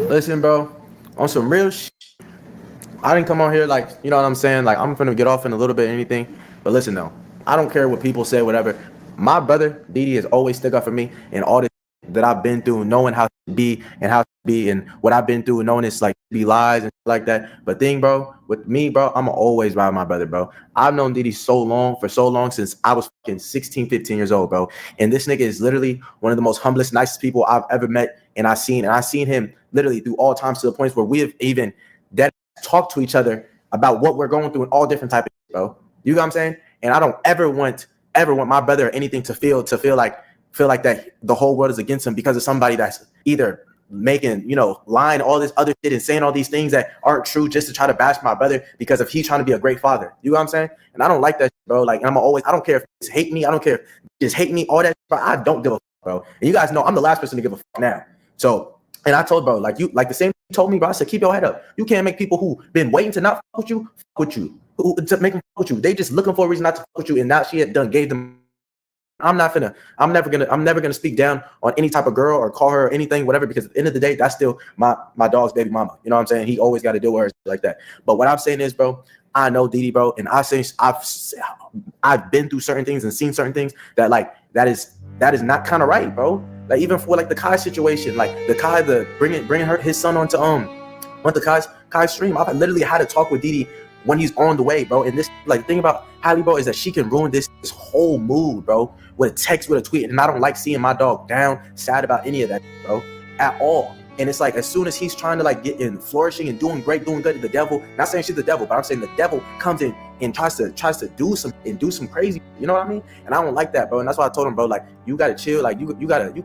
Listen, bro, on some real I didn't come on here like, you know what I'm saying? Like, I'm gonna get off in a little bit of anything. But listen, though, I don't care what people say, whatever. My brother, Didi, has always stuck up for me and all this that I've been through, knowing how to be and how to be and what I've been through, knowing it's like be lies and like that. But thing, bro, with me, bro, I'm always ride with my brother, bro. I've known Didi for so long, since I was fucking 16, 15 years old, bro. And this nigga is literally one of the most humblest, nicest people I've ever met. And I seen him literally through all times to the points where we have even that talk to each other about what we're going through and all different type of shit, bro. You know what I'm saying? And I don't ever want my brother or anything to feel like that the whole world is against him because of somebody that's either making, lying all this other shit and saying all these things that aren't true just to try to bash my brother because of he's trying to be a great father. You know what I'm saying? And I don't like that shit, bro. Like, I don't care if it's hate me, I don't care if just hate me, all that, but I don't give a fuck, bro. And you guys know I'm the last person to give a fuck now. So, and I told bro, like the same you told me, bro. I said, keep your head up. You can't make people who been waiting to not fuck with you, to make them fuck with you. They just looking for a reason not to fuck with you, and now she had done gave them. I'm never gonna speak down on any type of girl or call her or anything, whatever, because at the end of the day, that's still my dog's baby mama. You know what I'm saying? He always got to deal with her like that. But what I'm saying is, bro, I know Didi, bro, and I've been through certain things and seen certain things that like that is not kind of right, bro. Like even for like the Kai situation, like the bringing his son on the Kai's stream. I've literally had to talk with Didi when he's on the way, bro. And this, like, the thing about Halle, bro, is that she can ruin this whole mood, bro, with a text, with a tweet. And I don't like seeing my dog down, sad about any of that, bro, at all. And it's like, as soon as he's trying to like get in flourishing and doing great, doing good, the devil, not saying she's the devil, but I'm saying the devil comes in and tries to do some crazy, you know what I mean? And I don't like that, bro. And that's why I told him, bro, like, you gotta chill, like you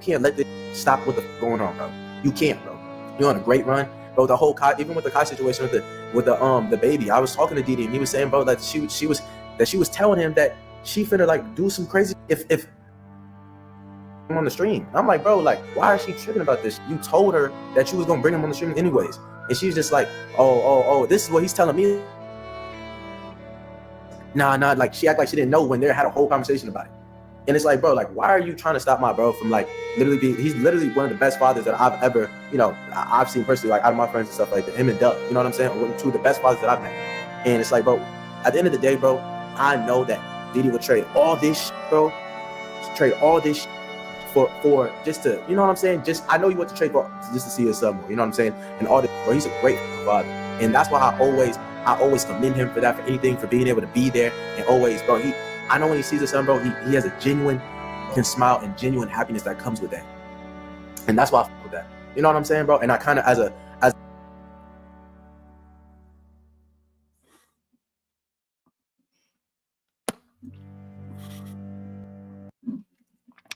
can't let this stop what the going on, bro. You can't, bro. You're on a great run, bro. The whole Kai, even with the Kai situation with the baby, I was talking to Didi and he was saying, bro, that she was telling him that she finna like do some crazy if on the stream. I'm like, bro, like, why is she tripping about this? You told her that you was gonna bring him on the stream anyways, and she's just like, oh, this is what he's telling me. Nah, like she act like she didn't know when they had a whole conversation about it. And it's like, bro, like, why are you trying to stop my bro from like literally he's literally one of the best fathers that I've ever, I've seen personally, like out of my friends and stuff like that, him and Doug, you know what I'm saying? Two of the best fathers that I've met. And it's like, bro, at the end of the day, bro, I know that Didi would trade all this shit, bro, for just to, you know what I'm saying? Just, I know you want to trade for just to see his son more, you know what I'm saying? And all this, bro, he's a great father. And that's why I always commend him for that, for anything, for being able to be there. And always, bro, I know when he sees his son, bro, he has a genuine, can smile and genuine happiness that comes with that. And that's why I fuck with that. You know what I'm saying, bro? And I kind of,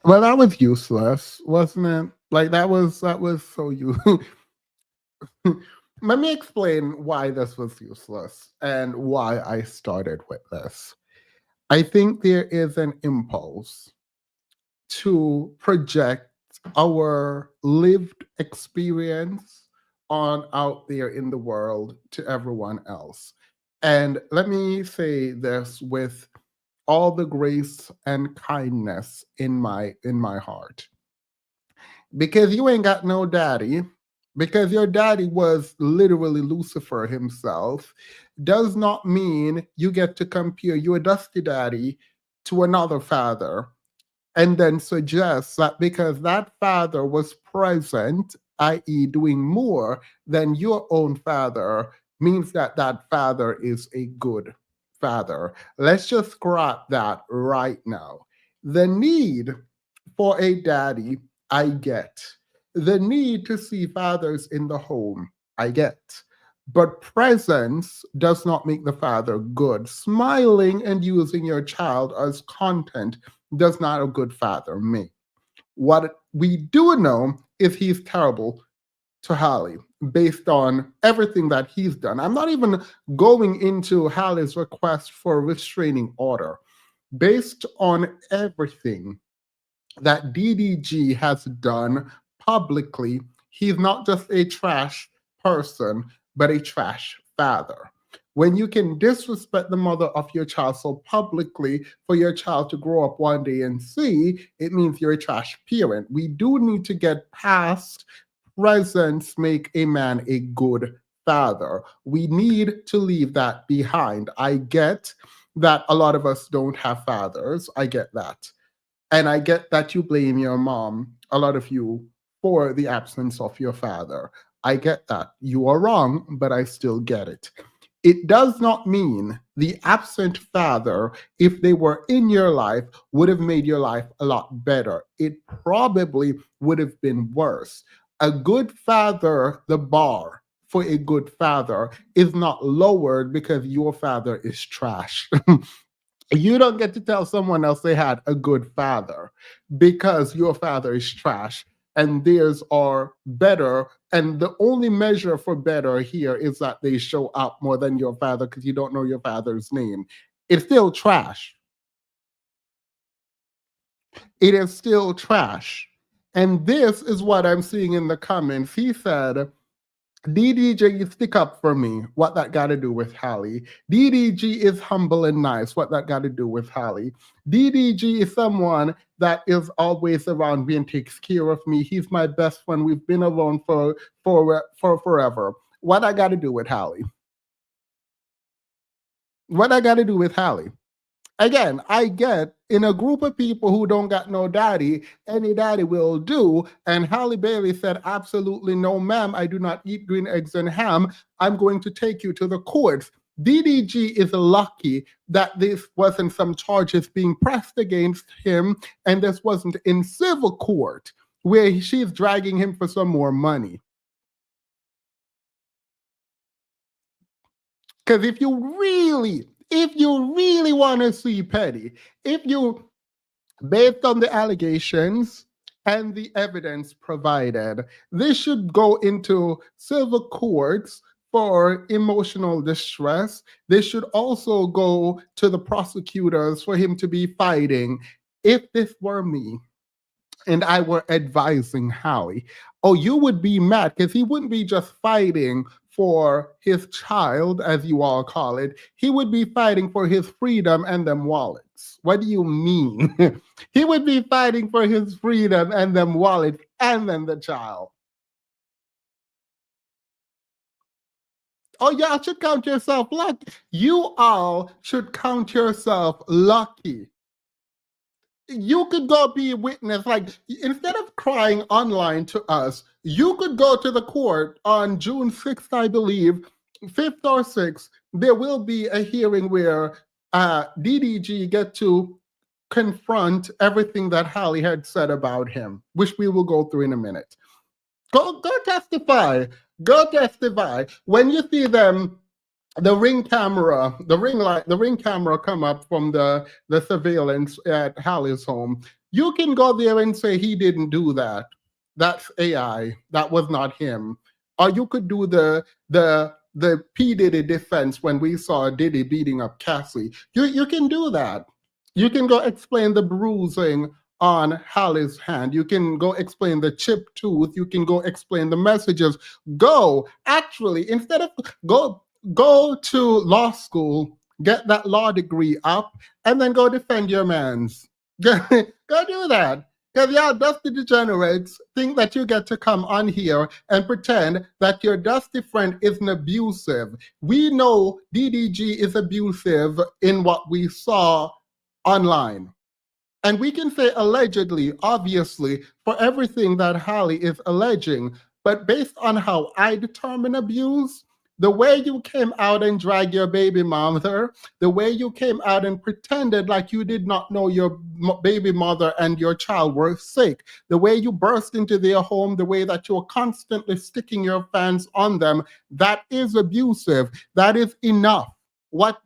Well, that was useless, wasn't it? Like that was so you. Let me explain why this was useless and why I started with this. I think there is an impulse to project our lived experience on out there in the world to everyone else. And let me say this with all the grace and kindness in my heart. Because you ain't got no daddy, because your daddy was literally Lucifer himself, does not mean you get to compare your dusty daddy to another father and then suggest that because that father was present, i.e., doing more than your own father, means that that father is a good father. Let's just scrap that right now. The need for a daddy, I get. The need to see fathers in the home, I get. But presence does not make the father good. Smiling and using your child as content does not a good father make. What we do know is he's terrible to Halle based on everything that he's done. I'm not even going into Halle's request for a restraining order. Based on everything that DDG has done publicly, he's not just a trash person, but a trash father. When you can disrespect the mother of your child so publicly for your child to grow up one day and see, it means you're a trash parent. We do need to get past presence make a man a good father. We need to leave that behind. I get that a lot of us don't have fathers. I get that. And I get that you blame your mom, a lot of you, for the absence of your father. I get that. You are wrong, but I still get it. It does not mean the absent father, if they were in your life, would have made your life a lot better. It probably would have been worse. A good father, the bar for a good father is not lowered because your father is trash. You don't get to tell someone else they had a good father because your father is trash and theirs are better. And the only measure for better here is that they show up more than your father because you don't know your father's name. It's still trash. It is still trash. And this is what I'm seeing in the comments. He said, DDJ, you stick up for me. What that got to do with Halle? DDG is humble and nice. What that got to do with Halle? DDG is someone that is always around me and takes care of me. He's my best friend. We've been alone for forever. What I got to do with Halle? What I got to do with Halle? Again, I get in a group of people who don't got no daddy, any daddy will do. And Halle Bailey said, absolutely no, ma'am. I do not eat green eggs and ham. I'm going to take you to the courts. DDG is lucky that this wasn't some charges being pressed against him, and this wasn't in civil court where she's dragging him for some more money. Because if you really want to see petty, based on the allegations and the evidence provided, this should go into civil courts for emotional distress. This should also go to the prosecutors for him to be fighting. If this were me and I were advising Halle, you would be mad because he wouldn't be just fighting for his child, as you all call it. He would be fighting for his freedom and them wallets. What do you mean? He would be fighting for his freedom and them wallets and then the child. Oh, y'all should count yourself lucky. You all should count yourself lucky. You could go be a witness. Like, instead of crying online to us, you could go to the court on June 6th, I believe, 5th or 6th. There will be a hearing where DDG get to confront everything that Halle had said about him, which we will go through in a minute. Go testify. Go testify. When you see them, the ring camera come up from the surveillance at Halle's home. You can go there and say he didn't do that. That's AI. That was not him. Or you could do the P. Diddy defense when we saw Diddy beating up Cassie. You can do that. You can go explain the bruising on Halle's hand. You can go explain the chipped tooth. You can go explain the messages. Instead of go to law school, get that law degree up, and then go defend your mans. Go do that. Because y'all dusty degenerates think that you get to come on here and pretend that your dusty friend isn't abusive. We know DDG is abusive in what we saw online. And we can say allegedly, obviously, for everything that Halle is alleging. But based on how I determine abuse, the way you came out and dragged your baby mother, the way you came out and pretended like you did not know your baby mother and your child were sick, the way you burst into their home, the way that you're constantly sticking your fans on them, that is abusive. That is enough. What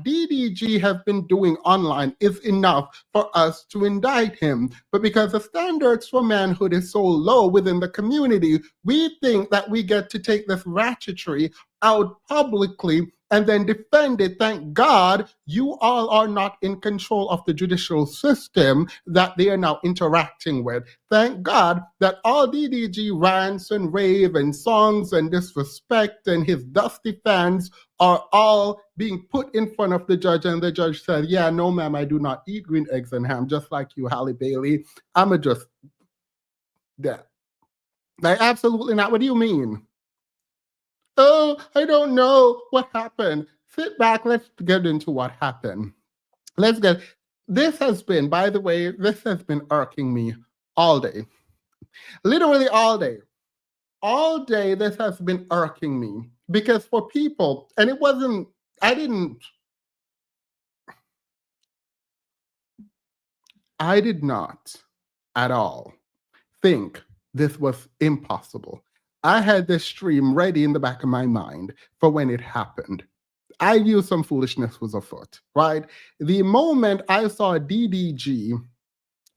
DDG has been doing online is enough for us to indict him. But because the standards for manhood is so low within the community, we think that we get to take this ratchetry out publicly and then defend it. Thank God you all are not in control of the judicial system that they are now interacting with. Thank God that all DDG rants and rave and songs and disrespect and his dusty fans are all being put in front of the judge, and the judge said, yeah, no, ma'am, I do not eat green eggs and ham, just like you, Halle Bailey. I'm just that. Like, absolutely not. What do you mean? Oh, I don't know what happened. Sit back. Let's get into what happened. Let's get. This has been, by the way, this has been irking me all day. Literally all day. All day, this has been irking me because for people, and it wasn't, I did not at all think this was impossible. I had this stream ready in the back of my mind for when it happened. I knew some foolishness was afoot, right? The moment I saw DDG,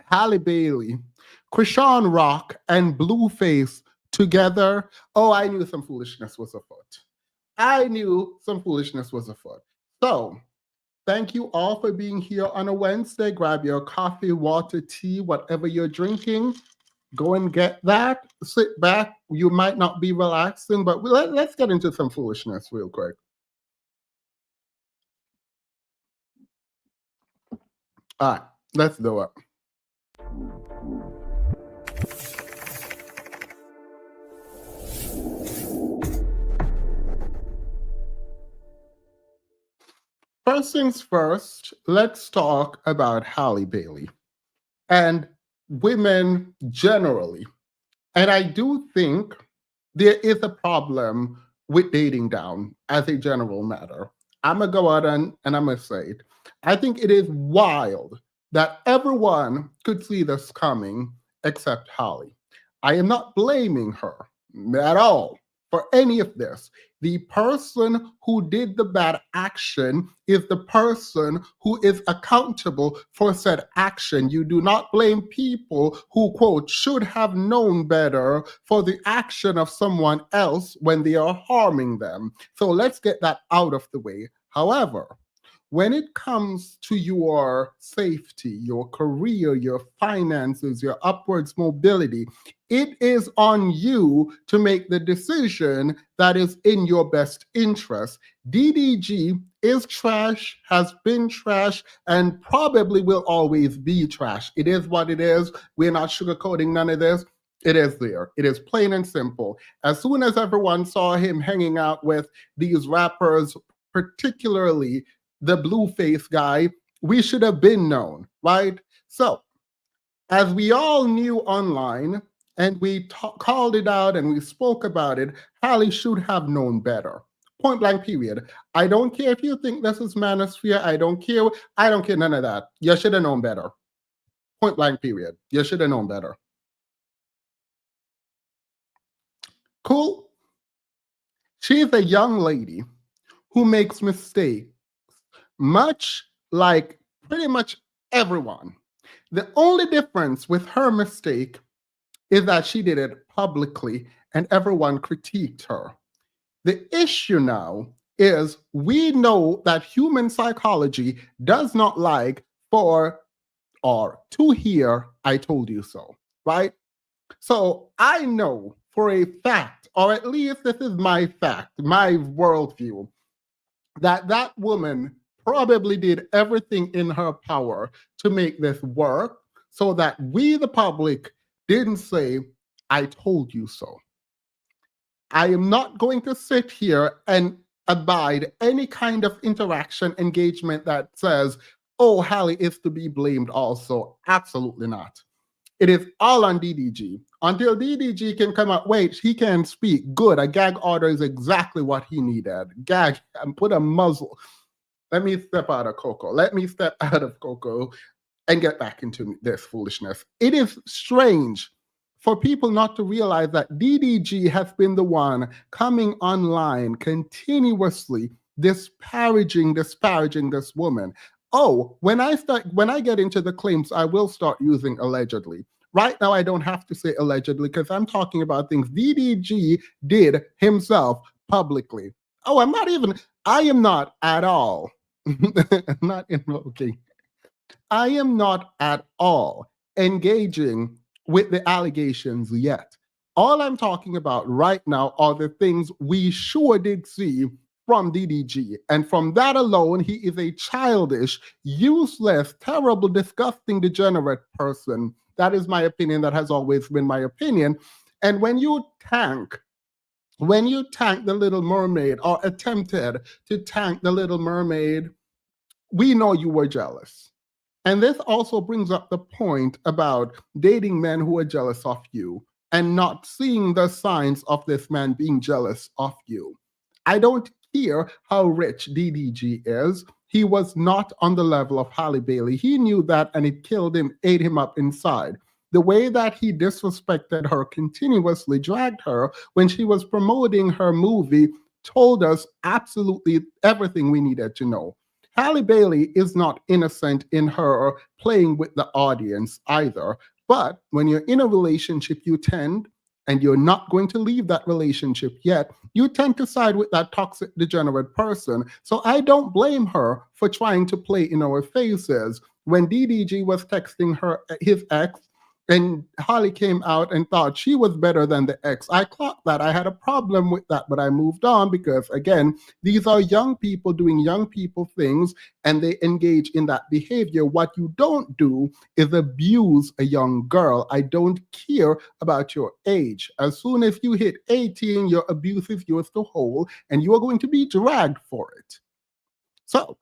Halle Bailey, Krishan Rock, and Blueface together, oh, I knew some foolishness was afoot. I knew some foolishness was afoot. So, thank you all for being here on a Wednesday. Grab your coffee, water, tea, whatever you're drinking. Go and get that. Sit back. You might not be relaxing, but let's get into some foolishness real quick. All right, let's do it. First things first, let's talk about Halle Bailey and women generally. And I do think there is a problem with dating down as a general matter. I'm going to go out and I'm going to say it. I think it is wild that everyone could see this coming except Halle. I am not blaming her at all for any of this. The person who did the bad action is the person who is accountable for said action. You do not blame people who, quote, should have known better for the action of someone else when they are harming them. So let's get that out of the way. However, when it comes to your safety, your career, your finances, your upwards mobility, it is on you to make the decision that is in your best interest. DDG is trash, has been trash, and probably will always be trash. It is what it is. We're not sugarcoating none of this. It is there. It is plain and simple. As soon as everyone saw him hanging out with these rappers, particularly the Blueface guy, we should have been known, right? So, as we all knew online, and we called it out and we spoke about it, Halle should have known better. Point blank, period. I don't care if you think this is manosphere. I don't care. I don't care none of that. You should have known better. Point blank, period. You should have known better. Cool. She's a young lady who makes mistakes, much like pretty much everyone. The only difference with her mistake is that she did it publicly and everyone critiqued her. The issue now is we know that human psychology does not like for or to hear, I told you so, right? So I know for a fact, or at least this is my fact, my worldview, that that woman probably did everything in her power to make this work so that we, the public, didn't say, I told you so. I am not going to sit here and abide any kind of interaction, engagement that says, oh, Halle is to be blamed also. Absolutely not. It is all on DDG. Until DDG can come out, wait, he can speak. Good, a gag order is exactly what he needed. Gag and put a muzzle. Let me step out of Coco. Let me step out of Coco and get back into this foolishness. It is strange for people not to realize that DDG has been the one coming online continuously disparaging this woman. Oh, when I get into the claims, I will start using allegedly. Right now, I don't have to say allegedly because I'm talking about things DDG did himself publicly. Oh, I am not at all. Not invoking. I am not at all engaging with the allegations yet. All I'm talking about right now are the things we sure did see from DDG. And from that alone, he is a childish, useless, terrible, disgusting, degenerate person. That is my opinion. That has always been my opinion. And when you tank the Little Mermaid, or attempted to tank the Little Mermaid, we know you were jealous. And this also brings up the point about dating men who are jealous of you and not seeing the signs of this man being jealous of you. I don't care how rich DDG is. He was not on the level of Halle Bailey. He knew that, and it killed him, ate him up inside. The way that he disrespected her, continuously dragged her when she was promoting her movie, told us absolutely everything we needed to know. Halle Bailey is not innocent in her playing with the audience either. But when you're in a relationship, you tend, and you're not going to leave that relationship yet, you tend to side with that toxic, degenerate person. So I don't blame her for trying to play in our faces. When DDG was texting his ex, and Holly came out and thought she was better than the ex, I clocked that. I had a problem with that, but I moved on because, again, these are young people doing young people things, and they engage in that behavior. What you don't do is abuse a young girl. I don't care about your age. As soon as you hit 18, your abuse is yours to hold, and you are going to be dragged for it. So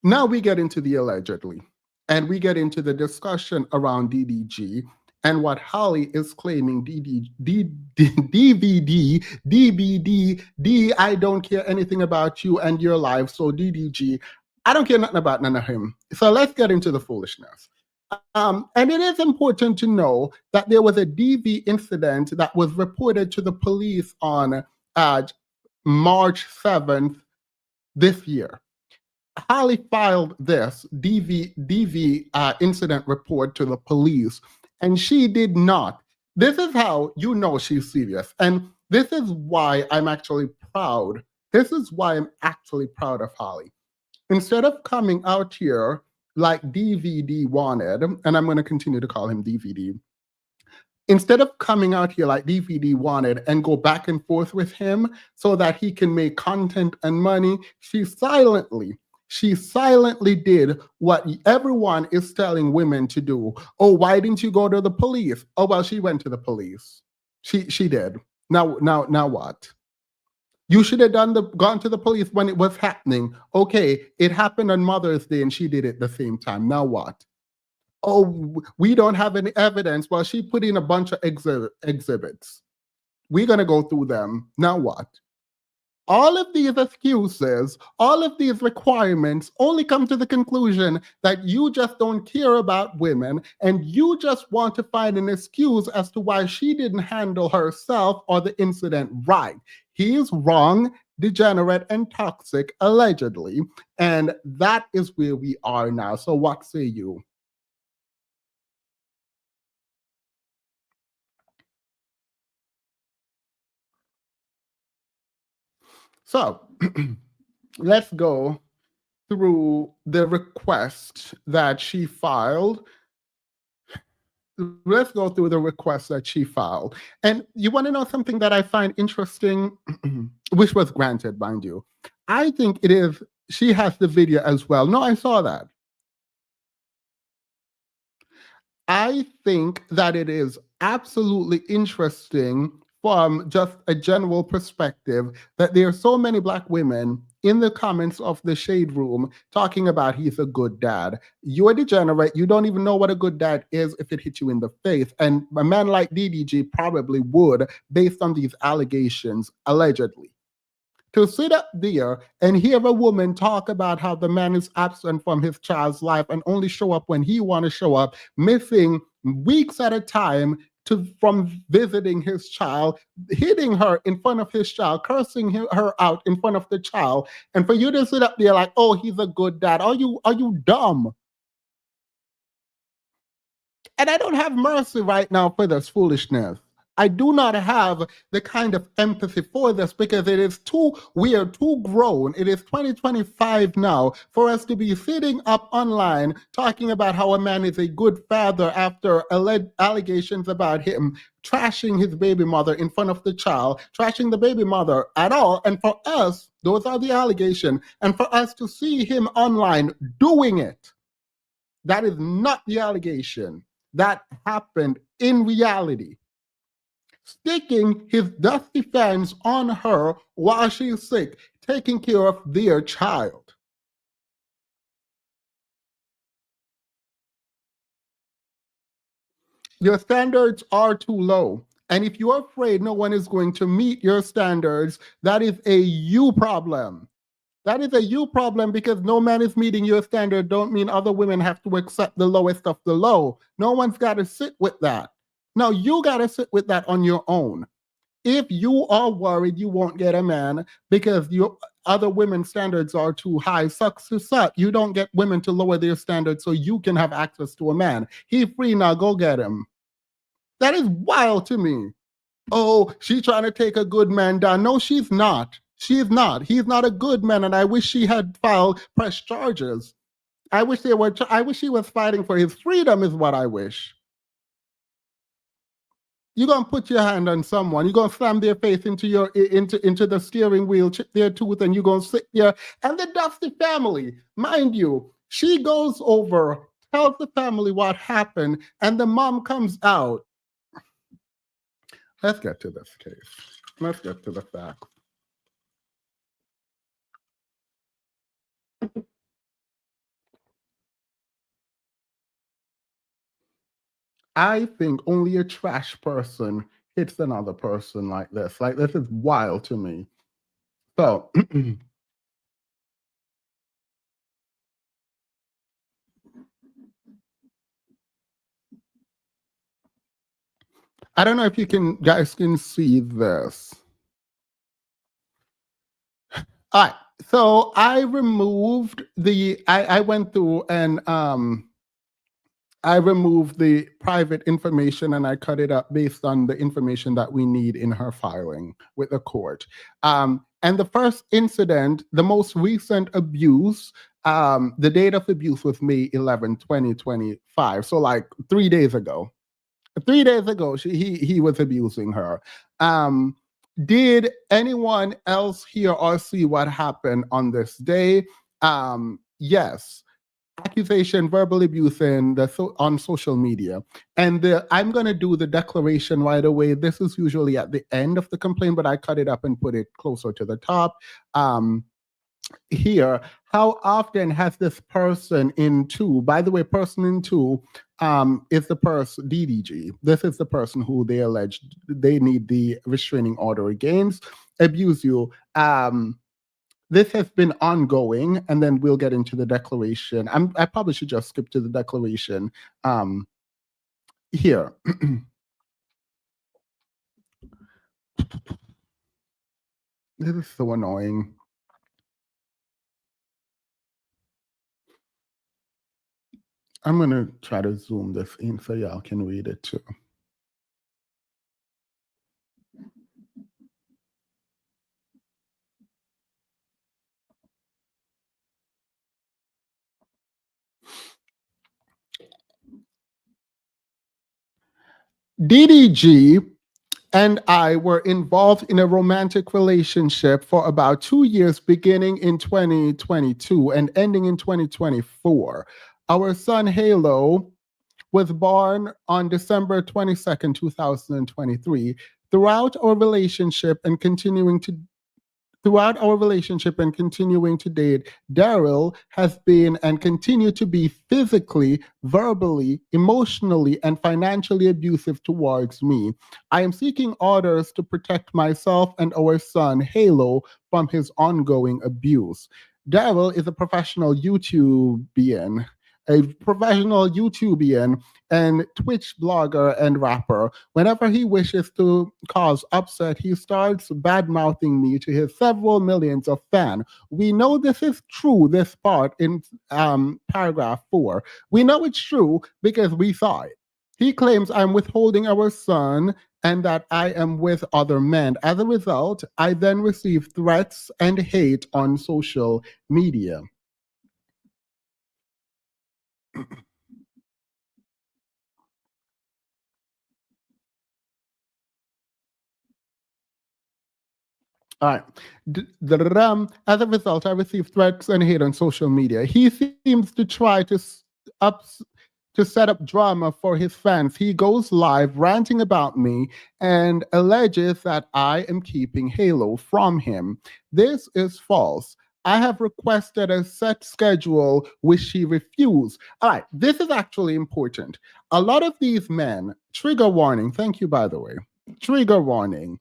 now we get into the allegedly. And we get into the discussion around DDG and what Holly is claiming DVD, DBD, D, I don't care anything about you and your life. So DDG, I don't care nothing about none of him. So let's get into the foolishness. And it is important to know that there was a DV incident that was reported to the police on March 7th this year. Holly filed this DV incident report to the police, and she did not. This is how you know she's serious, and this is why I'm actually proud. This is why I'm actually proud of Holly. Instead of coming out here like DVD wanted, and I'm going to continue to call him DVD, instead of coming out here like DVD wanted and go back and forth with him so that he can make content and money, she silently did what everyone is telling women to do. Oh, why didn't you go to the police? Oh, well, she went to the police. She did. Now what? You should have gone to the police when it was happening. Okay, it happened on Mother's Day and she did it the same time. Now what? Oh, we don't have any evidence. Well, she put in a bunch of exhibits. We're going to go through them. Now what? All of these excuses, all of these requirements only come to the conclusion that you just don't care about women and you just want to find an excuse as to why she didn't handle herself or the incident right. He's wrong, degenerate, and toxic, allegedly. And that is where we are now. So what say you? So let's go through the request that she filed. Let's go through the request that she filed. And you want to know something that I find interesting, which was granted, mind you. I think it is, she has the video as well. No, I saw that. I think that it is absolutely interesting from just a general perspective that there are so many Black women in the comments of the Shade Room talking about he's a good dad. You're degenerate. You don't even know what a good dad is if it hit you in the face. And a man like DDG probably would, based on these allegations, allegedly. To sit up there and hear a woman talk about how the man is absent from his child's life and only show up when he want to show up, missing weeks at a time from visiting his child, hitting her in front of his child, cursing her out in front of the child, and for you to sit up there like, oh, he's a good dad. Are you dumb? And I don't have mercy right now for this foolishness. I do not have the kind of empathy for this because we are too grown. It is 2025 now for us to be sitting up online talking about how a man is a good father after allegations about him trashing his baby mother in front of the child, trashing the baby mother at all. And for us, those are the allegations. And for us to see him online doing it, that is not the allegation. That happened in reality. sticking his dusty fans on her while she's sick, taking care of their child. Your standards are too low. And if you're afraid no one is going to meet your standards, that is a you problem. That is a you problem, because no man is meeting your standard don't mean other women have to accept the lowest of the low. No one's got to sit with that. Now you got to sit with that on your own. If you are worried you won't get a man because your other women's standards are too high, sucks to suck. You don't get women to lower their standards so you can have access to a man. He free now, go get him. That is wild to me. Oh, she's trying to take a good man down. No, she's not. She's not. He's not a good man, and I wish she had filed press charges. I wish they were. I wish he was fighting for his freedom. Is what I wish. You're gonna put your hand on someone. You're gonna slam their face into your into the steering wheel, chip their tooth, and you're gonna sit there. And the Dusty family, mind you, she goes over, tells the family what happened, and the mom comes out. Let's get to this case. Let's get to the facts. I think only a trash person hits another person like this. Like, this is wild to me. So, I don't know if you guys can see this. All right. So I removed I went through and I removed the private information and I cut it up based on the information that we need in her filing with the court. And the first incident, the most recent abuse, the date of abuse was May 11, 2025. So like 3 days ago. 3 days ago, he was abusing her. Did anyone else hear or see what happened on this day? Yes. Accusation, verbal abuse on social media. And I'm going to do the declaration right away. This is usually at the end of the complaint, but I cut it up and put it closer to the top. Here, how often has this person in two, by the way, person in two is the person, DDG. This is the person who they allege they need the restraining order against, abuse you. This has been ongoing, and then we'll get into the declaration. I probably should just skip to the declaration here. This is so annoying. I'm going to try to zoom this in so y'all can read it too. DDG and I were involved in a romantic relationship for about 2 years, beginning in 2022 and ending in 2024. Our son, Halo, was born on December 22nd, 2023. Throughout our relationship and continuing to date, Daryl has been and continue to be physically, verbally, emotionally, and financially abusive towards me. I am seeking orders to protect myself and our son, Halo, from his ongoing abuse. Daryl is a professional YouTubian and Twitch blogger and rapper. Whenever he wishes to cause upset, he starts bad-mouthing me to his several millions of fans. We know this is true, this part in paragraph 4. We know it's true because we saw it. He claims I'm withholding our son and that I am with other men. As a result, I then receive threats and hate on social media. All right. As a result, I received threats and hate on social media. He seems to try to to set up drama for his fans. He goes live ranting about me and alleges that I am keeping Halo from him. This is false. I have requested a set schedule, which she refused. All right, this is actually important. A lot of these men, trigger warning, thank you, by the way, trigger warning.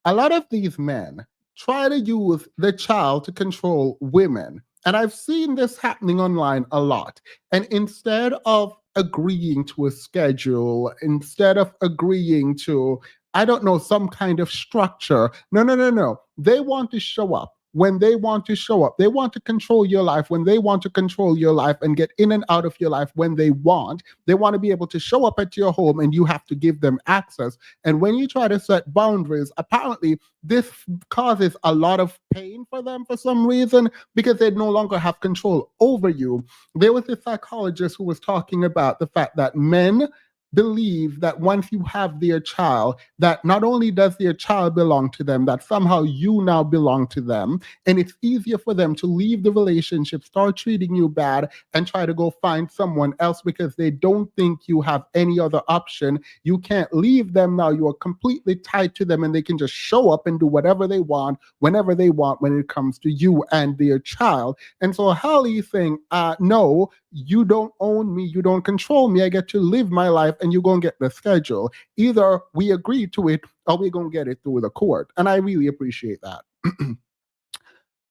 A lot of these men try to use the child to control women. And I've seen this happening online a lot. And instead of agreeing to a schedule, instead of agreeing to, I don't know, some kind of structure, no. They want to show up when they want to show up. They want to control your life when they want to control your life and get in and out of your life when they want. They want to be able to show up at your home and you have to give them access. And when you try to set boundaries, apparently this causes a lot of pain for them for some reason because they no longer have control over you. There was a psychologist who was talking about the fact that men believe that once you have their child, that not only does their child belong to them, that somehow you now belong to them. And it's easier for them to leave the relationship, start treating you bad, and try to go find someone else because they don't think you have any other option. You can't leave them now. You are completely tied to them and they can just show up and do whatever they want, whenever they want, when it comes to you and their child. And so Halle is saying, no, you don't own me, you don't control me. I get to live my life and you're going to get the schedule. Either we agree to it or we're going to get it through the court. And I really appreciate that.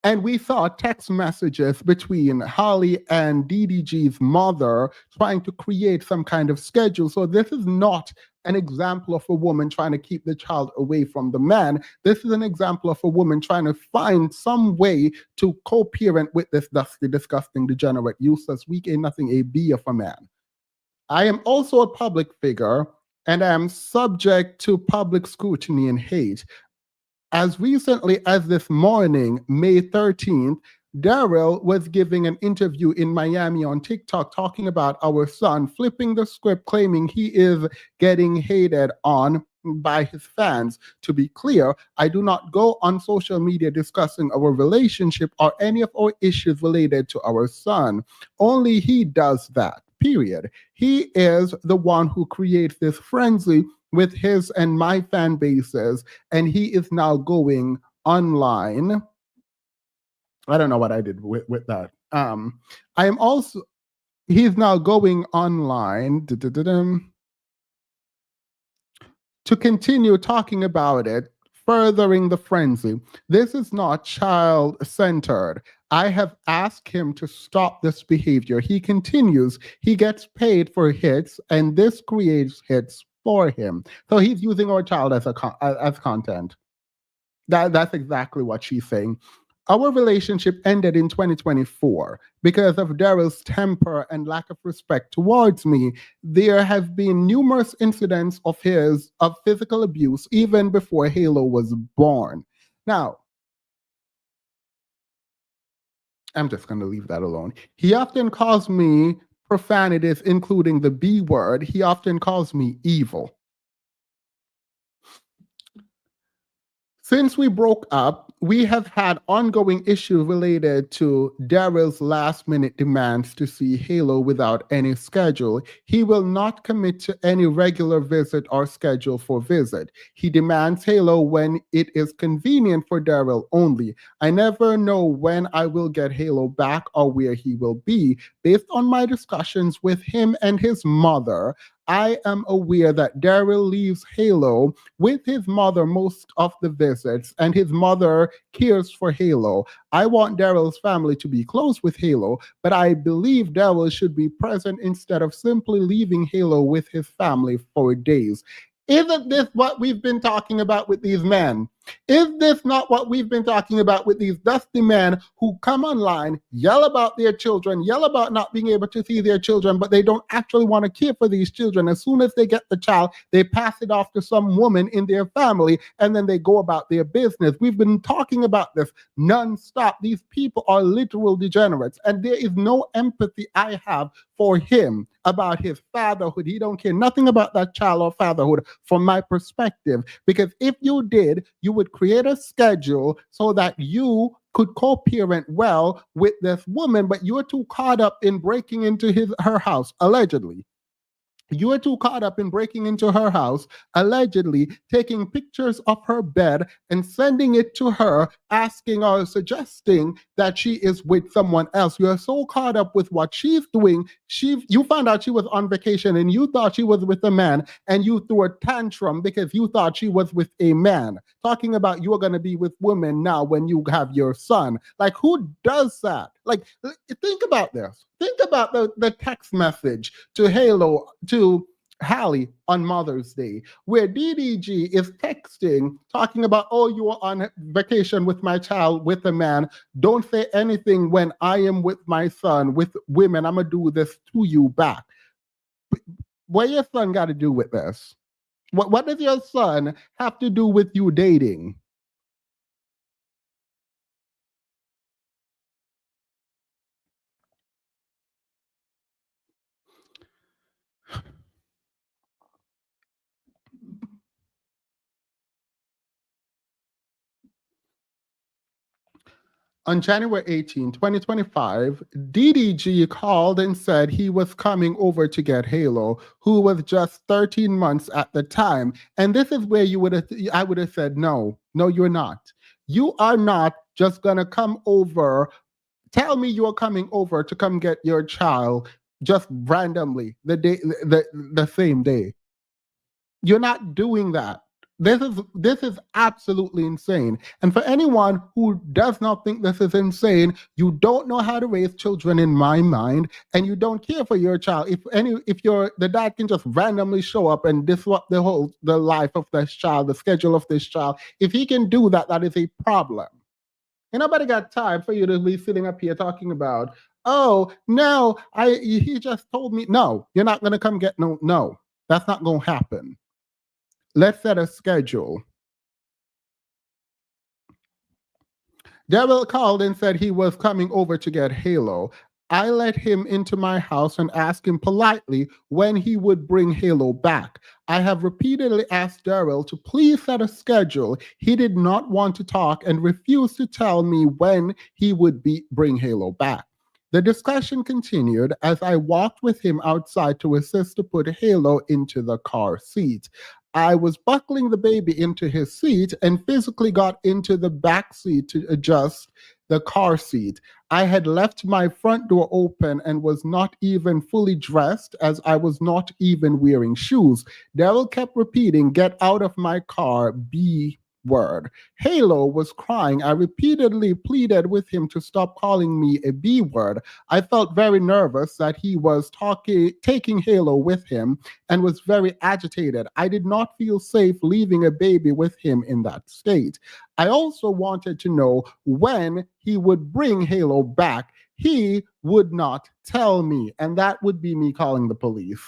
And we saw text messages between Halle and DDG's mother trying to create some kind of schedule. So this is not an example of a woman trying to keep the child away from the man. This is an example of a woman trying to find some way to co-parent with this dusty, disgusting, degenerate, useless, weak, ain't nothing, a B of a man. I am also a public figure and I am subject to public scrutiny and hate. As recently as this morning, May 13th, Daryl was giving an interview in Miami on TikTok talking about our son, flipping the script, claiming he is getting hated on by his fans. To be clear, I do not go on social media discussing our relationship or any of our issues related to our son. Only he does that, period. He is the one who creates this frenzy with his and my fan bases, and he is now going online. I don't know what I did with that. I am also, he's now going online to continue talking about it, furthering the frenzy. This is not child-centered. I have asked him to stop this behavior. He continues. He gets paid for hits, and this creates hits for him. So he's using our child as as content. That's exactly what she's saying. Our relationship ended in 2024 because of Daryl's temper and lack of respect towards me. There have been numerous incidents of physical abuse even before Halo was born. Now, I'm just going to leave that alone. He often calls me profanities, including the B word. He often calls me evil. Since we broke up, we have had ongoing issues related to Daryl's last-minute demands to see Halo without any schedule. He will not commit to any regular visit or schedule for visit. He demands Halo when it is convenient for Daryl only. I never know when I will get Halo back or where he will be. Based on my discussions with him and his mother, I am aware that Daryl leaves Halo with his mother most of the visits, and his mother cares for Halo. I want Daryl's family to be close with Halo, but I believe Daryl should be present instead of simply leaving Halo with his family for days. Isn't this what we've been talking about with these men? Is this not what we've been talking about with these dusty men who come online, yell about their children, yell about not being able to see their children, but they don't actually want to care for these children? As soon as they get the child, they pass it off to some woman in their family, and then they go about their business. We've been talking about this nonstop. These people are literal degenerates, and there is no empathy I have for him about his fatherhood. He don't care nothing about that child or fatherhood from my perspective, because if you did, you would create a schedule so that you could co-parent well with this woman, but you're too caught up in breaking into her house, allegedly. You were too caught up in breaking into her house, allegedly taking pictures of her bed and sending it to her, asking or suggesting that she is with someone else. You are so caught up with what she's doing. You found out she was on vacation and you thought she was with a man, and you threw a tantrum because you thought she was with a man. Talking about you're going to be with women now when you have your son. Like, who does that? Like, think about this. Think about the text message to Halle on Mother's Day, where DDG is texting, talking about, oh, you are on vacation with my child, with a man. Don't say anything when I am with my son, with women. I'm going to do this to you back. What your son got to do with this? What does your son have to do with you dating? On January 18, 2025, DDG called and said he was coming over to get Halo, who was just 13 months at the time. And this is where I would have said, no, you're not. You are not just going to come over. Tell me you're coming over to come get your child just randomly the same day. You're not doing that. This is absolutely insane. And for anyone who does not think this is insane, you don't know how to raise children in my mind, and you don't care for your child. If the dad can just randomly show up and disrupt the life of this child, the schedule of this child, if he can do that, that is a problem. And nobody got time for you to be sitting up here talking about, oh no, he just told me. No, you're not gonna come get no, that's not gonna happen. Let's set a schedule. Daryl called and said he was coming over to get Halo. I let him into my house and asked him politely when he would bring Halo back. I have repeatedly asked Daryl to please set a schedule. He did not want to talk and refused to tell me when he would bring Halo back. The discussion continued as I walked with him outside to assist to put Halo into the car seat. I was buckling the baby into his seat and physically got into the back seat to adjust the car seat. I had left my front door open and was not even fully dressed, as I was not even wearing shoes. Daryl kept repeating, "Get out of my car, B word." Halo was crying. I repeatedly pleaded with him to stop calling me a B word. I felt very nervous that he was taking Halo with him and was very agitated. I did not feel safe leaving a baby with him in that state. I also wanted to know when he would bring Halo back. He would not tell me, and that would be me calling the police.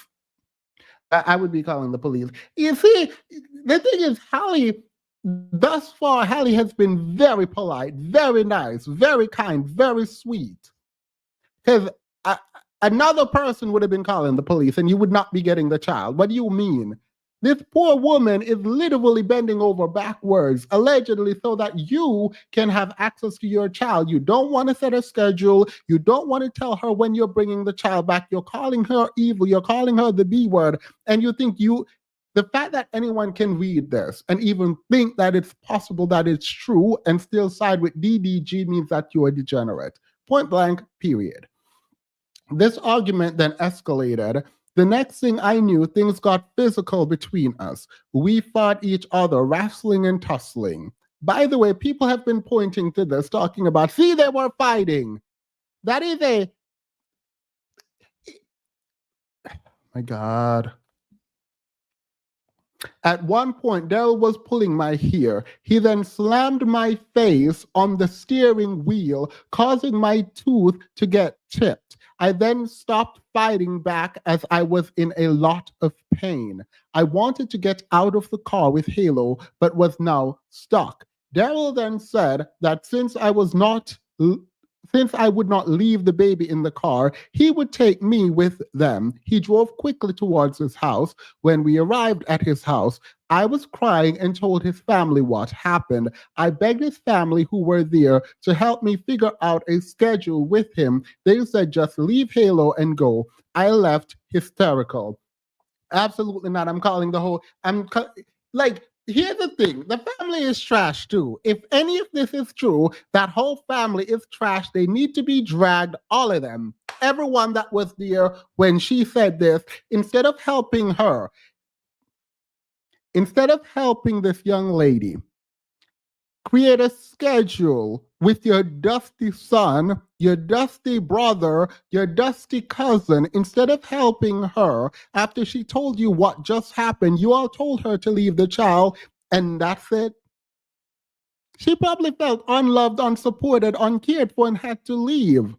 I would be calling the police. You see, the thing is, thus far, Halle has been very polite, very nice, very kind, very sweet. Because another person would have been calling the police and you would not be getting the child. What do you mean? This poor woman is literally bending over backwards, allegedly, so that you can have access to your child. You don't want to set a schedule. You don't want to tell her when you're bringing the child back. You're calling her evil. You're calling her the B word. And you think the fact that anyone can read this and even think that it's possible that it's true and still side with DDG means that you're a degenerate. Point blank, period. This argument then escalated. The next thing I knew, things got physical between us. We fought each other, wrestling and tussling. By the way, people have been pointing to this, talking about, see, they were fighting. That is my God. At one point, Daryl was pulling my hair. He then slammed my face on the steering wheel, causing my tooth to get chipped. I then stopped fighting back as I was in a lot of pain. I wanted to get out of the car with Halo, but was now stuck. Daryl then said that since I would not leave the baby in the car, he would take me with them. He drove quickly towards his house. When we arrived at his house, I was crying and told his family what happened. I begged his family who were there to help me figure out a schedule with him. They said, just leave Halo and go. I left hysterical. Absolutely not. I'm calling the whole. Like, here's the thing: the family is trash too. If any of this is true, that whole family is trash. They need to be dragged, all of them. Everyone that was there when she said this, instead of helping her, instead of helping this young lady, create a schedule with your dusty son, your dusty brother, your dusty cousin. Instead of helping her after she told you what just happened, you all told her to leave the child, and that's it. She probably felt unloved, unsupported, uncared for, and had to leave.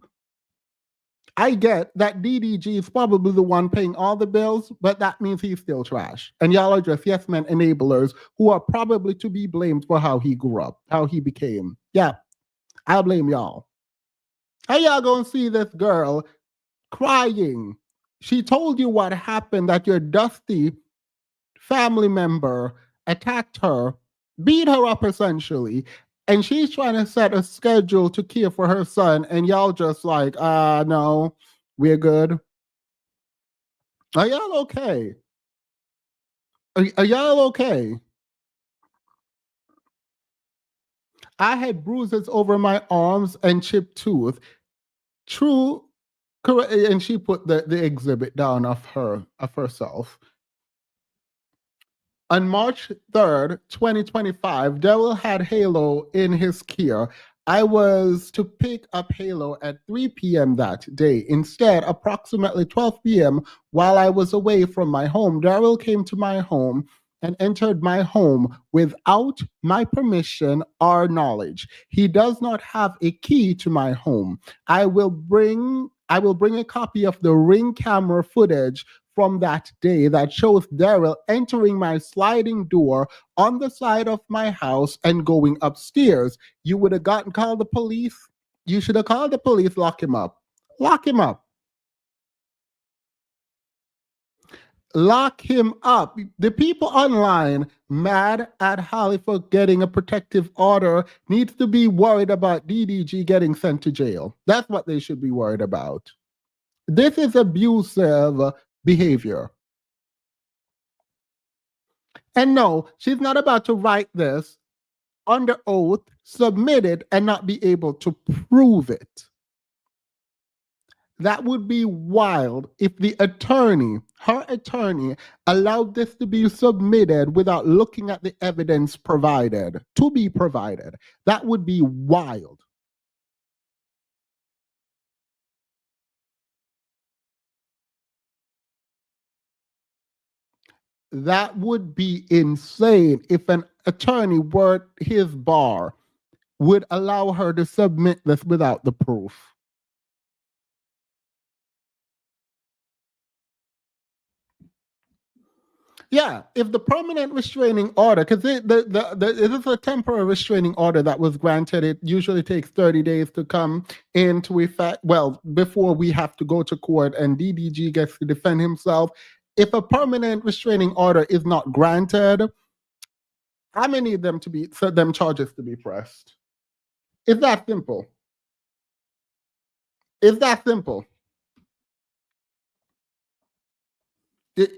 I get that DDG is probably the one paying all the bills, but that means he's still trash. And y'all are just yes men enablers who are probably to be blamed for how he grew up, how he became. Yeah, I'll blame y'all. How y'all gonna see this girl crying? She told you what happened, that your dusty family member attacked her, beat her up essentially, and she's trying to set a schedule to care for her son, and y'all just like, no, we're good. Are y'all okay? Are y'all okay? I had bruises over my arms and chipped tooth. True, correct. And she put the exhibit down of herself. On March 3rd, 2025, Daryl had Halo in his care. I was to pick up Halo at 3 p.m. that day. Instead, approximately 12 p.m., while I was away from my home, Daryl came to my home and entered my home without my permission or knowledge. He does not have a key to my home. I will bring a copy of the Ring camera footage from that day that shows Daryl entering my sliding door on the side of my house and going upstairs. You would have called the police. You should have called the police, lock him up. Lock him up. Lock him up. The people online mad at Halle for getting a protective order needs to be worried about DDG getting sent to jail. That's what they should be worried about. This is abusive behavior. And no, she's not about to write this under oath, submit it, and not be able to prove it. That would be wild if her attorney, allowed this to be submitted without looking at the evidence provided, to be provided. That would be wild. That would be insane if an attorney worth his bar would allow her to submit this without the proof. Yeah, if the permanent restraining order, because it is a temporary restraining order that was granted, it usually takes 30 days to come into effect. Well, before we have to go to court and DDG gets to defend himself. If a permanent restraining order is not granted, I'm gonna need them charges to be pressed. It's that simple. It's that simple.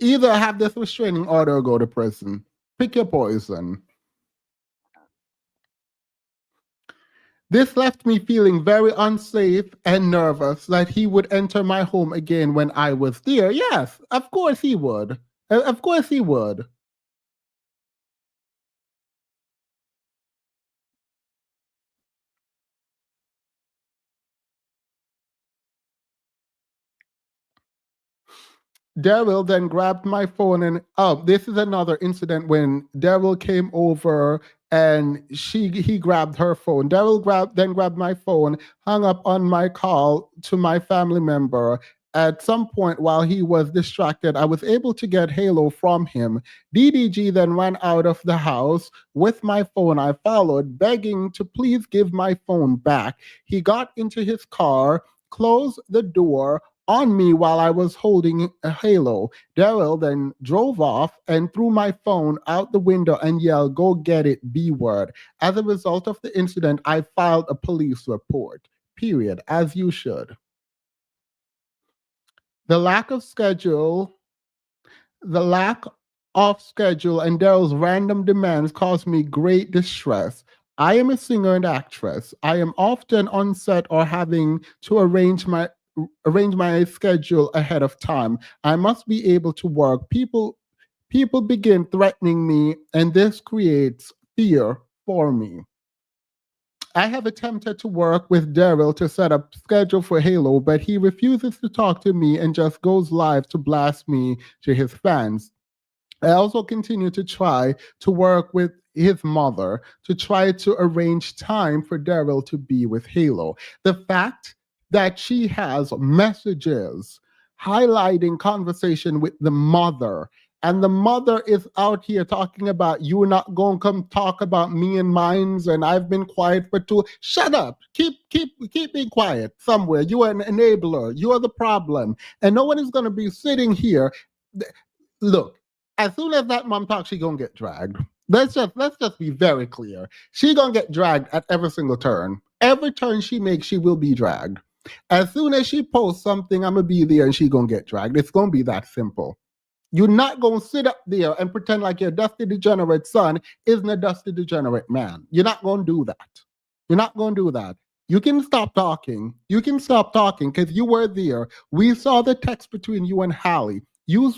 Either have this restraining order or go to prison. Pick your poison. This left me feeling very unsafe and nervous that he would enter my home again when I was there. Yes, of course he would. Of course he would. Daryl then grabbed my phone and this is another incident when Daryl came over and he grabbed her phone. Daryl grabbed my phone, hung up on my call to my family member. At some point while he was distracted, I was able to get Halo from him. DDG then ran out of the house with my phone. I followed, begging to please give my phone back. He got into his car, closed the door on me while I was holding a Halo. Daryl then drove off and threw my phone out the window and yelled, "Go get it, B word." As a result of the incident, I filed a police report. Period. As you should. The lack of schedule The lack of schedule and Daryl's random demands caused me great distress. I am a singer and actress. I am often on set or having to arrange my schedule ahead of time. I must be able to work. People begin threatening me, and this creates fear for me. I have attempted to work with Daryl to set up schedule for Halo, but he refuses to talk to me and just goes live to blast me to his fans. I also continue to try to work with his mother to try to arrange time for Daryl to be with Halo. The fact that she has messages highlighting conversation with the mother, and the mother is out here talking about you not gonna come talk about me and mines, and I've been quiet for two. Shut up. Keep being quiet somewhere. You are an enabler. You are the problem. And no one is gonna be sitting here. Look, as soon as that mom talks, she gonna get dragged. Let's just be very clear. She gonna get dragged at every single turn. Every turn she makes, she will be dragged. As soon as she posts something, I'm gonna be there and she gonna get dragged. It's gonna be that simple. You're not gonna sit up there and pretend like your dusty degenerate son isn't a dusty degenerate man. You're not gonna do that. You're not gonna do that. You can stop talking. You can stop talking because you were there. We saw the text between you and Halle.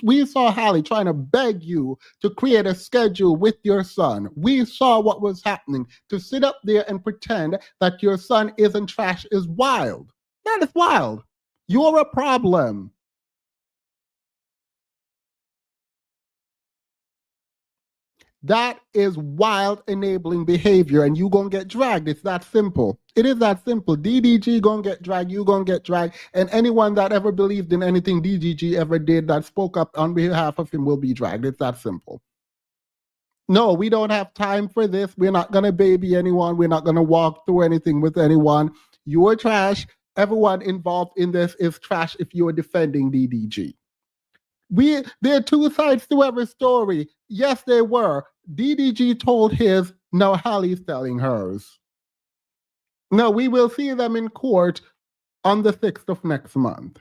We saw Halle trying to beg you to create a schedule with your son. We saw what was happening. To sit up there and pretend that your son isn't trash is wild. That is wild. You're a problem. That is wild enabling behavior, and you gonna get dragged. It's that simple. It is that simple. DDG gonna get dragged, you gonna get dragged, and anyone that ever believed in anything DDG ever did that spoke up on behalf of him will be dragged. It's that simple. No, we don't have time for this. We're not gonna baby anyone. We're not gonna walk through anything with anyone. You are trash. Everyone involved in this is trash if you are defending DDG. There are two sides to every story. Yes, there were. DDG told his, now Halle's telling hers. No, we will see them in court on the 6th of next month.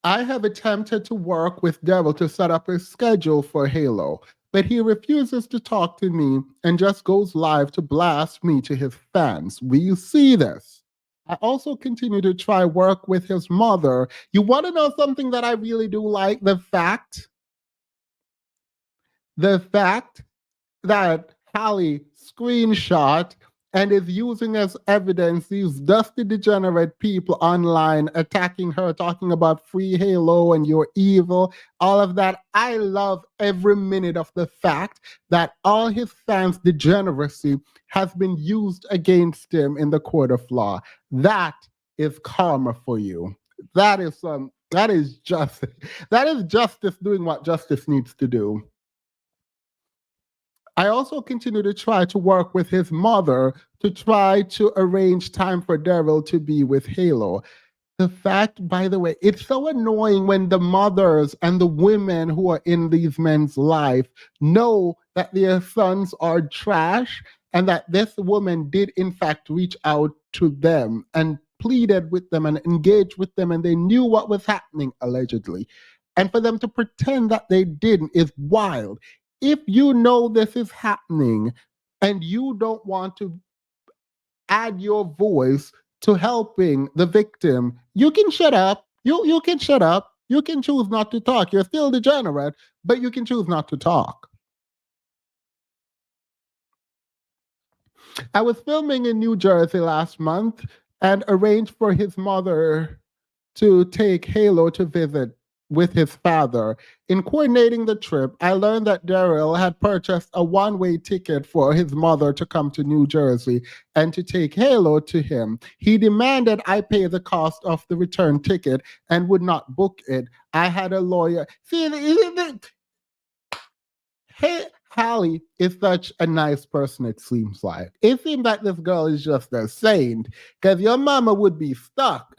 I have attempted to work with Daryl to set up a schedule for Halo, but he refuses to talk to me and just goes live to blast me to his fans. We see this. I also continue to try work with his mother. You want to know something that I really do like? The fact that Halle screenshot and is using as evidence these dusty degenerate people online attacking her, talking about free Halo and you're evil, all of that. I love every minute of the fact that all his fans' degeneracy has been used against him in the court of law. That is karma for you. That is justice. That is justice doing what justice needs to do. I also continue to try to work with his mother to try to arrange time for Daryl to be with Halo. The fact, by the way, it's so annoying when the mothers and the women who are in these men's life know that their sons are trash and that this woman did in fact reach out to them and pleaded with them and engaged with them and they knew what was happening allegedly. And for them to pretend that they didn't is wild. If you know this is happening and you don't want to add your voice to helping the victim, you can shut up. You can shut up. You can choose not to talk. You're still degenerate, but you can choose not to talk. I was filming in New Jersey last month and arranged for his mother to take Halo to visit with his father. In coordinating the trip, I learned that Daryl had purchased a one-way ticket for his mother to come to New Jersey and to take Halo to him. He demanded I pay the cost of the return ticket and would not book it. I had a lawyer. See, hey, Halle is such a nice person, it seems like. It seems like this girl is just a saint because your mama would be stuck.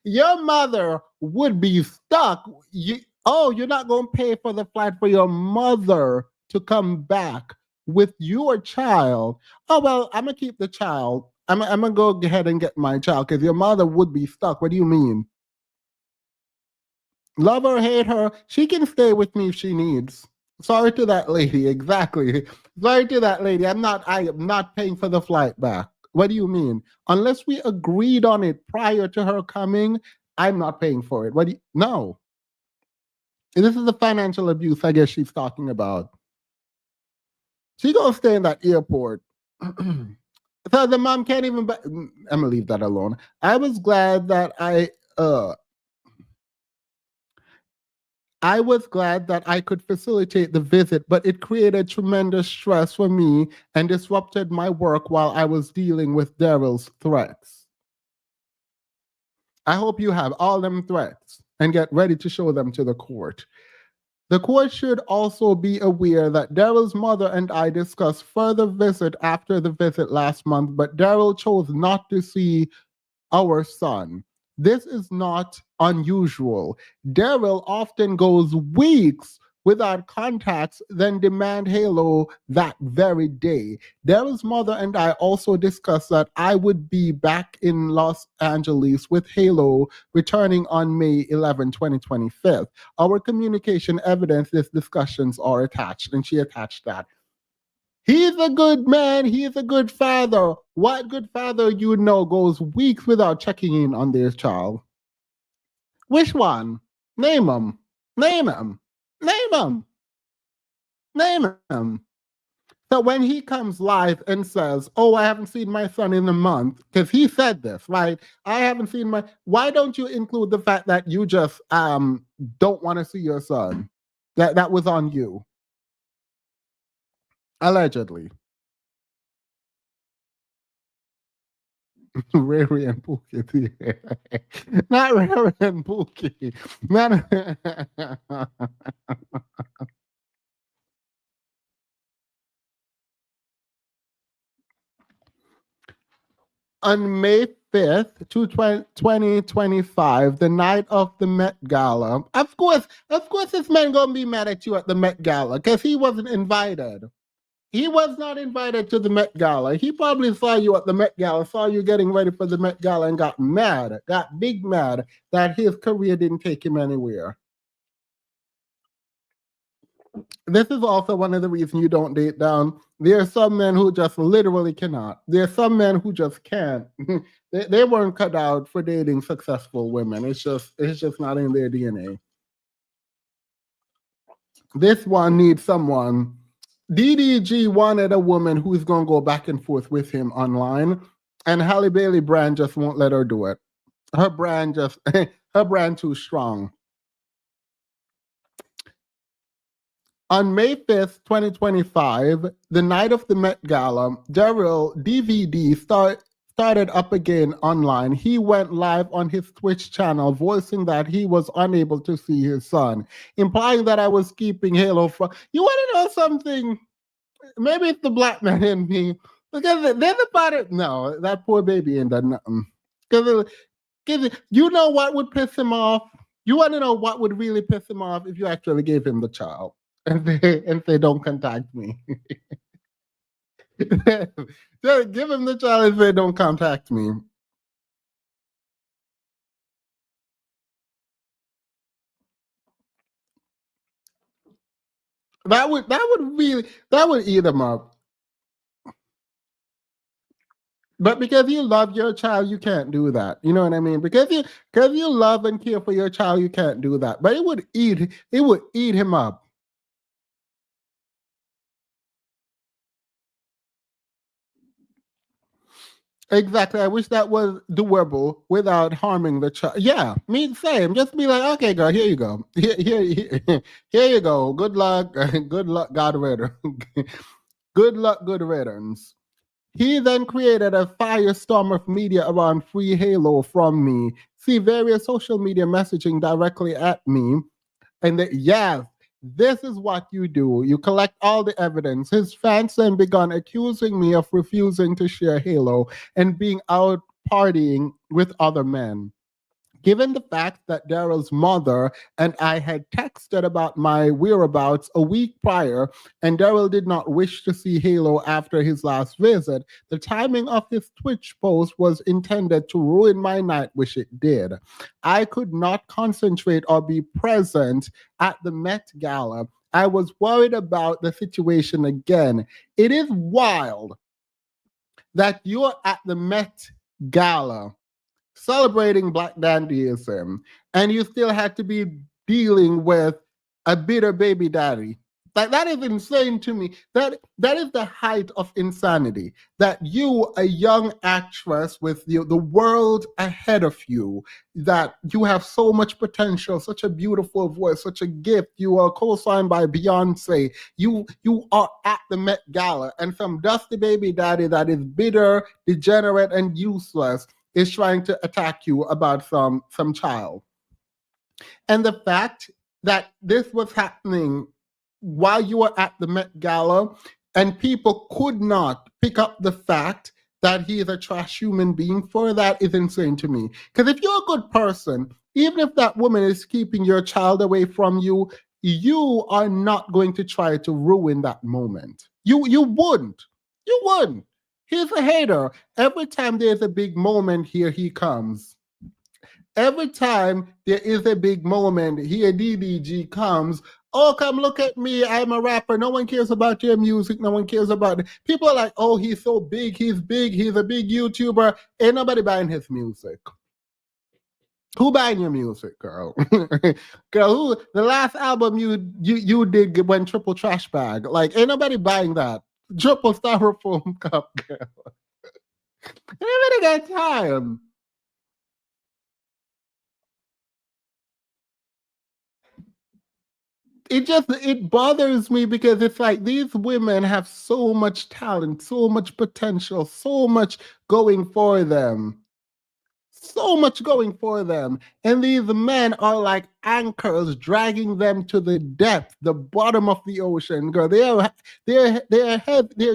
Your mother would be stuck. You're not going to pay for the flight for your mother to come back with your child. Oh, well, I'm going to keep the child. I'm gonna go ahead and get my child because your mother would be stuck. What do you mean? Love or hate her, she can stay with me if she needs. Sorry to that lady. Exactly. Sorry to that lady. I am not paying for the flight back. What do you mean? Unless we agreed on it prior to her coming, I'm not paying for it. What do you, no. This is the financial abuse I guess she's talking about. She gonna stay in that airport. So the mom can't even I'm gonna leave that alone. I was glad that I could facilitate the visit, but it created tremendous stress for me and disrupted my work while I was dealing with Daryl's threats. I hope you have all them threats and get ready to show them to the court. The court should also be aware that Daryl's mother and I discussed further visit after the visit last month, but Daryl chose not to see our son. This is not unusual. Daryl often goes weeks without contacts, then demand Halo that very day. Daryl's mother and I also discussed that I would be back in Los Angeles with Halo returning on May 11, 2025. Our communication evidence these discussions are attached, and she attached that. He's a good man. He's a good father. What good father you know goes weeks without checking in on their child? Which one? Name him. Name him. Name him. Name him. So when he comes live and says, "Oh, I haven't seen my son in a month," because he said this, right? I haven't seen my. Why don't you include the fact that you just don't want to see your son? That was on you, allegedly. Rary and Pookie. Not Rary and Pookie. Not on May 5th, 2025, the night of the Met Gala. Of course, this man gonna be mad at you at the Met Gala because he wasn't invited. He was not invited to the Met Gala. He probably saw you at the Met Gala, saw you getting ready for the Met Gala, and got mad, got big mad that his career didn't take him anywhere. This is also one of the reasons you don't date down. There are some men who just literally cannot. There are some men who just can't. They weren't cut out for dating successful women. It's just not in their DNA. This one needs someone. DDG wanted a woman who's gonna go back and forth with him online, and Halle Bailey brand just won't let her do it. Her brand her brand too strong. On May 5th, 2025, the night of the Met Gala, Daryl DVD started up again online. He went live on his Twitch channel, voicing that he was unable to see his son, implying that I was keeping Halo from. You want to know something? Maybe it's the black man in me. Because there's a part of, no, that poor baby ain't done nothing. Because you know what would piss him off? You want to know what would really piss him off if you actually gave him the child and they don't contact me. Just give him the child if they don't contact me. That would eat him up. But because you love your child, you can't do that. You know what I mean? Because you love and care for your child, you can't do that. But it would eat him up. Exactly. I wish that was doable without harming the child. Yeah, me same. Just be like, okay, girl, here you go. Here you go. Good luck. Good luck. God riddance. Good luck. Good riddance. He then created a firestorm of media around Free Halo from me. See various social media messaging directly at me. And yes, this is what you do. You collect all the evidence. His fans then began accusing me of refusing to share Halo and being out partying with other men. Given the fact that Daryl's mother and I had texted about my whereabouts a week prior, and Daryl did not wish to see Halo after his last visit, the timing of his Twitch post was intended to ruin my night, which it did. I could not concentrate or be present at the Met Gala. I was worried about the situation again. It is wild that you're at the Met Gala celebrating Black dandyism, and you still had to be dealing with a bitter baby daddy. Like, that is insane to me. That is the height of insanity. That you, a young actress with the world ahead of you, that you have so much potential, such a beautiful voice, such a gift. You are co-signed by Beyonce. You are at the Met Gala, and some dusty baby daddy that is bitter, degenerate, and useless is trying to attack you about some child. And the fact that this was happening while you were at the Met Gala, and people could not pick up the fact that he is a trash human being for that is insane to me. Because if you're a good person, even if that woman is keeping your child away from you, you are not going to try to ruin that moment. You wouldn't. You wouldn't. He's a hater. Every time there's a big moment, here he comes. Every time there is a big moment, here DDG comes. Oh, come look at me. I'm a rapper. No one cares about your music. No one cares about it. People are like, oh, he's so big. He's big. He's a big YouTuber. Ain't nobody buying his music. Who buying your music, girl? Girl, who the last album you did went triple trash bag. Like, ain't nobody buying that. Triple styrofoam cup, girl. Everybody got time. It bothers me because it's like these women have so much talent, so much potential, so much going for them. So much going for them. And these men are like anchors dragging them to the depth, the bottom of the ocean. Girl, they're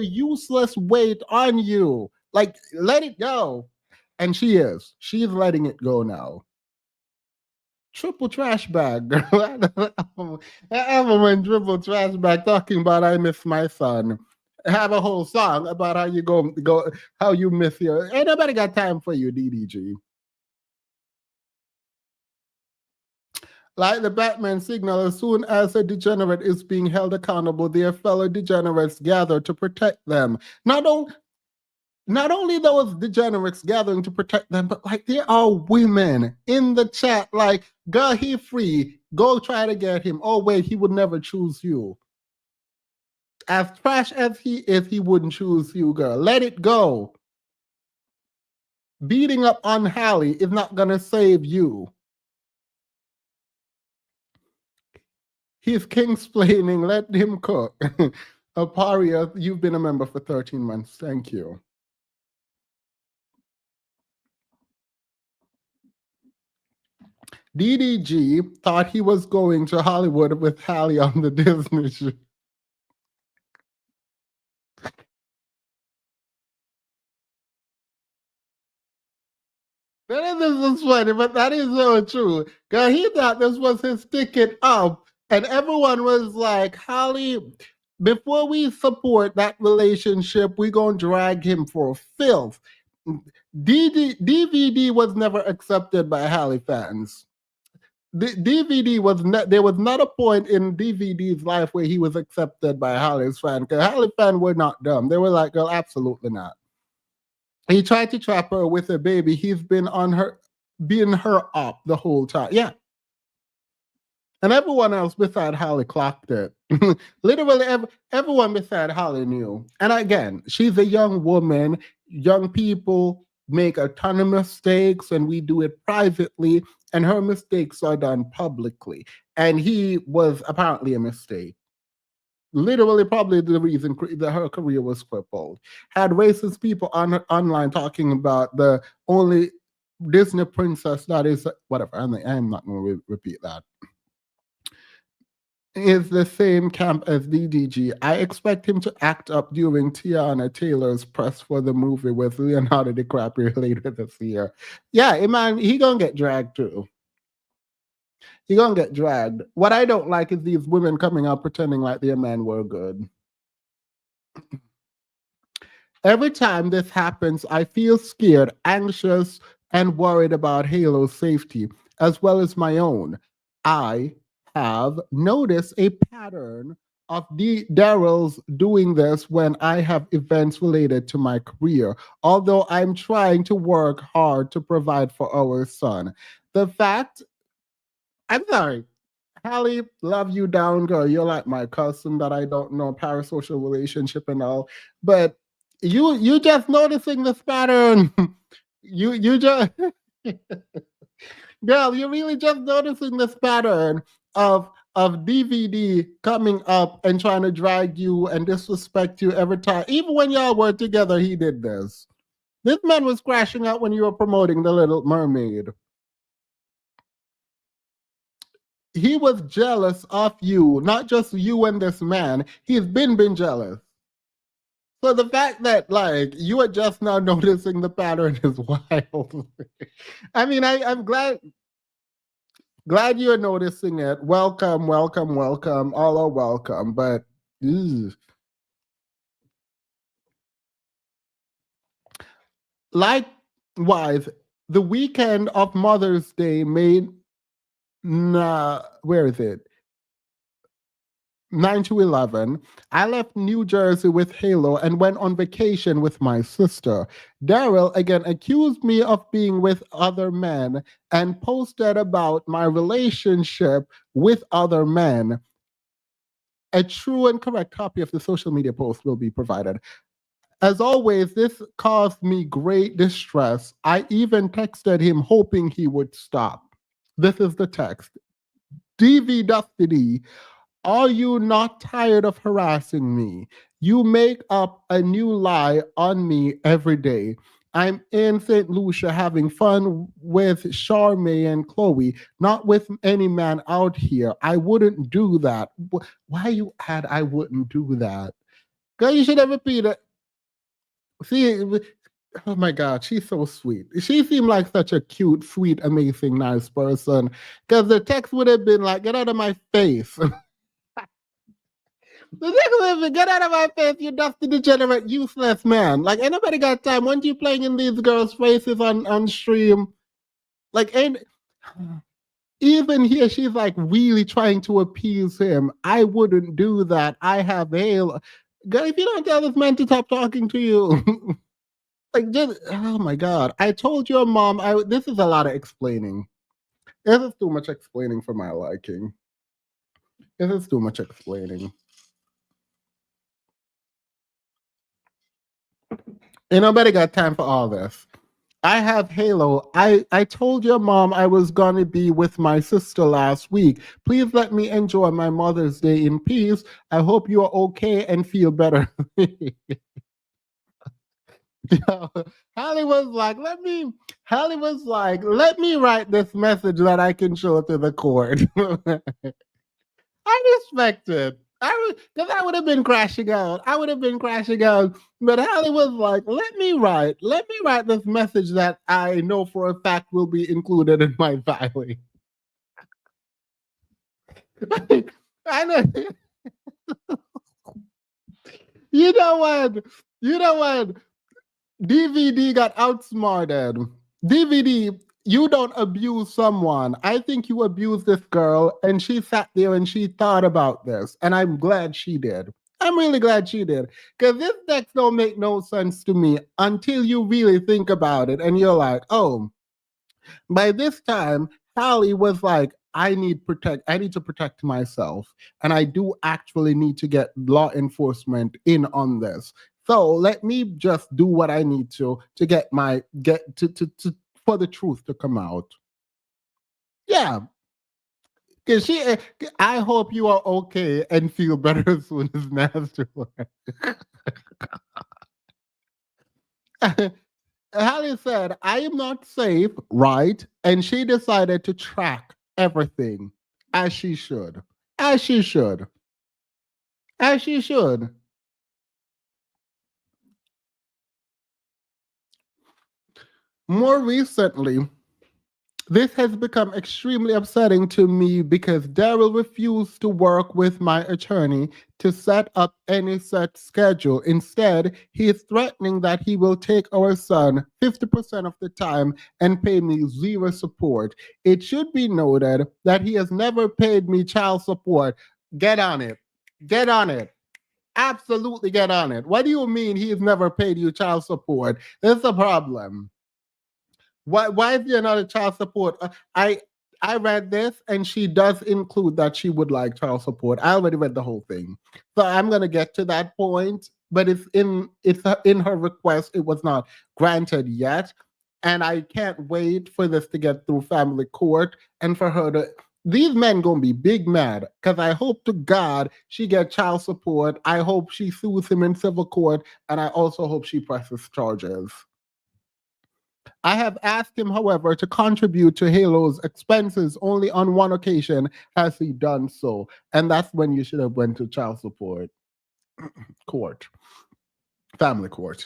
useless weight on you. Like, let it go. And she's letting it go now. Triple trash bag, girl. That album went triple trash bag talking about I miss my son. Have a whole song about how you go how you miss your. Ain't nobody got time for you, DDG. Like the Batman signal, as soon as a degenerate is being held accountable, their fellow degenerates gather to protect them. Not only those degenerates gathering to protect them, but like there are women in the chat like, girl, he free. Go try to get him. Oh, wait, he would never choose you. As trash as he is, he wouldn't choose you, girl. Let it go. Beating up on Halle is not going to save you. He's kingsplaining. Let him cook. Aparia, you've been a member for 13 months. Thank you. DDG thought he was going to Hollywood with Halle on the Disney show. This is funny, but that is so true. Because he thought this was his ticket up, and everyone was like, Halle, before we support that relationship, we're going to drag him for filth. DVD was never accepted by Halle fans. The DVD was not, there was not a point in DVD's life where he was accepted by Halle's fan, because Halle fans were not dumb. They were like, girl, absolutely not. He tried to trap her with a baby. He's been on her, being her up the whole time. Yeah. And everyone else beside Halle clocked it. Literally everyone beside Halle knew. And again, she's a young woman. Young people make a ton of mistakes, and we do it privately, and her mistakes are done publicly. And he was apparently a mistake. Literally, probably the reason that her career was crippled. Had racist people online talking about the only Disney princess that is whatever. I'm not going to repeat that. is the same camp as DDG. I expect him to act up during Tiana Taylor's press for the movie with Leonardo DiCaprio later this year. Yeah, man, he gonna get dragged too. He gonna get dragged. What I don't like is these women coming out pretending like their men were good. Every time this happens, I feel scared, anxious, and worried about Halo's safety, as well as my own. I have noticed a pattern of Daryl's doing this when I have events related to my career, although I'm trying to work hard to provide for our son. The fact, I'm sorry, Halle, love you down, girl. You're like my cousin that I don't know, parasocial relationship and all. But you just noticing this pattern. you just girl, you're really just noticing this pattern of DVD coming up and trying to drag you and disrespect you every time. Even when y'all were together, he did this. This man was crashing out when you were promoting The Little Mermaid. He was jealous of you, not just you and this man. He's been jealous. So the fact that like you are just now noticing the pattern is wild. I mean, I'm glad you're noticing it. Welcome, welcome, welcome. All are welcome, but likewise, the weekend of Mother's Day made where is it? 9 to 11, I left New Jersey with Halo and went on vacation with my sister. Daryl again accused me of being with other men and posted about my relationship with other men. A true and correct copy of the social media post will be provided. As always, this caused me great distress. I even texted him hoping he would stop. This is the text. DV Dusty, are you not tired of harassing me? You make up a new lie on me every day. I'm in St. Lucia having fun with Charmaine and Chloe, not with any man out here. I wouldn't do that. Why you add I wouldn't do that? Girl, you should have repeated. See, oh my God, she's so sweet. She seemed like such a cute, sweet, amazing, nice person. Because the text would have been like, get out of my face. The nigga would get out of my face, you dusty degenerate, useless man. Like, anybody got time? Weren't you playing in these girls' faces on stream? Like, and even here, she's like really trying to appease him. I wouldn't do that. I have hail. Girl, if you don't tell this man to stop talking to you, like, just, oh my God. I told your mom, this is a lot of explaining. This is too much explaining for my liking. This is too much explaining. Ain't nobody got time for all this. I have Halo. I told your mom I was going to be with my sister last week. Please let me enjoy my Mother's Day in peace. I hope you are okay and feel better. Halle was like, let me write this message that I can show to the court. I respect it. Because I would have been crashing out. But Halle was like, let me write this message that I know for a fact will be included in my filing. I know. You know what? DVD got outsmarted. DVD, you don't abuse someone. I think you abused this girl, and she sat there and she thought about this, and I'm glad she did. I'm really glad she did, because this text don't make no sense to me until you really think about it, and you're like, oh. By this time, Halle was like, I need to protect myself, and I do actually need to get law enforcement in on this. So let me just do what I need to get for the truth to come out. Yeah. Cause I hope you are okay and feel better as soon as Master. Halle said, I am not safe, right? And she decided to track everything as she should. As she should. As she should. More recently, this has become extremely upsetting to me because Daryl refused to work with my attorney to set up any set schedule. Instead, he is threatening that he will take our son 50% of the time and pay me zero support. It should be noted that he has never paid me child support. Get on it. Get on it. Absolutely get on it. What do you mean he has never paid you child support? That's a problem. Why is there not a child support? I read this and she does include that she would like child support. I already read the whole thing. So I'm gonna get to that point, but it's in her request. It was not granted yet. And I can't wait for this to get through family court and for her to these men gonna be big mad because I hope to God she get child support. I hope she sues him in civil court, and I also hope she presses charges. I have asked him, however, to contribute to Halo's expenses. Only on one occasion has he done so, and that's when you should have went to child support court, family court.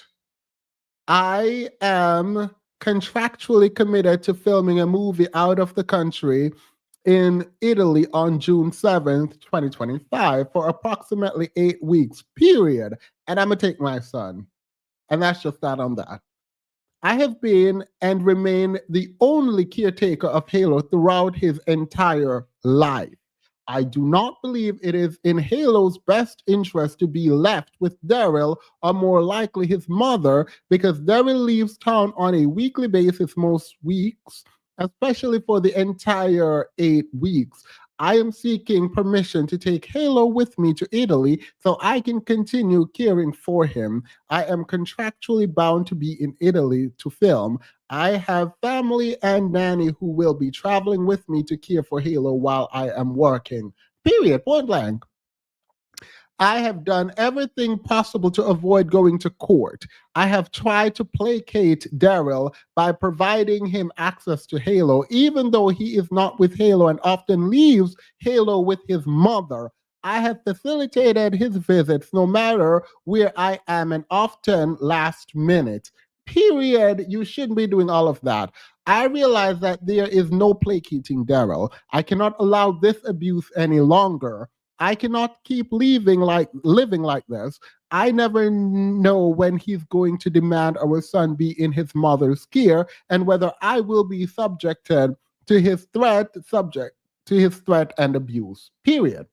I am contractually committed to filming a movie out of the country in Italy on June 7th, 2025, for approximately 8 weeks, period. And I'm going to take my son. And that's just that on that. I have been and remain the only caretaker of Halo throughout his entire life. I do not believe it is in Halo's best interest to be left with Daryl, or more likely his mother, because Daryl leaves town on a weekly basis most weeks, especially for the entire 8 weeks. I am seeking permission to take Halo with me to Italy so I can continue caring for him. I am contractually bound to be in Italy to film. I have family and nanny who will be traveling with me to care for Halo while I am working. Period. Point blank. I have done everything possible to avoid going to court. I have tried to placate Daryl by providing him access to Halo, even though he is not with Halo and often leaves Halo with his mother. I have facilitated his visits no matter where I am and often last minute. Period. You shouldn't be doing all of that. I realize that there is no placating Daryl. I cannot allow this abuse any longer. I cannot keep living like this. I never know when he's going to demand our son be in his mother's care and whether I will be subjected to his threat, and abuse. Period.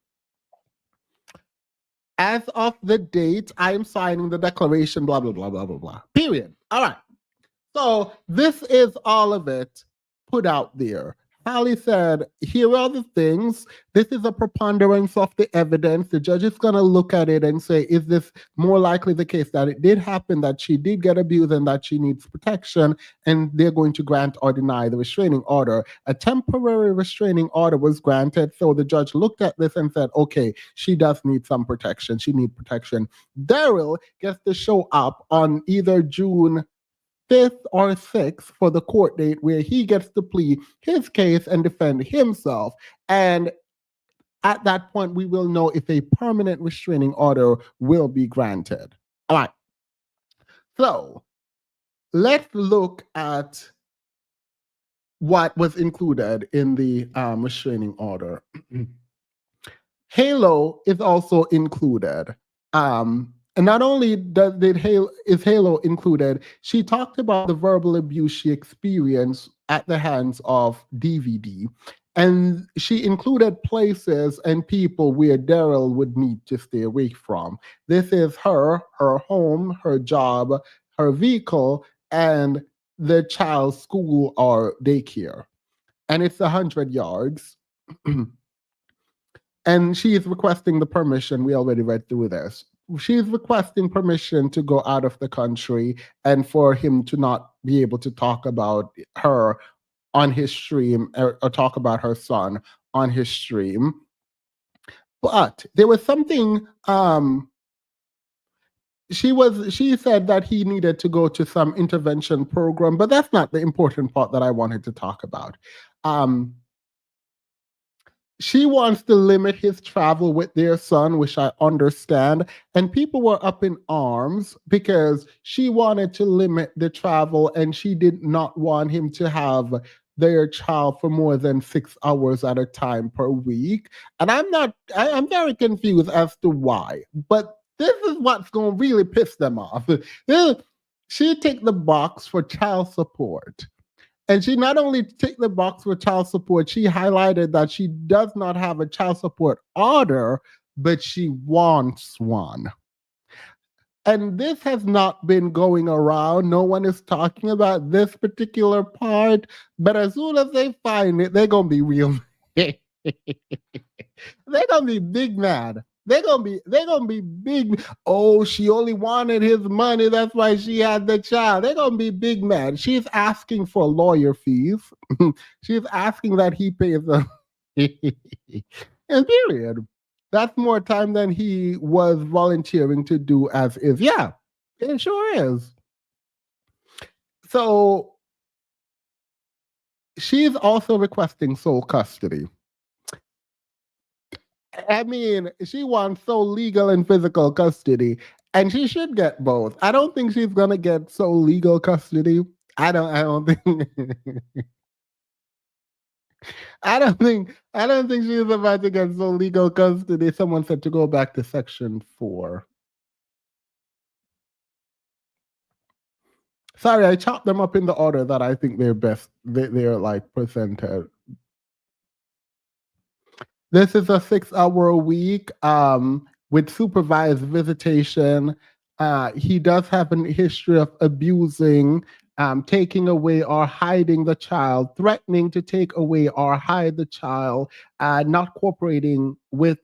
As of the date, I am signing the declaration, blah, blah, blah, blah, blah, blah. Period. All right. So this is all of it put out there. Halle said, here are the things. This is a preponderance of the evidence. The judge is going to look at it and say, is this more likely the case that it did happen, that she did get abused and that she needs protection? And they're going to grant or deny the restraining order. A temporary restraining order was granted. So the judge looked at this and said, okay, she does need some protection. She needs protection. Daryl gets to show up on either June 5th or 6th for the court date where he gets to plead his case and defend himself. And at that point, we will know if a permanent restraining order will be granted. All right. So let's look at what was included in the restraining order. Halo is also included. And not only is Halo included, she talked about the verbal abuse she experienced at the hands of DVD. And she included places and people where Daryl would need to stay away from. This is her home, her job, her vehicle, and the child's school or daycare. And it's 100 yards. And she is requesting the permission. We already read through this. She's requesting permission to go out of the country and for him to not be able to talk about her on his stream or talk about her son on his stream. But there was something she said that he needed to go to some intervention program, but that's not the important part that I wanted to talk about. she wants to limit his travel with their son, which I understand. And people were up in arms because she wanted to limit the travel and she did not want him to have their child for more than 6 hours at a time per week. And I'm very confused as to why. But this is what's going to really piss them off. She ticked the box for child support. And she not only ticked the box for child support, she highlighted that she does not have a child support order, but she wants one. And this has not been going around. No one is talking about this particular part. But as soon as they find it, they're gonna be real. They're gonna be big mad. They're gonna be big. Oh, she only wanted his money. That's why she had the child. They're gonna be big mad. She's asking for lawyer fees. She's asking that he pays them. And period. That's more time than he was volunteering to do as is. Yeah, it sure is. So she's also requesting sole custody. I mean, she wants sole legal and physical custody, and she should get both. I don't think she's gonna get sole legal custody. I don't think I don't think she's about to get sole legal custody. Someone said to go back to section 4. Sorry, I chopped them up in the order that I think they're best. They're like presented. This is a 6-hour a week with supervised visitation. He does have a history of abusing, taking away or hiding the child, threatening to take away or hide the child, not cooperating with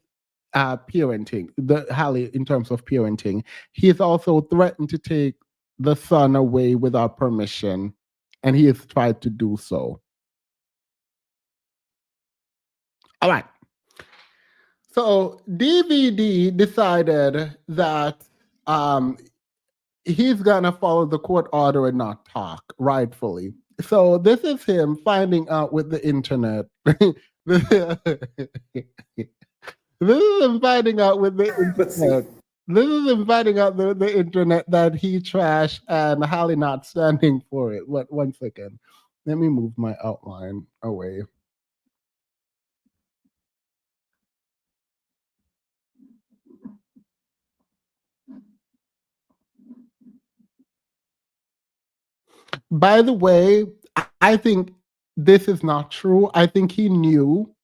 parenting, the Halle in terms of parenting. He's also threatened to take the son away without permission, and he has tried to do so. All right. So DVD decided that he's gonna follow the court order and not talk, rightfully. So this is him finding out with the internet. This is him finding out with the internet. This is him finding out the internet that he trashed and Halle not standing for it. What? 1 second. Let me move my outline away. By the way, I think this is not true. I think he knew.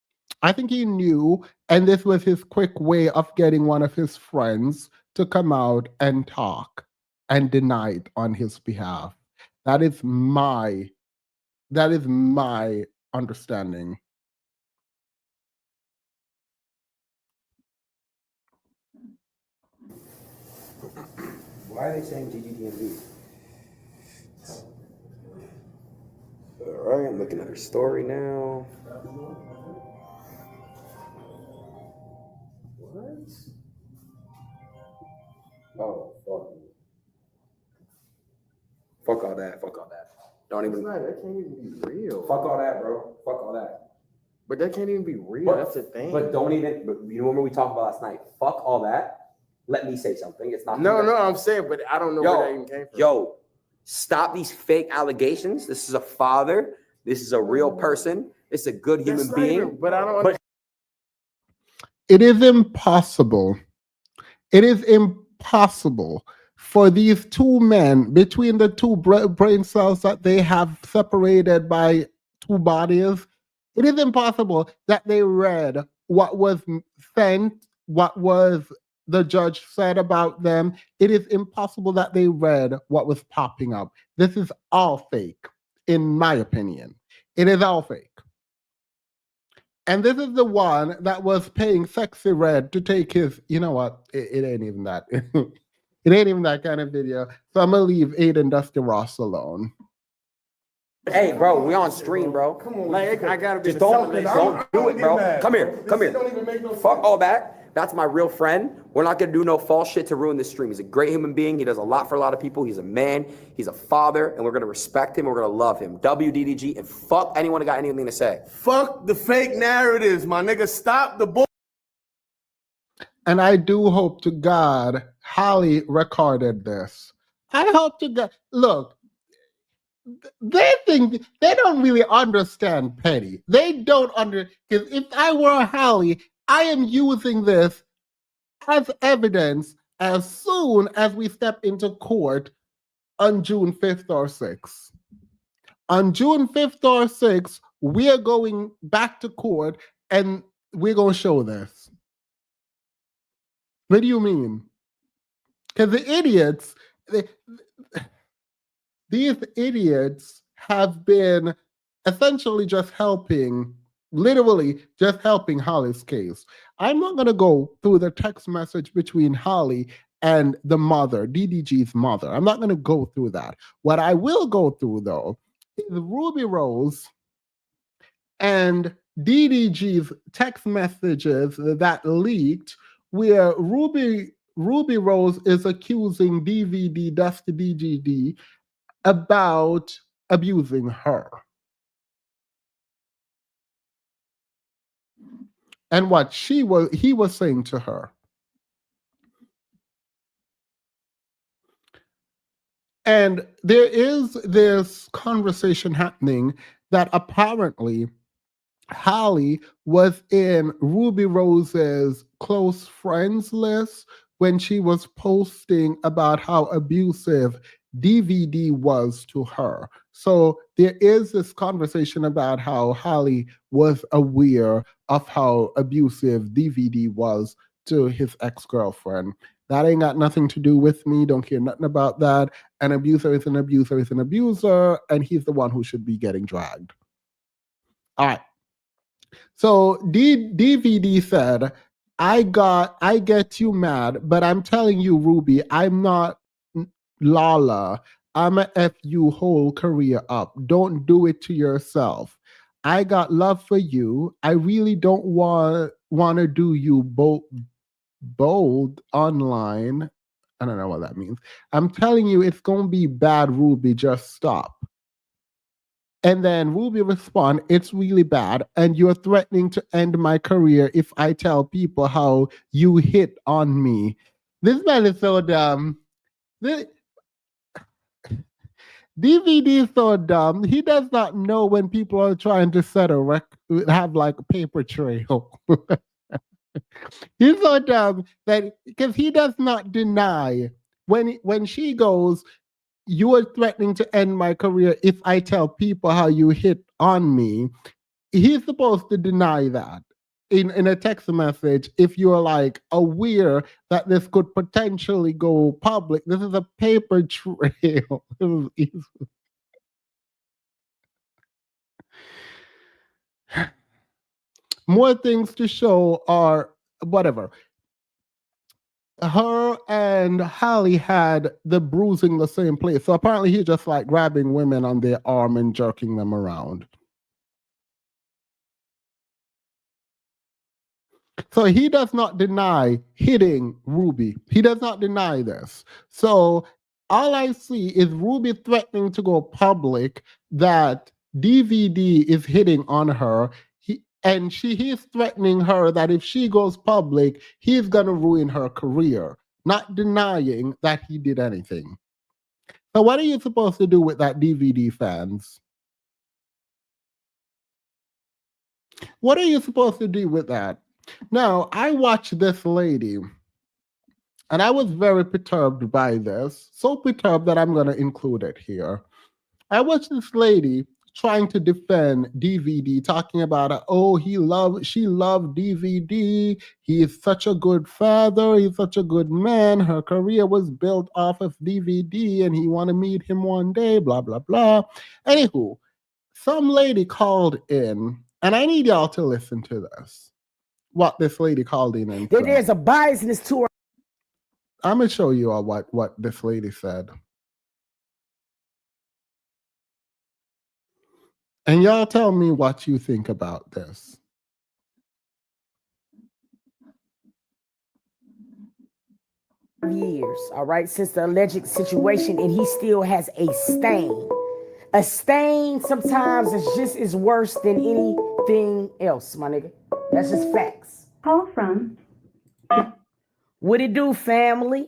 And this was his quick way of getting one of his friends to come out and talk and deny it on his behalf. That is my understanding. Why are they saying GGDMB? All right, I'm looking at her story now. What? Oh, fuck. Fuck all that. Fuck all that. Don't even. That can't even be real. Fuck all that, bro. Fuck all that. But that can't even be real. But, that's the thing. But don't even. But you remember we talked about last night? Fuck all that. Let me say something. It's not. No, I'm saying, but I don't know where that even came from. Yo, stop these fake allegations. This is a father. This is a real person. It's a good human being. But I don't. It is impossible. It is impossible for these two men, between the two brain cells that they have separated by two bodies, it is impossible that they read what was sent, what was the judge said about them. It is impossible that they read what was popping up. This is all fake, in my opinion. It is all fake. And this is the one that was paying Sexy Red to take his, you know what? It ain't even that. It ain't even that kind of video. So I'm going to leave Aiden Dusty Ross alone. Hey, bro, we on stream, bro. Come on, like, I gotta be. Just don't do it, bro. Come here. Don't even make no Fuck sense. all that. That's my real friend. We're not gonna do no false shit to ruin this stream. He's a great human being. He does a lot for a lot of people. He's a man. He's a father, and we're gonna respect him. We're gonna love him. WDDG, and fuck anyone who got anything to say. Fuck the fake narratives, my nigga. Stop the bull. And I do hope to God Halle recorded this. I hope to God. Look, they think they don't really understand petty. They don't because if I were Halle, I am using this as evidence as soon as we step into court on June 5th or 6th. On June 5th or 6th, we are going back to court and we're going to show this. What do you mean? Because the idiots, these idiots have been essentially just helping, literally just helping Halle's case. I'm not going to go through the text message between Halle and the mother, DDG's mother. I'm not going to go through that. What I will go through, though, is Ruby Rose and DDG's text messages that leaked, where Ruby Rose is accusing DVD, Dusty DGD, about abusing her. And what he was saying to her. And there is this conversation happening that apparently Halle was in Ruby Rose's close friends list when she was posting about how abusive DVD was to her. So there is this conversation about how Halle was aware of how abusive DVD was to his ex-girlfriend. That ain't got nothing to do with me. Don't care nothing about that. An abuser is an abuser is an abuser, and he's the one who should be getting dragged. All right. So DVD said, I get you mad, but I'm telling you, Ruby, I'm not Lala. I'ma F you whole career up. Don't do it to yourself. I got love for you. I really don't want to do you bold online. I don't know what that means. I'm telling you, it's gonna be bad, Ruby. Just stop. And then Ruby respond, it's really bad, and you're threatening to end my career if I tell people how you hit on me. This man is so dumb. DVD is so dumb. He does not know when people are trying to set a have like a paper trail. He's so dumb that because he does not deny when she goes, you are threatening to end my career if I tell people how you hit on me. He's supposed to deny that in a text message if you're like aware that this could potentially go public. This is a paper trail. More things to show are whatever. Her and Halle had the bruising the same place. So apparently he's just like grabbing women on their arm and jerking them around. So he does not deny hitting Ruby. He does not deny this. So all I see is Ruby threatening to go public that DVD is hitting on her. He's threatening her that if she goes public, he's going to ruin her career, not denying that he did anything. So what are you supposed to do with that, DVD fans? What are you supposed to do with that? Now, I watched this lady, and I was very perturbed by this. So perturbed that I'm going to include it here. I watched this lady trying to defend DVD, talking about, oh, she loved DVD. He is such a good father. He's such a good man. Her career was built off of DVD, and he want to meet him one day, blah, blah, blah. Anywho, some lady called in, and I need y'all to listen to this. What this lady called in and said. There's a biasness to her. I'm going to show you all what this lady said. And y'all tell me what you think about this. years, all right, since the alleged situation, and he still has a stain. A stain sometimes is just as worse than anything else, my nigga. That's just facts. Call from. What it do, family?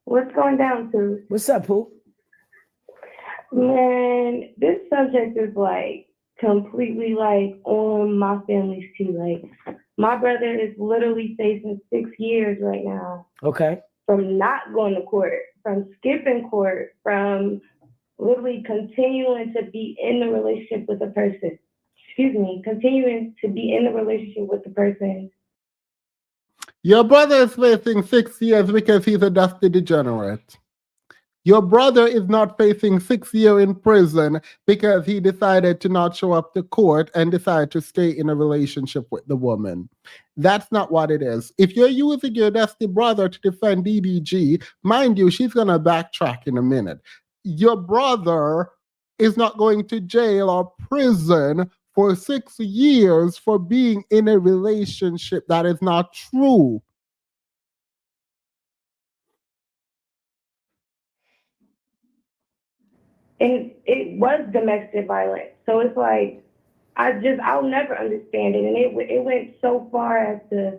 What's going down, Pooh? What's up, Pooh? Man, this subject is like completely like on my family's too. Like my brother is literally facing 6 years right now Okay. from not going to court, from skipping court, from literally continuing to be in the relationship with the person. Excuse me, continuing to be in the relationship with the person. Your brother is facing 6 years because he's a dusty degenerate. Your brother is not facing 6 years in prison because he decided to not show up to court and decided to stay in a relationship with the woman. That's not what it is. If you're using your dusty brother to defend DDG, mind you, she's going to backtrack in a minute. Your brother is not going to jail or prison for 6 years for being in a relationship that is not true. And it was domestic violence. So it's like, I'll never understand it. And it went so far as to,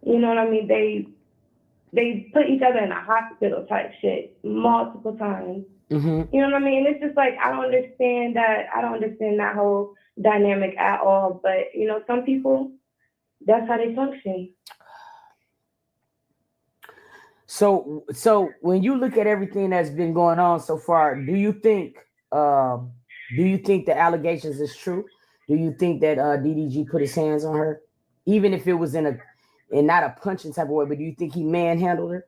you know what I mean? They put each other in a hospital type shit multiple times. Mm-hmm. You know what I mean? It's just like, I don't understand that whole dynamic at all. But, you know, some people, that's how they function. So when you look at everything that's been going on so far, do you think the allegations is true? Do you think that DDG put his hands on her, even if it was in not a punching type of way? But do you think he manhandled her?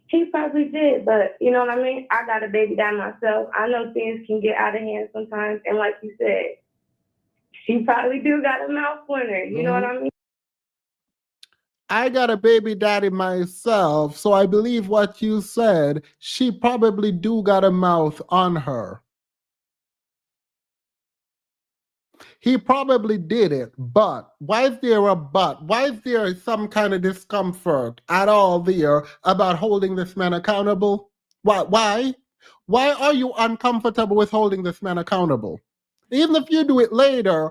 He probably did, but you know what I mean? I got a baby dad myself. I know things can get out of hand sometimes, and like you said, she probably do got a mouth on her. You know what I mean? I got a baby daddy myself, so I believe what you said. She probably do got a mouth on her. He probably did it, but why is there a but? Why is there some kind of discomfort at all there about holding this man accountable? Why? Why are you uncomfortable with holding this man accountable? Even if you do it later,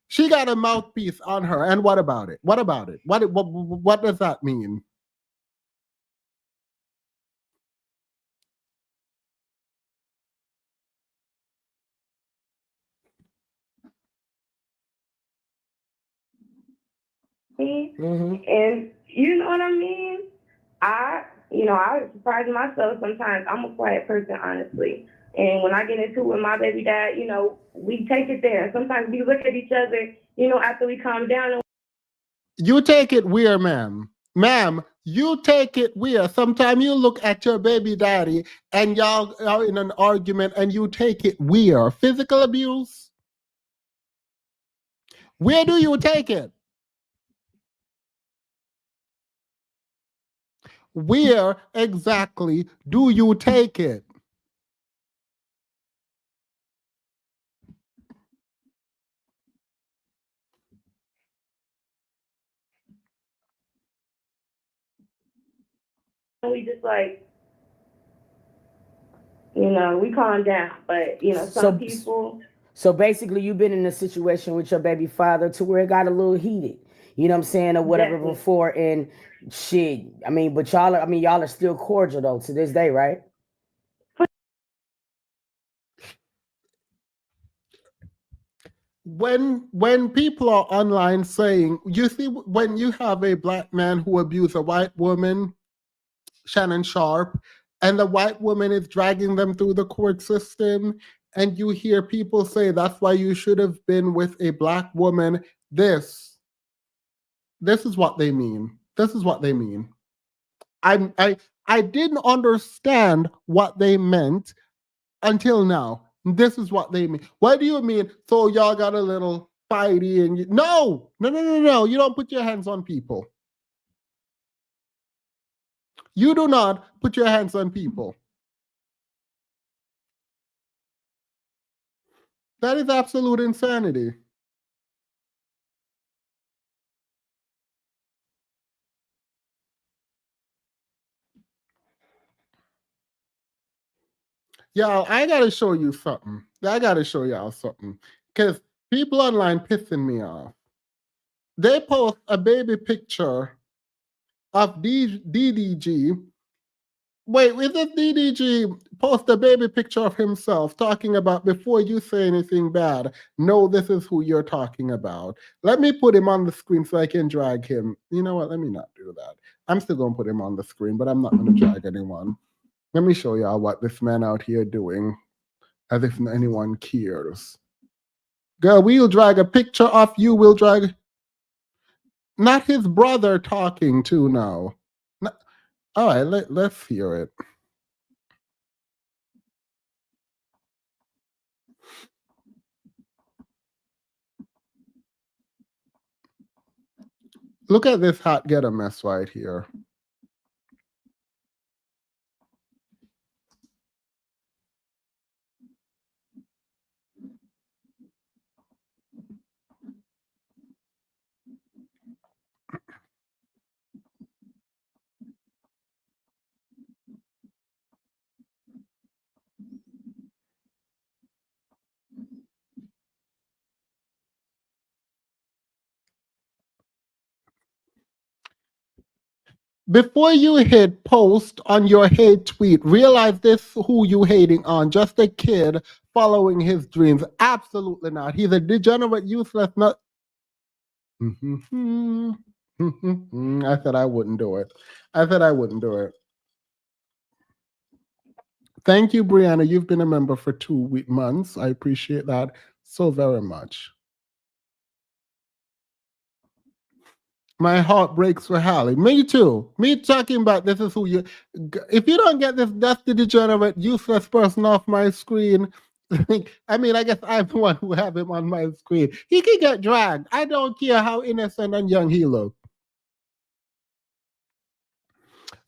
she got a mouthpiece on her, and what about it? What about it? What does that mean? And you know what I mean? I surprise myself sometimes. I'm a quiet person, honestly. And when I get into it with my baby dad, you know, we take it there. Sometimes we look at each other, you know, after we calm down. And you take it weird, ma'am. Ma'am, you take it weird. Sometimes you look at your baby daddy and y'all are in an argument and you take it weird. Physical abuse? Where do you take it? Where exactly do you take it? we just like, you know, we calm down. But, you know, some people. So basically, you've been in a situation with your baby father to where it got a little heated. You know what I'm saying, or whatever. Definitely. Before, and shit. I mean, but y'all are still cordial though to this day, right? When people are online saying, you see, when you have a black man who abused a white woman, Shannon Sharp, and the white woman is dragging them through the court system, and you hear people say that's why you should have been with a black woman. This is what they mean. This is what they mean. I didn't understand what they meant until now. This is what they mean. What do you mean? So y'all got a little fighty and no. You don't put your hands on people. You do not put your hands on people. That is absolute insanity. Y'all, I gotta show you something. I gotta show y'all something. Because people online pissing me off. They post a baby picture of DDG. Wait, is this DDG post a baby picture of himself talking about before you say anything bad? No, this is who you're talking about. Let me put him on the screen so I can drag him. You know what? Let me not do that. I'm still gonna put him on the screen, but I'm not gonna drag anyone. Let me show y'all what this man out here doing, as if anyone cares. Girl, we'll drag a picture of you. We'll drag not his brother talking to now. All right, let's hear it. Look at this hot ghetto mess right here. Before you hit post on your hate tweet, realize this who you hating on. Just a kid following his dreams. Absolutely not. He's a degenerate, useless nut. I said I wouldn't do it. I said I wouldn't do it. Thank you, Brianna. You've been a member for 2 months. I appreciate that so very much. My heart breaks for Halle. Me too. Me talking about this is who you. If you don't get this dusty, degenerate, useless person off my screen, I mean, I guess I'm the one who have him on my screen. He can get dragged. I don't care how innocent and young he looks.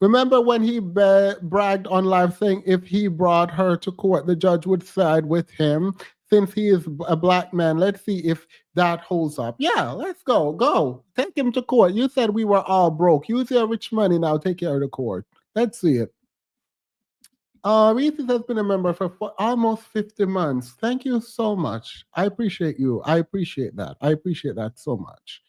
Remember when he bragged on live saying if he brought her to court, the judge would side with him? Since he is a black man, let's see if that holds up. Yeah, let's go. Go. Take him to court. You said we were all broke. Use your rich money now. Take care of the court. Let's see it. Reese has been a member for almost 50 months. Thank you so much. I appreciate you. I appreciate that. I appreciate that so much.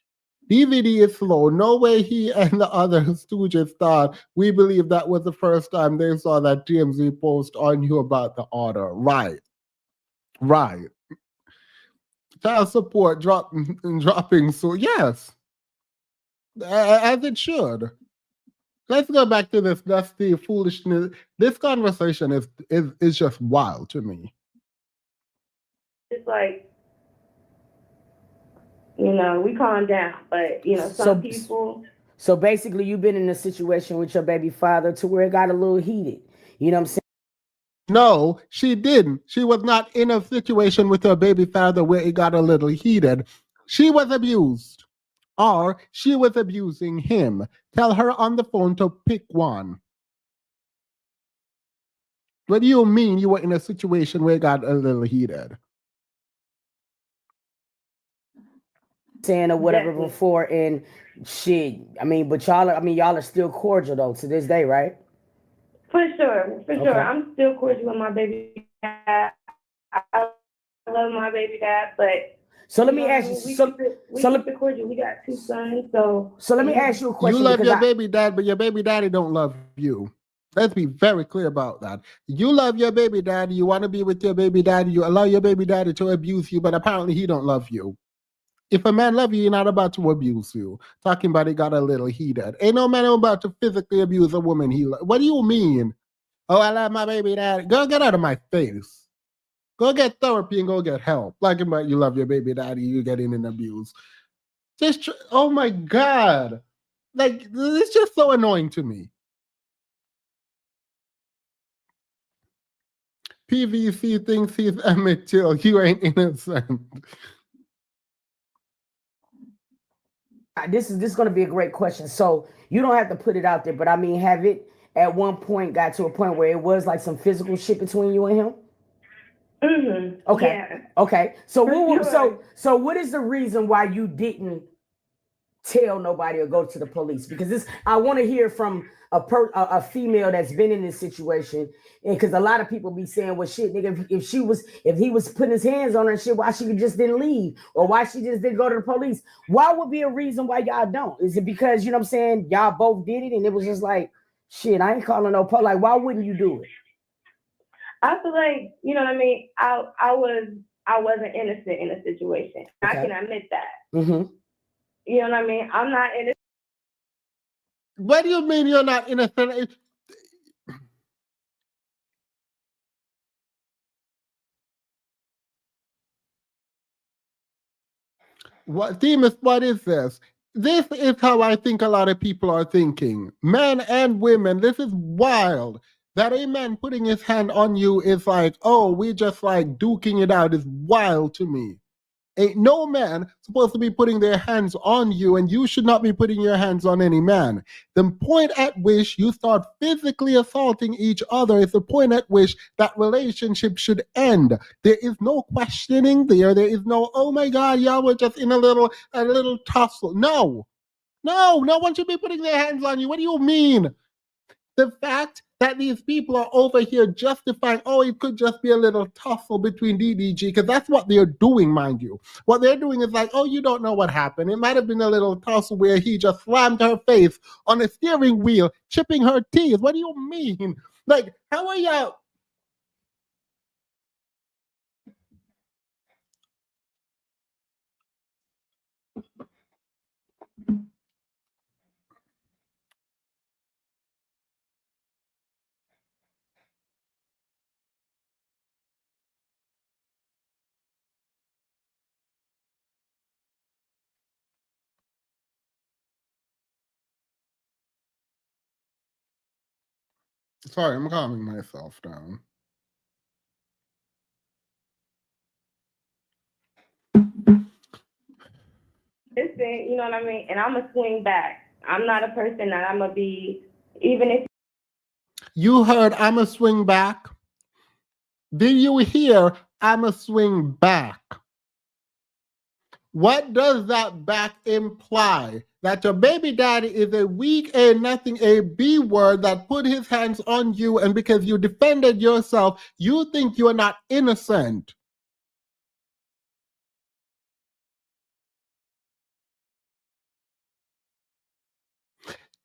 DVD is slow. No way he and the other stooges thought. We believe that was the first time they saw that TMZ post on you about the order. Right. Right. Child support dropping. So yes, as it should. Let's go back to this dusty foolishness. This conversation is just wild to me. It's like, you know, we calm down, but you know, some people. So basically, you've been in a situation with your baby father to where it got a little heated. You know what I'm saying? No, she didn't. She was not in a situation with her baby father where it got a little heated. She was abused, or she was abusing him. Tell her on the phone to pick one. What do you mean you were in a situation where it got a little heated? Saying or whatever before, and shit. I mean, but y'all are still cordial though to this day, right? For sure. I'm still cordial with my baby dad. I love my baby dad, but so let me ask you. We keep it cordial. We got 2 sons, so let me ask you a question. You love your baby dad, but your baby daddy don't love you. Let's be very clear about that. You love your baby daddy. You want to be with your baby daddy. You allow your baby daddy to abuse you, but apparently he don't love you. If a man love you, he's not about to abuse you. Talking about it got a little heated. Ain't no man about to physically abuse a woman. What do you mean? Oh, I love my baby daddy. Go get out of my face. Go get therapy and go get help. Like about you love your baby daddy, you getting an abuse. Oh my God. Like, it's just so annoying to me. PVC thinks he's Emmett Till. You ain't innocent. This is going to be a great question. So you don't have to put it out there, but I mean, have it at one point got to a point where it was like some physical shit between you and him? Mm-hmm. Okay. Yeah. Okay. So what is the reason why you didn't tell nobody or go to the police? Because this, I want to hear from a female that's been in this situation, and because a lot of people be saying, well, shit, nigga, if he was putting his hands on her and shit, why she just didn't leave, or why she just didn't go to the police? Why would be a reason why y'all don't? Is it because, you know what I'm saying, y'all both did it and it was just like, shit, I ain't calling no police? Like, why wouldn't you do it? I feel like, you know what I mean, I wasn't innocent in a situation. Okay. I can admit that. Mm-hmm. You know what I mean? I'm not innocent. What do you mean you're not innocent? What, Demas, what is this? This is how I think a lot of people are thinking. Men and women, this is wild. That a man putting his hand on you is like, oh, we just like duking it out is wild to me. Ain't no man supposed to be putting their hands on you, and you should not be putting your hands on any man. The point at which you start physically assaulting each other is the point at which that relationship should end. There is no questioning there. There is no, oh my God, y'all were just in a little tussle. No, no one should be putting their hands on you. What do you mean? The fact that these people are over here justifying, oh, it could just be a little tussle between DDG, because that's what they're doing, mind you. What they're doing is like, oh, you don't know what happened. It might have been a little tussle where he just slammed her face on the steering wheel, chipping her teeth. What do you mean? Like, how are y'all? Sorry, I'm calming myself down. Listen, you know what I mean? And I'm going to swing back. I'm not a person that I'm going to be, even if. You heard I'm a swing back? Did you hear I'm a swing back? What does that back imply? That your baby daddy is a weak A nothing, a B word that put his hands on you, and because you defended yourself, you think you are not innocent.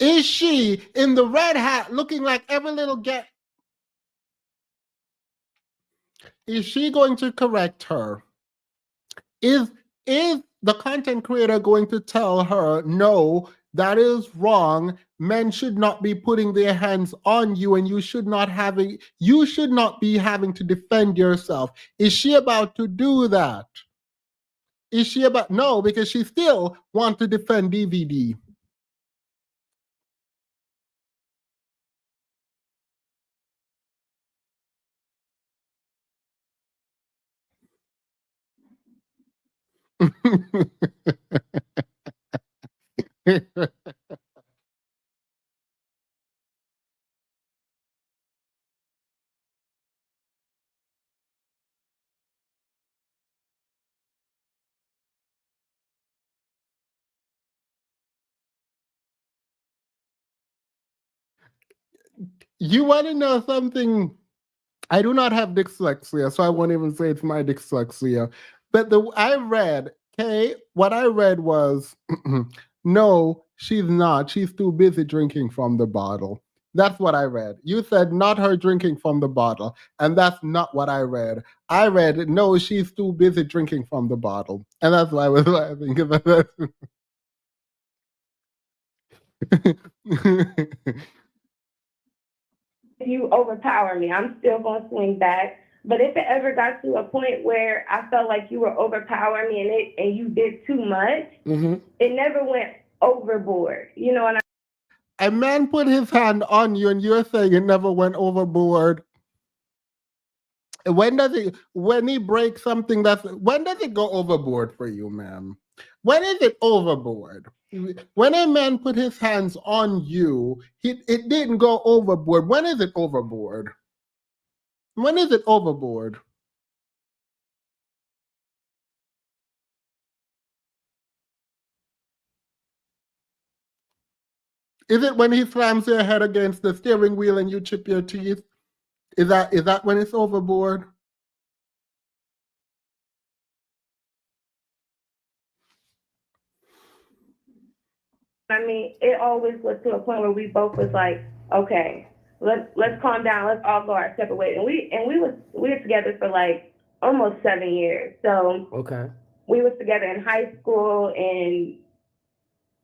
Is she in the red hat looking like every little get? Is she going to correct her? Is the content creator going to tell her, no, that is wrong. Men should not be putting their hands on you, and you should not be having to defend yourself. Is she about to do that? Is she about? No, because she still wants to defend DVD. You want to know something? I do not have dyslexia, so I won't even say it's my dyslexia. But what I read was, no, she's not. She's too busy drinking from the bottle. That's what I read. You said not her drinking from the bottle, and that's not what I read. I read, no, she's too busy drinking from the bottle. And that's why I was laughing. If you overpower me, I'm still going to swing back. But if it ever got to a point where I felt like you were overpowering me and you did too much, it never went overboard. You know what I mean? A man put his hand on you and you're saying it never went overboard. When he breaks something when does it go overboard for you, ma'am? When is it overboard? When a man put his hands on you, it didn't go overboard. When is it overboard? When is it overboard? Is it when he slams your head against the steering wheel and you chip your teeth? Is that when it's overboard? I mean, it always was to a point where we both was like, okay, let's calm down, let's all go our separate ways. And we were together for like almost 7 years. So Okay. we was together in high school and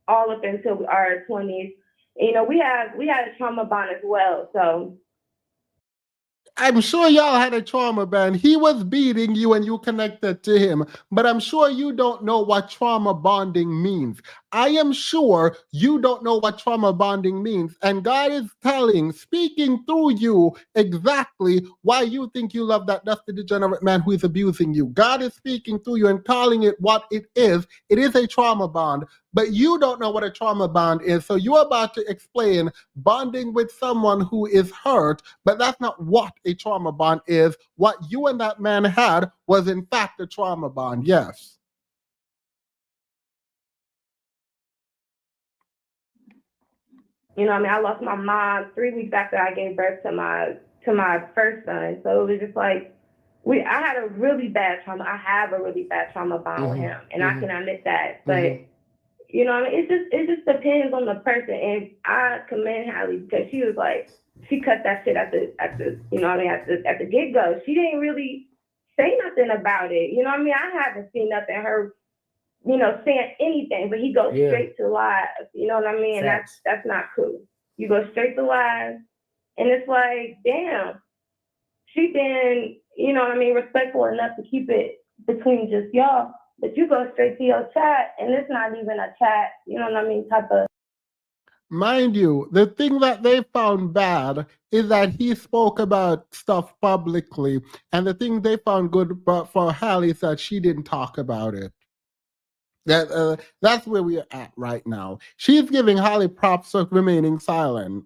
all up until our 20s. You know, we had a trauma bond as well. So I'm sure y'all had a trauma bond. He was beating you and you connected to him, but I'm sure you don't know what trauma bonding means. I am sure you don't know what trauma bonding means. And God is speaking through you exactly why you think you love that dusty, degenerate man who is abusing you. God is speaking through you and calling it what it is. It is a trauma bond, but you don't know what a trauma bond is. So you're about to explain bonding with someone who is hurt, but that's not what a trauma bond is. What you and that man had was in fact a trauma bond. Yes. you know, I mean, I lost my mom 3 weeks after I gave birth to my first son. So it was just like I had a really bad trauma. I have a really bad trauma bond with him, and I can admit that. But you know, I mean, it just depends on the person. And I commend Halle because she was like, she cut that shit at the you know what I mean, at the get go. She didn't really say nothing about it. You know what I mean? I haven't seen nothing her, you know, saying anything, but he goes straight to lies. You know what I mean? And that's not cool. You go straight to lies, and it's like, damn, she been, you know what I mean, respectful enough to keep it between just y'all. But you go straight to your chat, and it's not even a chat, you know what I mean, type of. Mind you, the thing that they found bad is that he spoke about stuff publicly, and the thing they found good for Halle is that she didn't talk about it. That's where we're at right now. She's giving Halle props for remaining silent.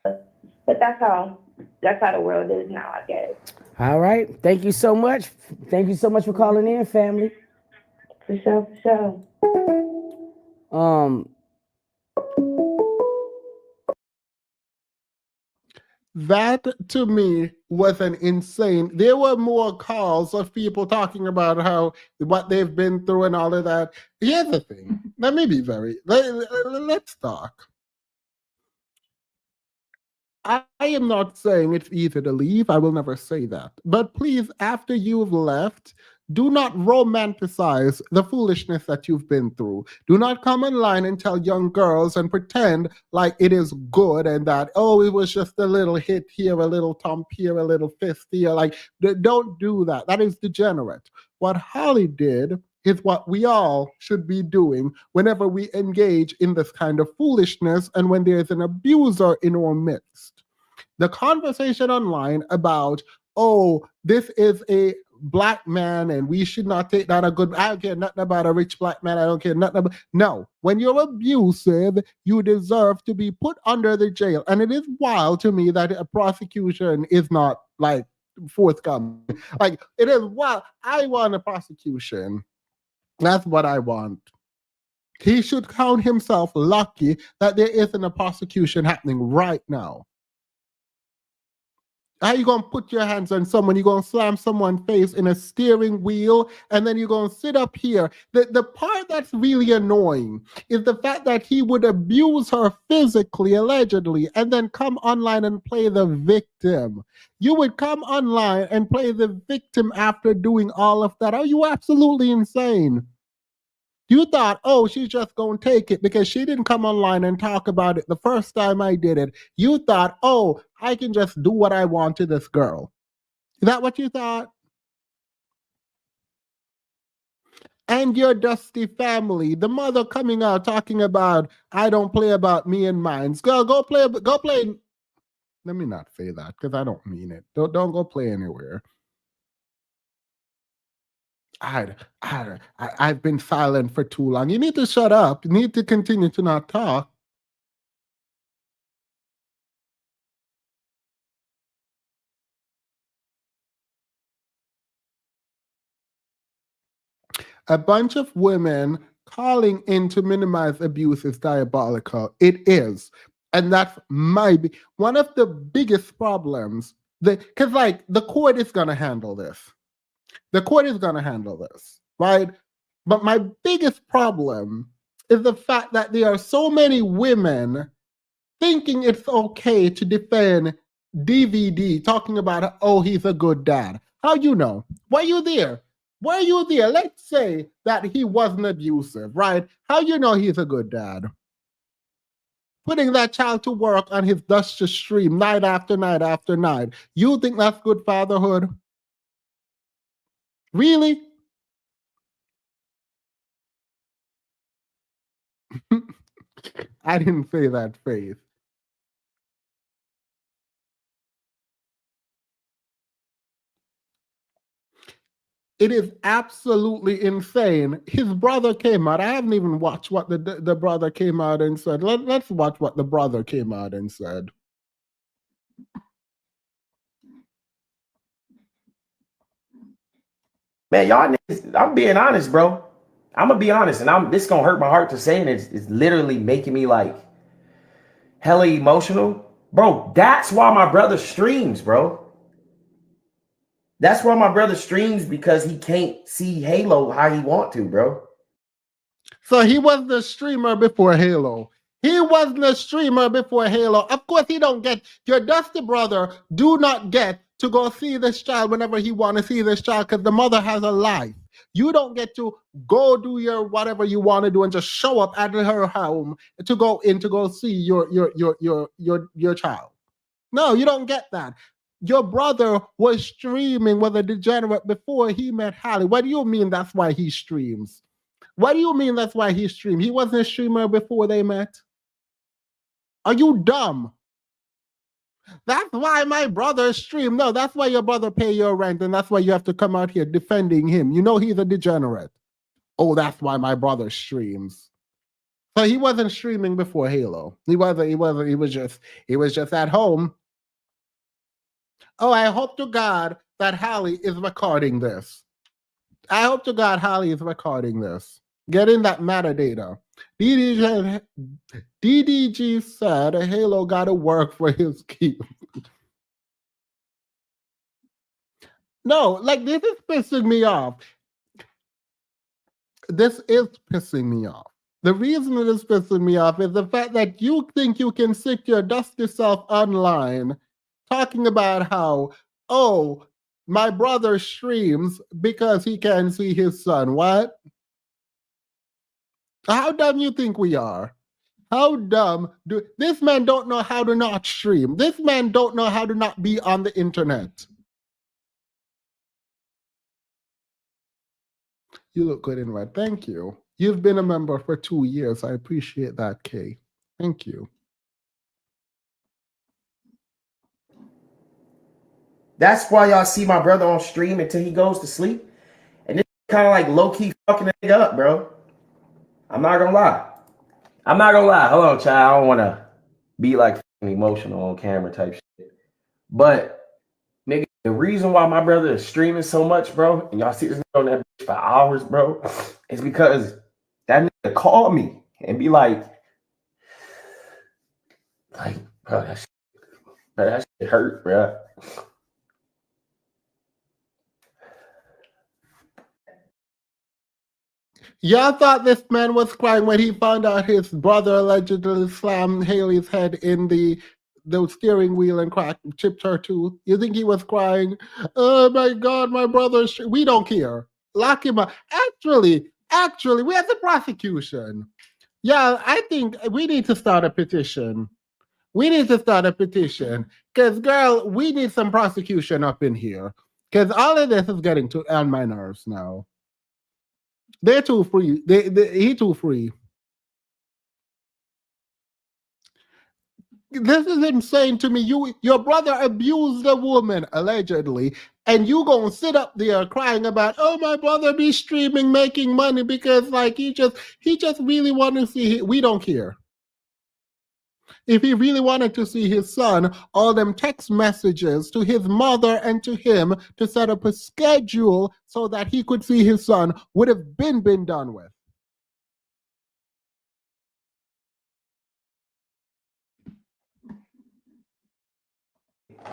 But that's how the world is now, I guess. All right. Thank you so much. Thank you so much for calling in, family. For sure. That to me was an insane. There were more calls of people talking about how what they've been through and all of that. Here's the thing. Let me be let's talk. I am not saying it's easy to leave. I will never say that. But please, after you've left, do not romanticize the foolishness that you've been through. Do not come online and tell young girls and pretend like it is good and that, oh, it was just a little hit here, a little thump here, a little fist here. Like, don't do that. That is degenerate. What Halle did is what we all should be doing whenever we engage in this kind of foolishness and when there's an abuser in our midst. The conversation online about, oh, this is a black man and we should not take that a good, I don't care nothing about a rich black man, I don't care nothing about, no. When you're abusive, you deserve to be put under the jail. And it is wild to me that a prosecution is not like forthcoming. Like, it is wild. I want a prosecution. That's what I want. He should count himself lucky that there isn't a prosecution happening right now. How you gonna put your hands on someone? You're gonna slam someone's face in a steering wheel, and then you're gonna sit up here. The part that's really annoying is the fact that he would abuse her physically, allegedly, and then come online and play the victim. You would come online and play the victim after doing all of that. Are you absolutely insane? You thought, oh, she's just going to take it because she didn't come online and talk about it the first time I did it. You thought, oh, I can just do what I want to this girl. Is that what you thought? And your dusty family, the mother coming out talking about, I don't play about me and mine. Girl, go play. Let me not say that because I don't mean it. Don't go play anywhere. I've been silent for too long. You need to shut up. You need to continue to not talk. a bunch of women calling in to minimize abuse is diabolical. It is. And that's one of the biggest problems. Because, like, the court is going to handle this. The court is going to handle this, right? But my biggest problem is the fact that there are so many women thinking it's okay to defend DVD, talking about, oh, he's a good dad. How you know? Were you there? Were you there? Let's say that he wasn't abusive, right? How you know he's a good dad? Putting that child to work on his Duster stream night after night after night. You think that's good fatherhood? Really? I didn't say that, Faith. It is absolutely insane. His brother came out. I haven't even watched what the brother came out and said. Let's watch what the brother came out and said. Man, y'all niggas, I'm being honest, bro. I'm gonna be honest, and this gonna hurt my heart to say, and it's literally making me like hella emotional. Bro, that's why my brother streams, bro. That's why my brother streams, because he can't see Halo how he want to, bro. So he was the streamer before Halo. He wasn't a streamer before Halo. Of course, he don't get, your Dusty brother do not get to go see this child whenever he want to see this child, because the mother has a life. You don't get to go do your whatever you want to do and just show up at her home to go see your child. No, you don't get that. Your brother was streaming with a degenerate before he met Halle. What do you mean that's why he streams? What do you mean that's why he streamed? He wasn't a streamer before they met? Are you dumb? That's why my brother streamed. No, that's why your brother pay your rent, and that's why you have to come out here defending him. You know he's a degenerate. Oh, that's why my brother streams. So he wasn't streaming before Halo. He was just at home. Oh, I hope to God that Halle is recording this. I hope to God Halle is recording this. Getting that metadata. DDG said Halo gotta work for his keep. No, like, this is pissing me off. This is pissing me off. The reason it is pissing me off is the fact that you think you can sit your dusty self online talking about how, oh, my brother streams because he can see his son. What? How dumb you think we are? How dumb this man don't know how to not stream. This man don't know how to not be on the internet. You look good in red. Thank you. You've been a member for 2 years. I appreciate that, Kay. Thank you. That's why y'all see my brother on stream until he goes to sleep. And this kind of like low-key fucking a nigga up, bro. I'm not gonna lie. Hold on, child. I don't want to be like emotional on camera type shit. But, nigga, the reason why my brother is streaming so much, bro, and y'all see this nigga on that bitch for hours, bro, is because that nigga called me and be like, bro, that shit hurt, bro. Y'all thought this man was crying when he found out his brother allegedly slammed Haley's head in the steering wheel and chipped her tooth. You think he was crying? Oh my God, my brother! We don't care. Lock him up. Actually, we have the prosecution. Yeah, I think we need to start a petition. Because, girl, we need some prosecution up in here. Because all of this is getting on my nerves now. They're too free. He too free. This is insane to me. Your brother abused a woman, allegedly, and you gonna sit up there crying about, oh, my brother be streaming, making money because, like, he just really want to see. We don't care. If he really wanted to see his son, all them text messages to his mother and to him to set up a schedule so that he could see his son would have been done with.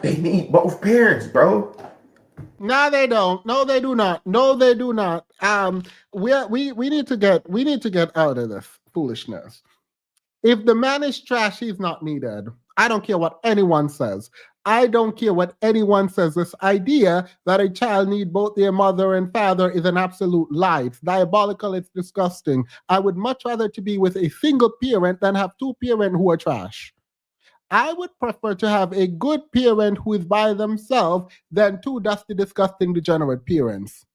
They need both parents, bro. No, they don't. No, they do not. No, they do not. We need to get out of this foolishness. If the man is trash, he's not needed. I don't care what anyone says. I don't care what anyone says. This idea that a child need both their mother and father is an absolute lie. It's diabolical. It's disgusting. I would much rather to be with a single parent than have two parents who are trash. I would prefer to have a good parent who is by themselves than two dusty, disgusting, degenerate parents.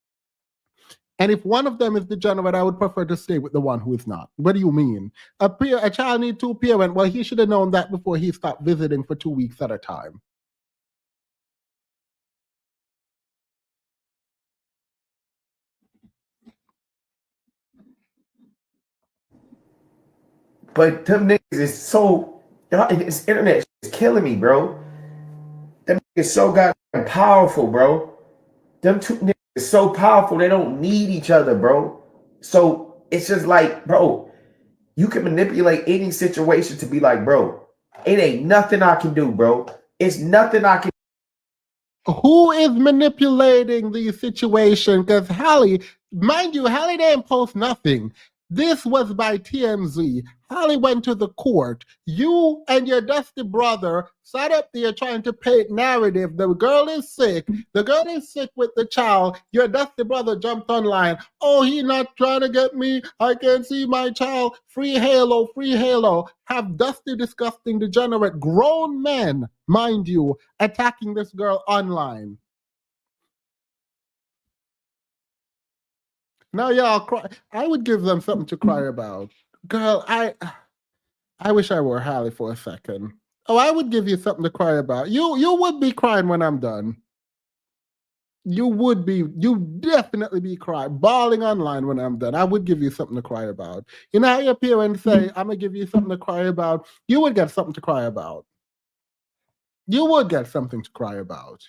And if one of them is degenerate, I would prefer to stay with the one who is not. What do you mean? A child needs two parents. Well, he should have known that before he stopped visiting for 2 weeks at a time. But them niggas is so, this internet is killing me, bro. Them niggas so goddamn powerful, bro. Them two niggas is so powerful, they don't need each other, bro. So it's just like, bro, you can manipulate any situation to be like, bro, it ain't nothing I can do, bro. It's nothing I can. Who is manipulating the situation? Because Halle, mind you, Halle didn't post nothing. This was by TMZ. Halle went to the court. You and your dusty brother sat up there trying to paint narrative. The girl is sick. The girl is sick with the child. Your dusty brother jumped online. Oh, he not trying to get me. I can't see my child. Free Halo, free Halo. Have dusty, disgusting, degenerate grown men, mind you, attacking this girl online. Now y'all cry. I would give them something to cry about. Girl, I wish I were Halle for a second. Oh, I would give you something to cry about. You would be crying when I'm done. You definitely be crying, bawling online when I'm done. I would give you something to cry about. You know how your parents say, I'm gonna give you something to cry about? You would get something to cry about. You would get something to cry about.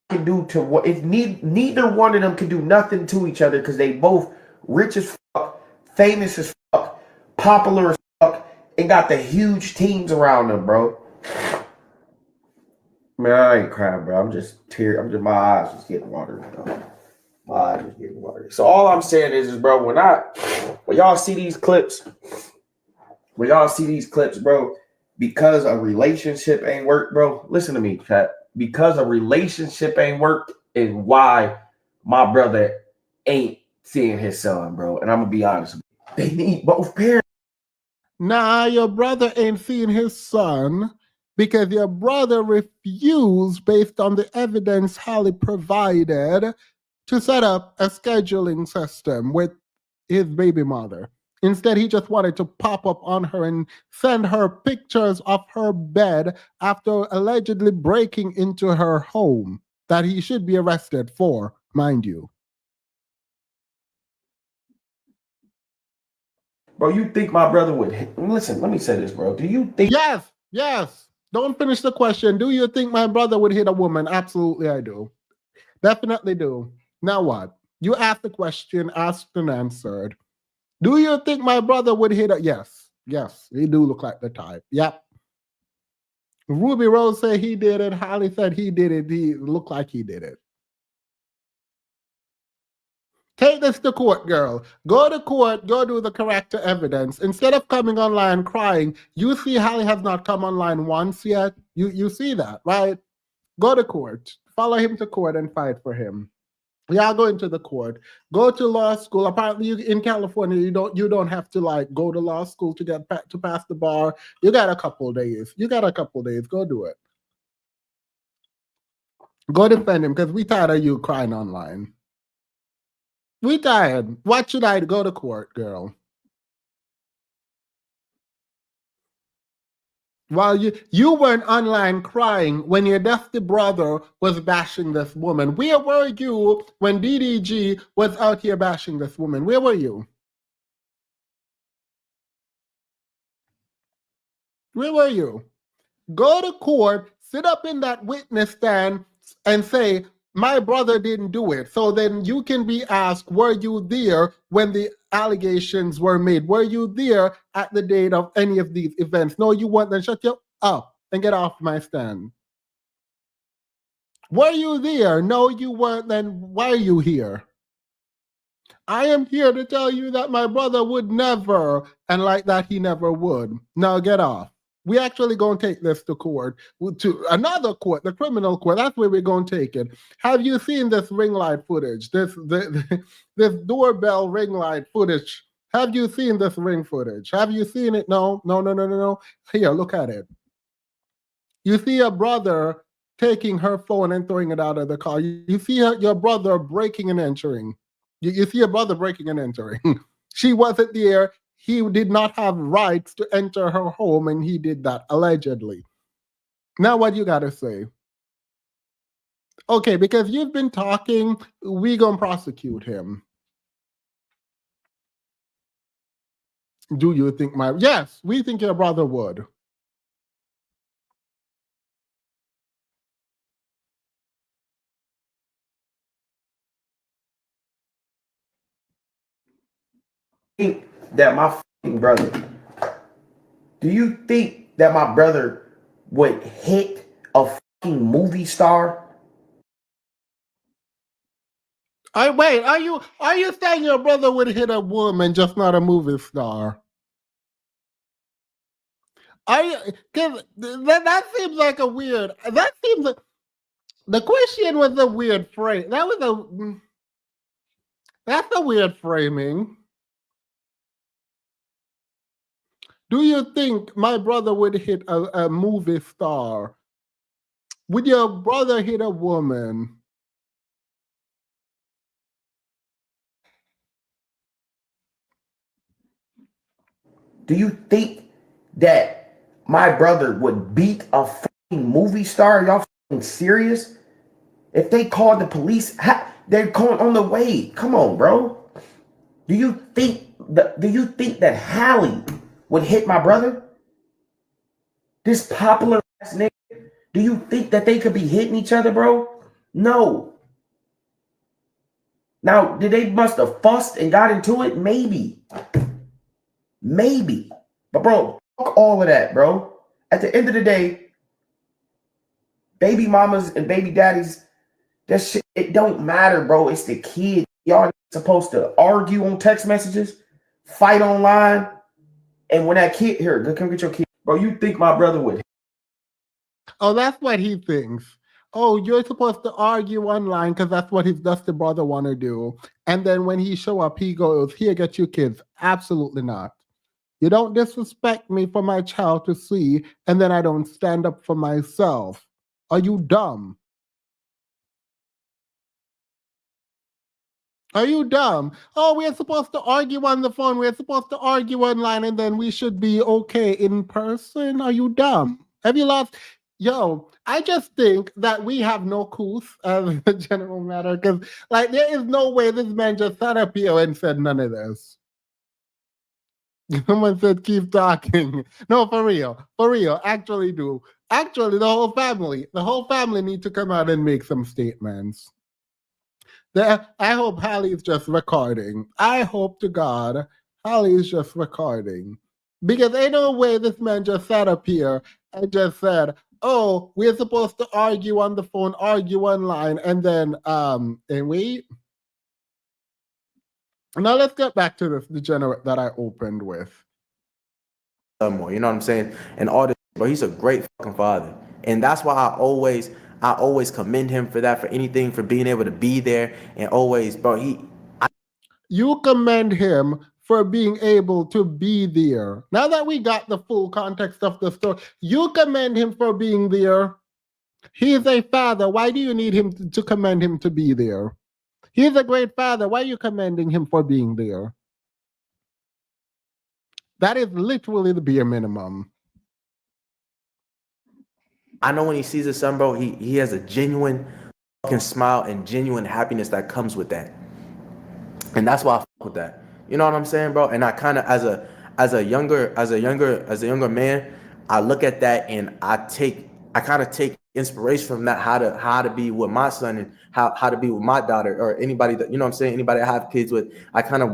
Can do to what if neither one of them can do nothing to each other because they both rich as fuck, famous as fuck, popular as fuck, and got the huge teams around them, bro. Man, I ain't crying, bro. I'm just my eyes just getting watery, bro. My eyes just getting watery. So all I'm saying is bro, when y'all see these clips, bro, because a relationship ain't work, bro. Listen to me, chat. Because a relationship ain't worked is why my brother ain't seeing his son, bro. And I'm gonna be honest with you. They need both parents. Nah, your brother ain't seeing his son because your brother refused, based on the evidence Halle provided, to set up a scheduling system with his baby mother. Instead, he just wanted to pop up on her and send her pictures of her bed after allegedly breaking into her home that he should be arrested for, mind you. Bro, you think my brother would listen? Let me say this, bro. Do you think? Yes. Don't finish the question. Do you think my brother would hit a woman? Absolutely, I do. Definitely do. Now what? You asked the question, asked and answered. Do you think my brother would hit a yes? Yes, he do look like the type. Yep. Ruby Rose said he did it. Halle said he did it. He looked like he did it. Take this to court, girl. Go to court, go do the correct evidence. Instead of coming online crying, you see Halle has not come online once yet. You see that, right? Go to court. Follow him to court and fight for him. Yeah, go into the court. Go to law school. Apparently, in California, you don't have to like go to law school to get to pass the bar. You got a couple days. Go do it. Go defend him because we tired of you crying online. We tired. What should I go to court, girl? While you weren't online crying when your dusty brother was bashing this woman. Where were you when DDG was out here bashing this woman? Where were you? Where were you? Go to court, sit up in that witness stand and say, my brother didn't do it. So then you can be asked, were you there when the allegations were made? Were you there at the date of any of these events? No, you weren't. Then shut you up and get off my stand. Were you there? No, you weren't. Then why are you here? I am here to tell you that my brother would never, and like that he never would. Now get off. We actually going to take this to court, to another court, the criminal court. That's where we're going to take it. Have you seen this ring light footage? This doorbell ring light footage. Have you seen this ring footage? Have you seen it? No. Here, look at it. You see a brother taking her phone and throwing it out of the car. You see your brother breaking and entering. You see a brother breaking and entering. She wasn't there. He did not have rights to enter her home, and he did that, allegedly. Now, what you got to say? Okay, because you've been talking, we gonna prosecute him. Do you think yes, we think your brother would. Think that my fucking brother, do you think that my brother would hit a fucking movie star? Wait, are you saying your brother would hit a woman, just not a movie star? Because that seems like a weird. That seems like the question was a weird frame. That's a weird framing. Do you think my brother would hit a movie star? Would your brother hit a woman? Do you think that my brother would beat a fucking movie star? Y'all fucking serious? If they called the police, they're calling on the way. Come on, bro. Do you think that Halle would hit my brother? This popular ass nigga. Do you think that they could be hitting each other, bro? No. Now, did they must have fussed and got into it? Maybe. But bro, fuck all of that, bro. At the end of the day, baby mamas and baby daddies, that shit, it don't matter, bro. It's the kid. Y'all supposed to argue on text messages, fight online, and when that kid, here, come get your kid. Bro, you think my brother would? Oh, that's what he thinks. Oh, you're supposed to argue online because that's what his dusty brother want to do. And then when he show up, he goes, here, get your kids. Absolutely not. You don't disrespect me for my child to see, and then I don't stand up for myself. Are you dumb? Are you dumb? Oh, we're supposed to argue on the phone. We're supposed to argue online, and then we should be okay in person. Are you dumb? Have you lost? Yo, I just think that we have no couth as a general matter, because like there is no way this man just sat up here and said none of this. Someone said keep talking. No, for real. Actually do. Actually, the whole family need to come out and make some statements. I hope Halle is just recording. I hope to God Halle is just recording. Because ain't no way this man just sat up here and just said, oh, we're supposed to argue on the phone, argue online, and then and wait. Now let's get back to this degenerate that I opened with. More, you know what I'm saying? And all this, but he's a great fucking father. And that's why I always commend him for that, for anything, for being able to be there and always, bro, you commend him for being able to be there. Now that we got the full context of the story, you commend him for being there. He's a father. Why do you need him to commend him to be there? He's a great father. Why are you commending him for being there? That is literally the bare minimum. I know when he sees his son, bro, he has a genuine fucking smile and genuine happiness that comes with that. And that's why I fuck with that. You know what I'm saying, bro? And I kind of, as a younger man, I look at that and I kind of take inspiration from that, how to be with my son and how to be with my daughter or anybody that, you know what I'm saying, anybody I have kids with. I kind of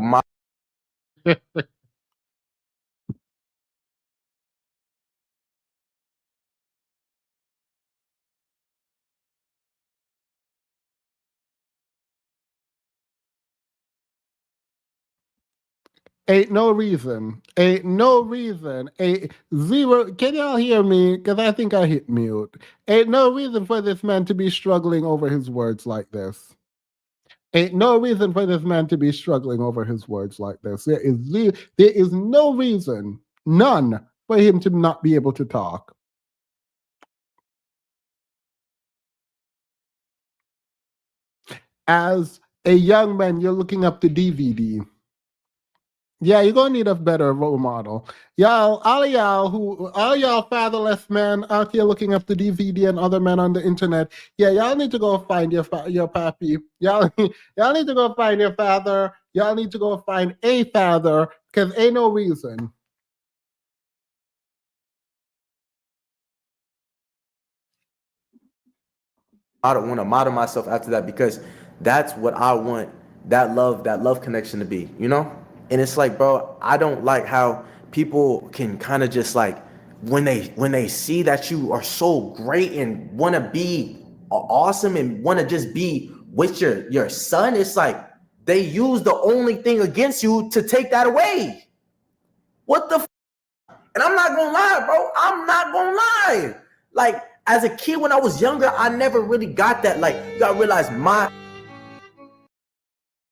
Ain't no reason. Ain't no reason. Ain't zero. Can y'all hear me? Because I think I hit mute. Ain't no reason for this man to be struggling over his words like this. Ain't no reason for this man to be struggling over his words like this. There is no reason, none, for him to not be able to talk. As a young man, you're looking up the DVD. Yeah, you're gonna need a better role model. Y'all, all y'all fatherless men out here looking up the DVD and other men on the internet. Yeah, y'all need to go find your pappy. Y'all need to go find your father. Y'all need to go find a father, because ain't no reason. I don't want to model myself after that, because that's what I want that love connection to be, you know? And it's like, bro, I don't like how people can kind of just like, when they see that you are so great and want to be awesome and want to just be with your son, it's like they use the only thing against you to take that away. What the and I'm not gonna lie, bro. I'm not gonna lie. Like, as a kid, when I was younger, I never really got that. Like, you gotta realize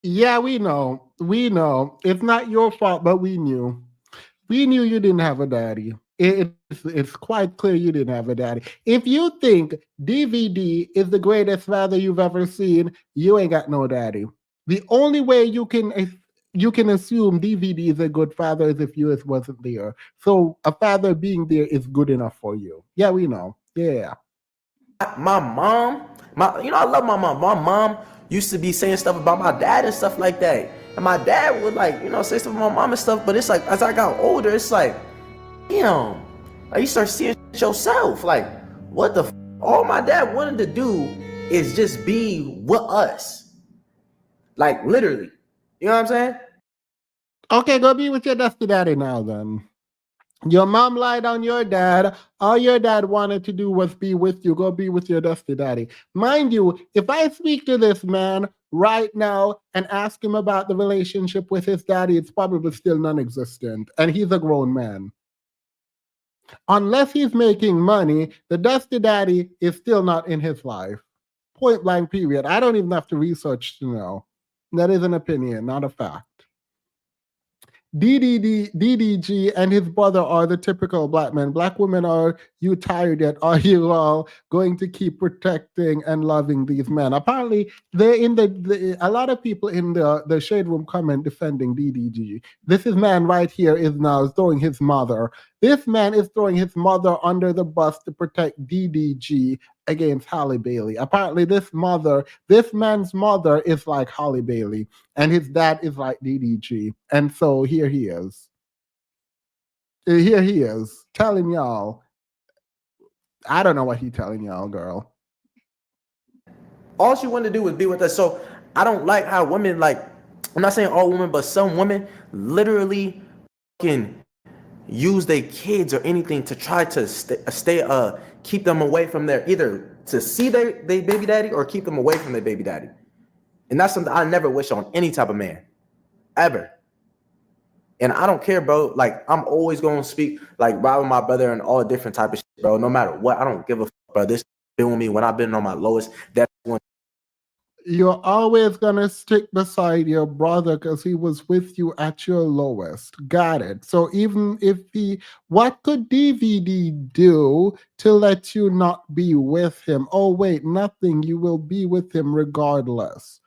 Yeah, we know. We know. It's not your fault, but we knew. We knew you didn't have a daddy. It's quite clear you didn't have a daddy. If you think DVD is the greatest father you've ever seen, you ain't got no daddy. The only way you can assume DVD is a good father is if yours wasn't there. So a father being there is good enough for you. Yeah, we know. Yeah. my mom, I love my mom. My mom used to be saying stuff about my dad and stuff like that. And my dad would, like, say stuff about my mom and stuff. But it's like, as I got older, it's like, damn, like, you start seeing yourself. Like, what the all my dad wanted to do is just be with us. Like, literally. You know what I'm saying? Okay, go be with your dusty daddy now then. Your mom lied on your dad. All your dad wanted to do was be with you. Go be with your dusty daddy. Mind you, if I speak to this man right now and ask him about the relationship with his daddy, it's probably still non-existent. And he's a grown man. Unless he's making money, the dusty daddy is still not in his life. Point blank, period. I don't even have to research to know. That is an opinion, not a fact. DDG and his brother are the typical black men. Black women, are you tired yet? Are you all going to keep protecting and loving these men? Apparently, they're in a lot of people in the shade room comment defending DDG. This man right here is now throwing his mother. This man is throwing his mother under the bus to protect DDG against Halle Bailey. Apparently, this man's mother is like Halle Bailey, and his dad is like DDG. And so here he is. Here he is telling y'all. I don't know what he's telling y'all, girl. All she wanted to do was be with us. So I don't like how women, like, I'm not saying all women, but some women literally can use their kids or anything to try to keep them away from either to see their baby daddy or keep them away from their baby daddy. And that's something I never wish on any type of man, ever. And I don't care, bro. Like, I'm always going to speak, like, robbing my brother and all different type of shit, bro. No matter what, I don't give a fuck, bro. This been with me when I've been on my lowest. That's when you're always gonna stick beside your brother because he was with you at your lowest. Got it. So even if what could DVD do to let you not be with him? Oh wait, nothing. You will be with him regardless.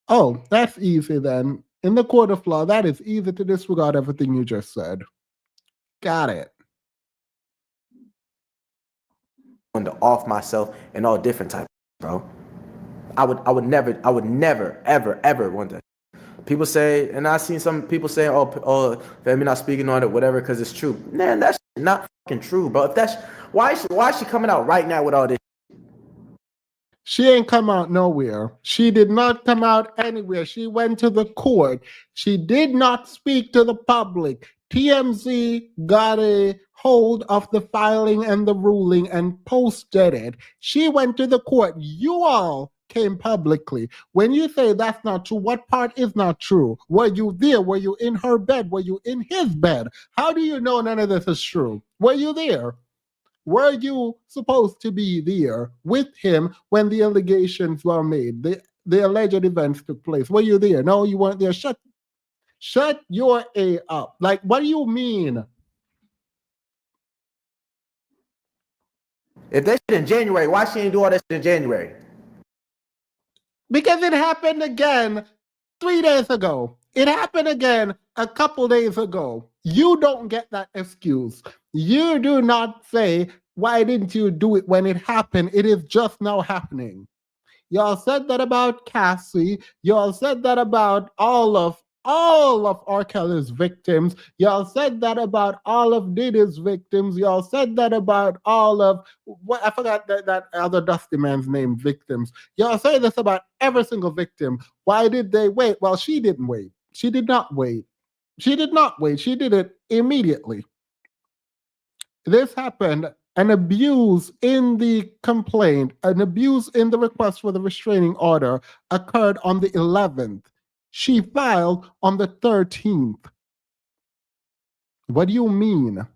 Oh, that's easy then. In the court of law, that is easy to disregard everything you just said. Got it. To off myself and all different types, bro. I would never, ever want that. People say, and I've seen some people say, oh, me not speaking on it, whatever, because it's true. Man, that's not fucking true, bro. If that's why is she coming out right now with all this? She ain't come out nowhere. She did not come out anywhere. She went to the court. She did not speak to the public. TMZ got a hold of the filing and the ruling and posted it. She went to the court. You all came publicly. When you say that's not true, what part is not true? Were you there? Were you in her bed? Were you in his bed? How do you know none of this is true? Were you there? Were you supposed to be there with him when the allegations were made? The alleged events took place. Were you there? No, you weren't there. Shut your A up. Like, what do you mean? If that shit in January, why she ain't do all that shit in January? Because it happened again 3 days ago. It happened again a couple days ago. You don't get that excuse. You do not say, why didn't you do it when it happened? It is just now happening. Y'all said that about Cassie. Y'all said that about all of R. Kelly's victims. Y'all said that about all of Diddy's victims. Y'all said that about all of what I forgot that other Dusty man's name, victims. Y'all say this about every single victim. Why did they wait? Well, she didn't wait. She did not wait. She did not wait. She did it immediately. This happened. An abuse in the complaint, an abuse in the request for the restraining order occurred on the 11th. She filed on the 13th. What do you mean?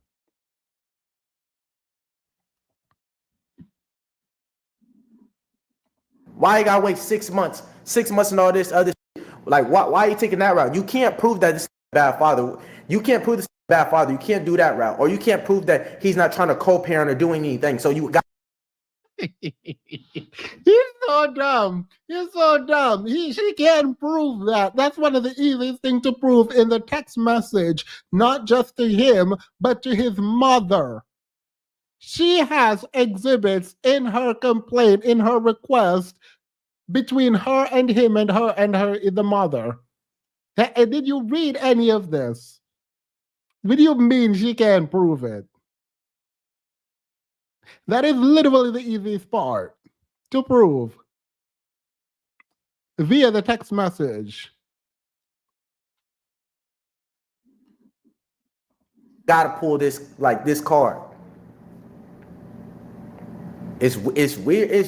Why you gotta wait 6 months? 6 months and all this other shit? Like, why are you taking that route? You can't prove that this is a bad father. You can't prove this is a bad father. You can't do that route. Or you can't prove that he's not trying to co-parent or doing anything. So you got He's so dumb. He's so dumb. She can't prove that. That's one of the easiest things to prove in the text message, not just to him, but to his mother. She has exhibits in her complaint, in her request, between her and him and the mother. Did you read any of this? What do you mean she can't prove it? That is literally the easiest part to prove via the text message. gotta pull this card. It's weird. It's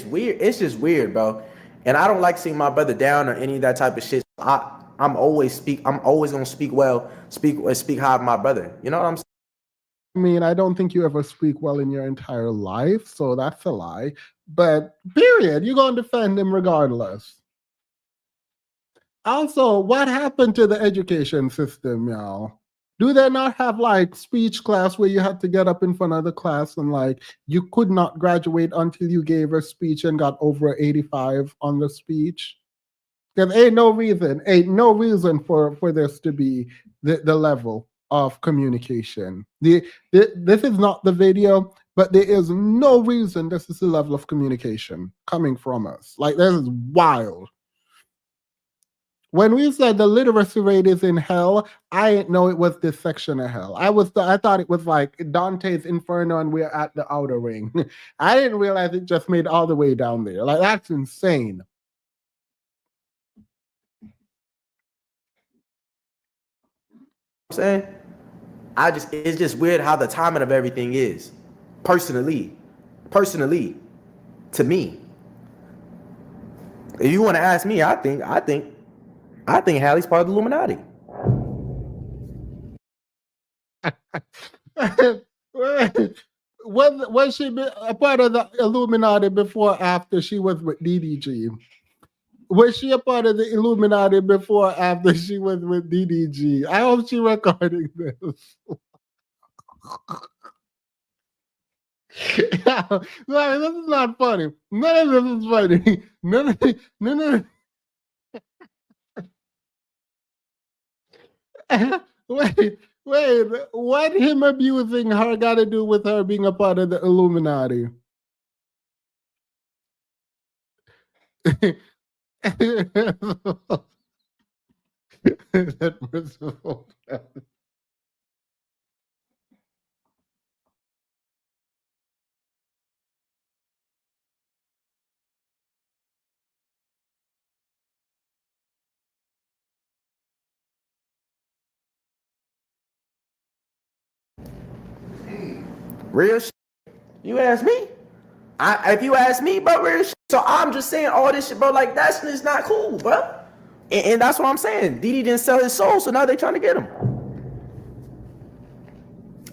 weird. It's just weird, bro. And I don't like seeing my brother down or any of that type of shit. I'm always gonna speak well, speak high of my brother. You know what I'm saying? I mean, I don't think you ever speak well in your entire life, so that's a lie. But period, you're gonna defend him regardless. Also, what happened to the education system, y'all? Do they not have like speech class where you had to get up in front of the class and like you could not graduate until you gave a speech and got over 85 on the speech? There ain't no reason for this to be the level of communication. This is not the video, but there is no reason this is the level of communication coming from us. Like, this is wild. When we said the literacy rate is in hell, I didn't know it was this section of hell. I thought it was like Dante's Inferno and we're at the outer ring. I didn't realize it just made all the way down there. Like, that's insane. I'm saying, it's just weird how the timing of everything is. Personally, to me. If you want to ask me, I think Halle's part of the Illuminati. Was she a part of the Illuminati before or after she was with DDG? Was she a part of the Illuminati before or after she was with DDG? I hope she recording this. No, this is not funny. None of this is funny. None of wait, what him abusing her got to do with her being a part of the Illuminati? That merciful. Real shit. You ask me. If you ask me, bro, real shit. So I'm just saying all this shit, bro. Like that's just not cool, bro. And that's what I'm saying. Diddy didn't sell his soul, so now they trying to get him.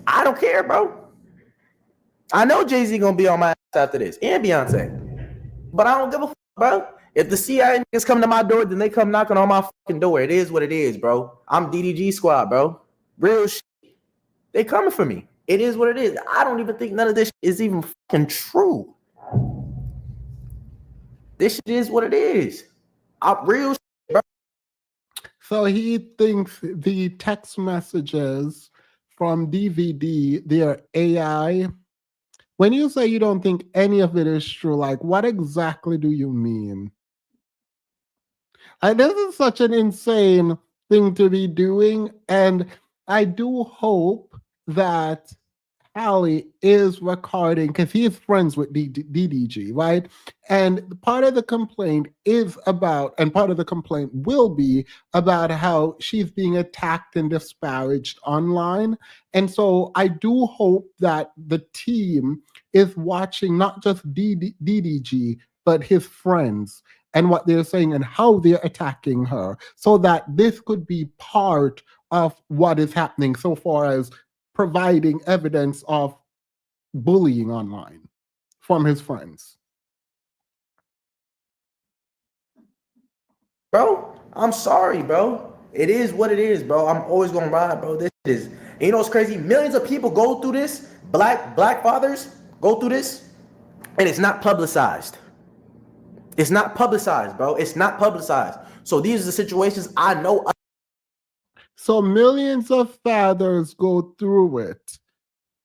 I don't care, bro. I know Jay-Z gonna be on my ass after this, and Beyonce. But I don't give a fuck, bro. If the CIA niggas come to my door, then they come knocking on my fucking door. It is what it is, bro. I'm DDG squad, bro. Real shit. They coming for me. It is what it is. I don't even think none of this is even fucking true. This shit is what it is. Real shit, bro. So he thinks the text messages from DVD, they're AI. When you say you don't think any of it is true, like what exactly do you mean? Like, this is such an insane thing to be doing, and I do hope that Halle is recording because he's friends with DDG, right? And part of the complaint is about, and part of the complaint will be about how she's being attacked and disparaged online. And so I do hope that the team is watching not just DDG, but his friends and what they're saying and how they're attacking her, so that this could be part of what is happening so far as providing evidence of bullying online from his friends. Bro, I'm sorry, bro. It is what it is, bro. I'm always gonna ride, bro. This is, and you know what's crazy? Millions of people go through this. Black fathers go through this, and it's not publicized. It's not publicized, bro. It's not publicized. So these are the situations I know. So millions of fathers go through it,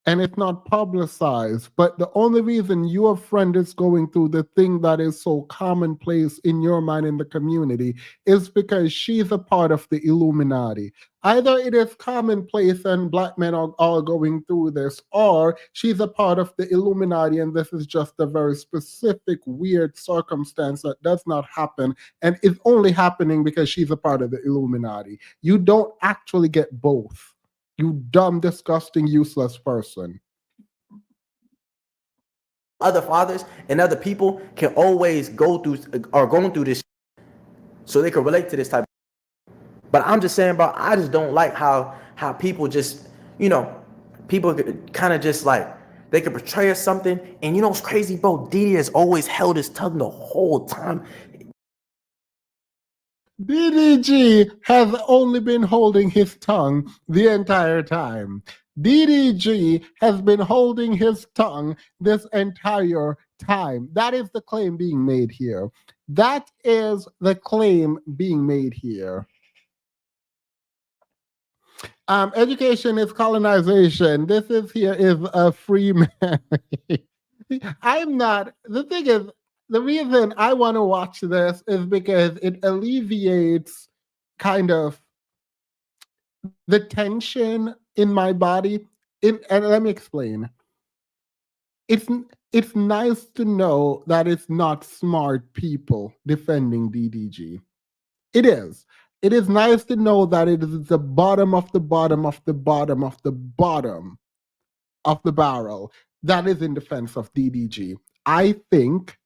and it's not publicized. But the only reason your friend is going through the thing that is so commonplace in your mind in the community is because she's a part of the Illuminati. Either it is commonplace and black men are all going through this, or she's a part of the Illuminati and this is just a very specific, weird circumstance that does not happen and is only happening because she's a part of the Illuminati. You don't actually get both. You dumb, disgusting, useless person. Other fathers and other people can always go through or going through this, so they can relate to this type. But I'm just saying, bro, I just don't like how people just, people kind of just like, they could portray us something. And you know what's crazy, bro? Diddy has always held his tongue the whole time. DDG has only been holding his tongue the entire time. DDG has been holding his tongue this entire time. That is the claim being made here. That is the claim being made here. Education is colonization. This is a free man. I'm not. The thing is, the reason I want to watch this is because it alleviates kind of the tension in my body. And let me explain. It's nice to know that it's not smart people defending DDG. It is. It is nice to know that it is the bottom of the bottom of the bottom of the bottom of the barrel that is in defense of DDG. I think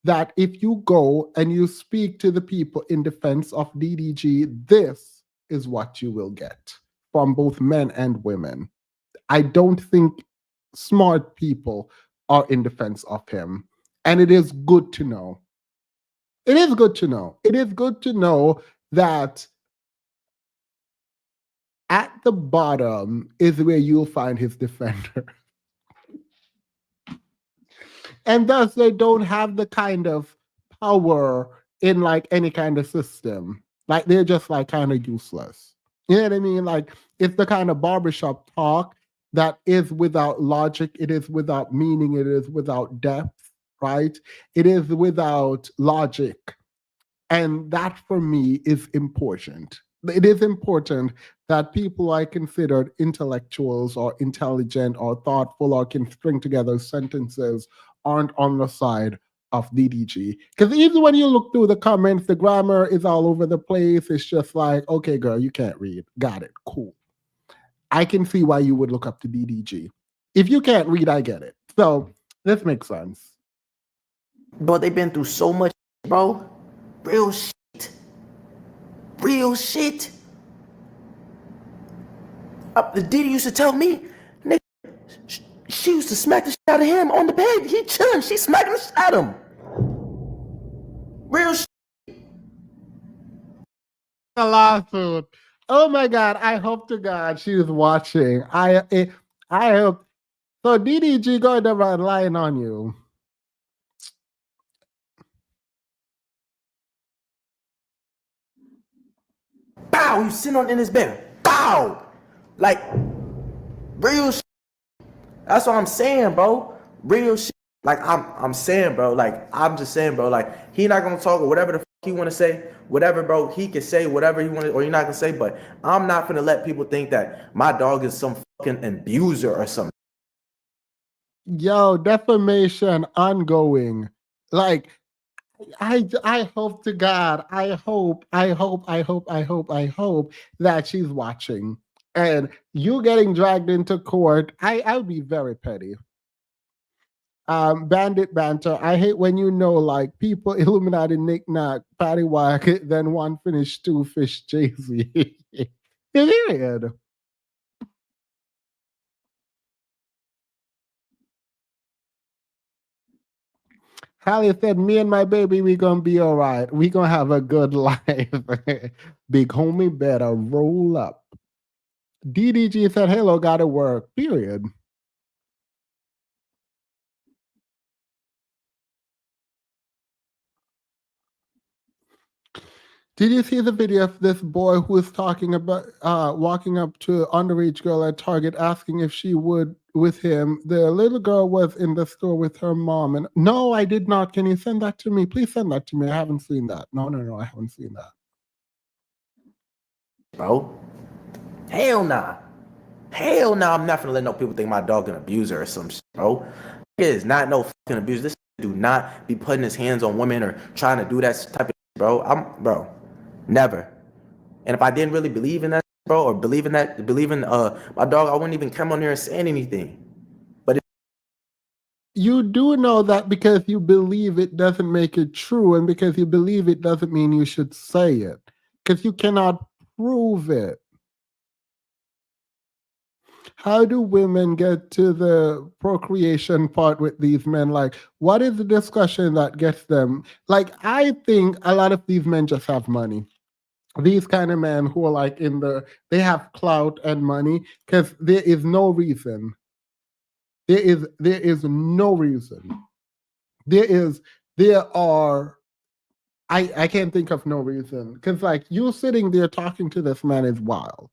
that if you go and you speak to the people in defense of DDG, this is what you will get from both men and women. I don't think smart people are in defense of him. And it is good to know. It is good to know. It is good to know that at the bottom is where you'll find his defender. And thus they don't have the kind of power in like any kind of system. Like they're just like kind of useless. You know what I mean? Like it's the kind of barbershop talk that is without logic, it is without meaning, it is without depth, right? It is without logic. And that for me is important. It is important that people I considered intellectuals or intelligent or thoughtful or can string together sentences aren't on the side of DDG. Because even when you look through the comments, the grammar is all over the place. It's just like, okay, girl, you can't read. Got it. Cool. I can see why you would look up to DDG. If you can't read, I get it. So this makes sense. Bro, they've been through so much, bro. Real shit. Real shit. The Diddy used to tell me, nigga, she used to smack the shit out of him on the bed. He chilling. She smacking the shit out of him. Real shit. A lawsuit. Oh my God! I hope to God she's watching. I hope. So DDG going to run line on you. Bow. You sitting on in his bed. Bow. Like real shit. That's what I'm saying, bro. Real shit. Like I'm saying, bro. Like I'm just saying, bro. Like he not gonna talk or whatever the fuck he wanna say, whatever, bro. He can say whatever he wanna, or he not gonna say. But I'm not gonna let people think that my dog is some fucking abuser or something. Yo, defamation ongoing. Like I hope to God. I hope that she's watching. And you getting dragged into court, I'll be very petty. Bandit banter. I hate when you know like people Illuminati knick-knack, patty whack, then one finish two fish Jay-Z. Period. Halle said, me and my baby, we gonna be all right. We gonna have a good life. Big homie better roll up. DDG said, hello, gotta work. Period. Did you see the video of this boy who was talking about walking up to an underage girl at Target asking if she would with him? The little girl was in the store with her mom. And no, I did not. Can you send that to me? Please send that to me. I haven't seen that. No, I haven't seen that. Bro. Hell nah. Hell nah. I'm not gonna let no people think my dog an abuser or some shit, bro. It is not no fucking abuser. This do not be putting his hands on women or trying to do that type of shit, bro. Never. And if I didn't really believe in that, bro, or believe in my dog, I wouldn't even come on here and say anything. You do know that because you believe it doesn't make it true, and because you believe it doesn't mean you should say it, because you cannot prove it. How do women get to the procreation part with these men? Like, what is the discussion that gets them? Like, I think a lot of these men just have money. These kind of men who are like they have clout and money, because there is no reason. There is no reason. There are I can't think of no reason, because like you sitting there talking to this man is wild.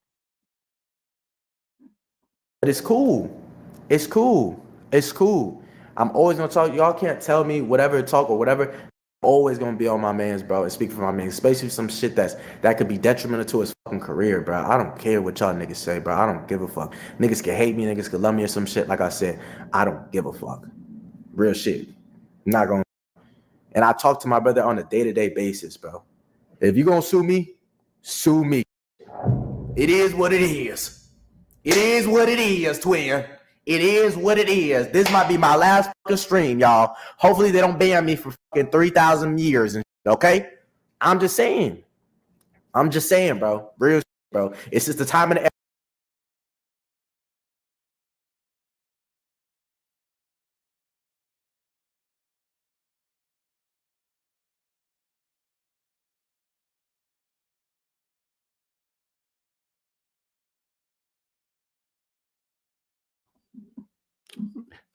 But it's cool. It's cool. It's cool. I'm always gonna talk. Y'all can't tell me whatever talk or whatever. Always gonna be on my man's, bro, and speak for my man, especially some shit that could be detrimental to his fucking career, bro. I don't care what y'all niggas say, bro. I don't give a fuck. Niggas can hate me, niggas can love me or some shit. Like I said, I don't give a fuck. Real shit. I'm not gonna. And I talk to my brother on a day-to-day basis, bro. If you gonna sue me, sue me. It is what it is. It is what it is, twin. It is what it is. This might be my last fucking stream, y'all. Hopefully they don't ban me for fucking 3,000 years and shit, okay? I'm just saying. Bro. Real shit, bro. It's just the time of the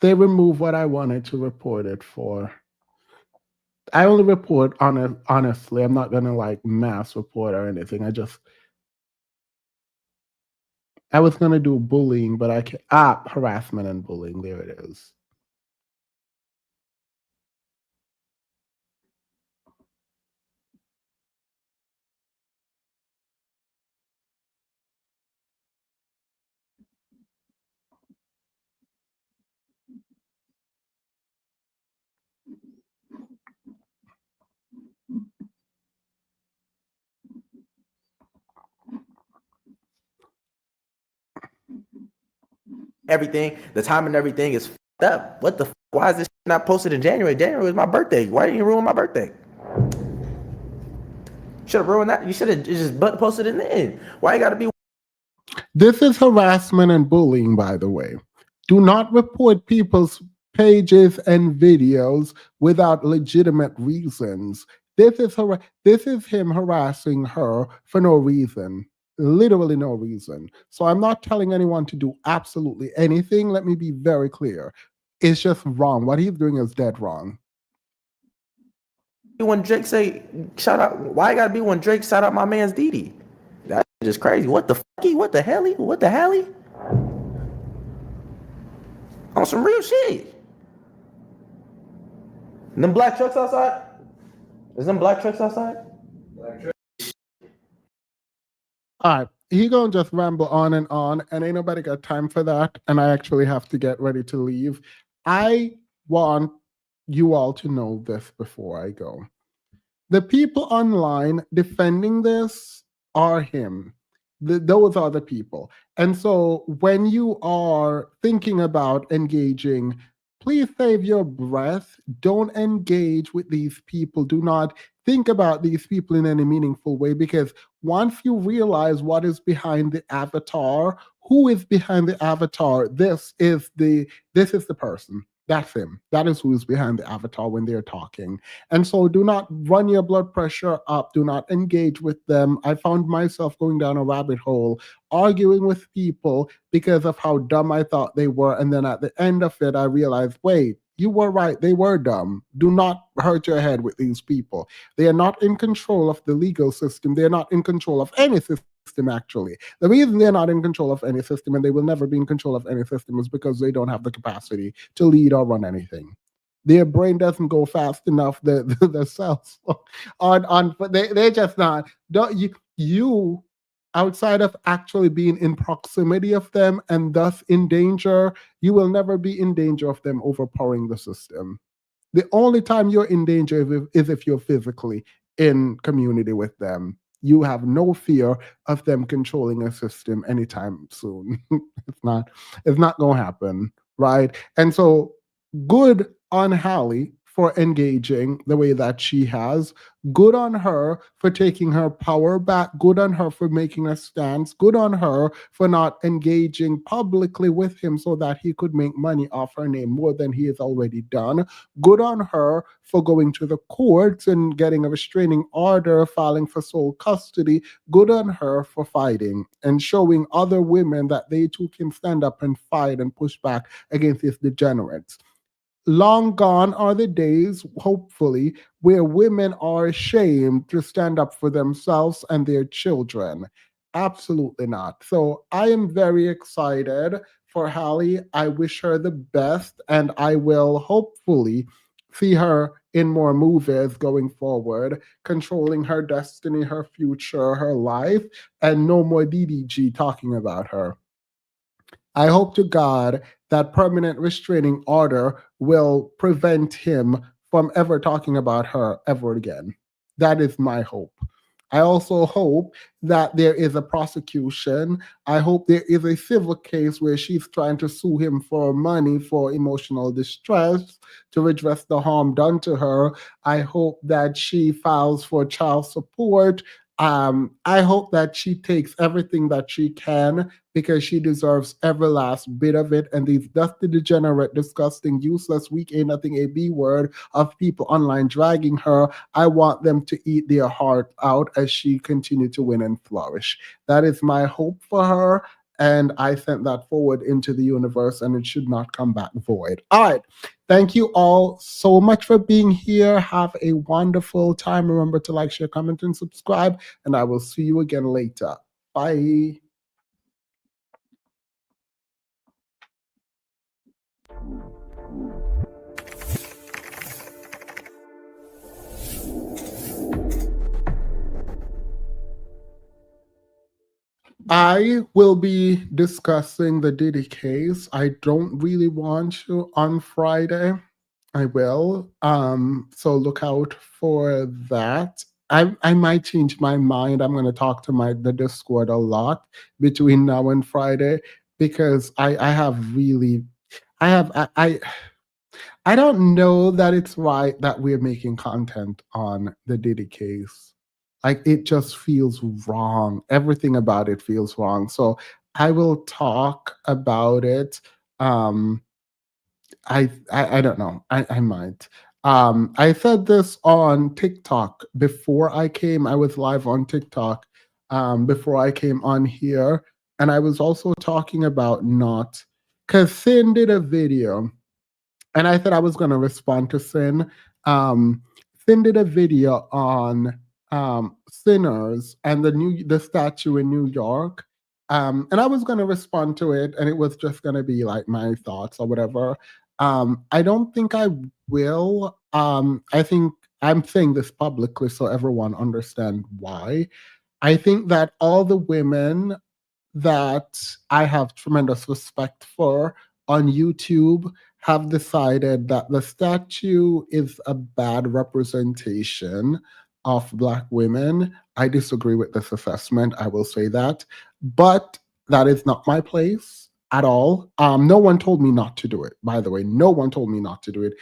They remove what I wanted to report it for. I only report honestly. I'm not gonna like mass report or anything. I was gonna do bullying, but I can't. Harassment and bullying. There it is. everything, the time and everything is fucked up. What the fuck? Why is this shit not posted in January? January was my birthday. Why didn't you ruin my birthday? Should have ruined that. You should have just posted it in. Why you gotta be? This is harassment and bullying, by the way. Do not report people's pages and videos without legitimate reasons. This is him harassing her for no reason. Literally no reason. So I'm not telling anyone to do absolutely anything. Let me be very clear. It's just wrong. What he's doing is dead wrong. When Drake say shout out, why it gotta be when Drake shout out my man's Didi? That's just crazy. What the fucky? What the helly? What the helly? On some real shit. And them black trucks outside? Is them black trucks outside? All right, he gonna just ramble on, and ain't nobody got time for that. And I actually have to get ready to leave. I want you all to know this before I go. The people online defending this are him. Those are the people. And so when you are thinking about engaging, please save your breath. Don't engage with these people. Do not think about these people in any meaningful way, because once you realize what is behind the avatar, who is behind the avatar, this is the person. That's him. That is who is behind the avatar when they're talking. And so do not run your blood pressure up. Do not engage with them. I found myself going down a rabbit hole, arguing with people because of how dumb I thought they were. And then at the end of it, I realized, wait, you were right. They were dumb. Do not hurt your head with these people. They are not in control of the legal system. They are not in control of any system, actually. The reason they're not in control of any system, and they will never be in control of any system, is because they don't have the capacity to lead or run anything. Their brain doesn't go fast enough. The cells on they're just not. Don't you outside of actually being in proximity of them and thus in danger, you will never be in danger of them overpowering the system. The only time you're in danger is if you're physically in community with them. You have no fear of them controlling a system anytime soon. It's not going to happen, right? And so good on Halle for engaging the way that she has. Good on her for taking her power back. Good on her for making a stance. Good on her for not engaging publicly with him so that he could make money off her name more than he has already done. Good on her for going to the courts and getting a restraining order, filing for sole custody. Good on her for fighting and showing other women that they too can stand up and fight and push back against these degenerates. Long gone are the days, hopefully, where women are ashamed to stand up for themselves and their children. Absolutely not. So I am very excited for Halle. I wish her the best, and I will hopefully see her in more movies going forward, controlling her destiny, her future, her life, and no more DDG talking about her. I hope to God that permanent restraining order will prevent him from ever talking about her ever again. That is my hope. I also hope that there is a prosecution. I hope there is a civil case where she's trying to sue him for money for emotional distress to redress the harm done to her. I hope that she files for child support. I hope that she takes everything that she can, because she deserves every last bit of it. And these dusty, degenerate, disgusting, useless, weak, ain't nothing, a B word of people online dragging her, I want them to eat their heart out as she continues to win and flourish. That is my hope for her. And I sent that forward into the universe, and it should not come back void. All right. Thank you all so much for being here. Have a wonderful time. Remember to like, share, comment, and subscribe. And I will see you again later. Bye. I will be discussing the Diddy case. I don't really want to on Friday. I will. So look out for that. I might change my mind. I'm going to talk to the Discord a lot between now and Friday, because I have really, I don't know that it's right that we're making content on the Diddy case. Like it just feels wrong. Everything about it feels wrong. So I will talk about it. Um, I don't know. I might. I said this on TikTok before I came. I was live on TikTok before I came on here, and I was also talking about not because Sin did a video, and I said I was going to respond to Sin. Sin did a video on sinners and the statue in New York. And I was going to respond to it, and it was just going to be like my thoughts or whatever. I don't think I will. I think I'm saying this publicly so everyone understand why. I think that all the women that I have tremendous respect for on YouTube have decided that the statue is a bad representation of Black women. I disagree with this assessment, I will say that. But that is not my place at all. No one told me not to do it, by the way. No one told me not to do it.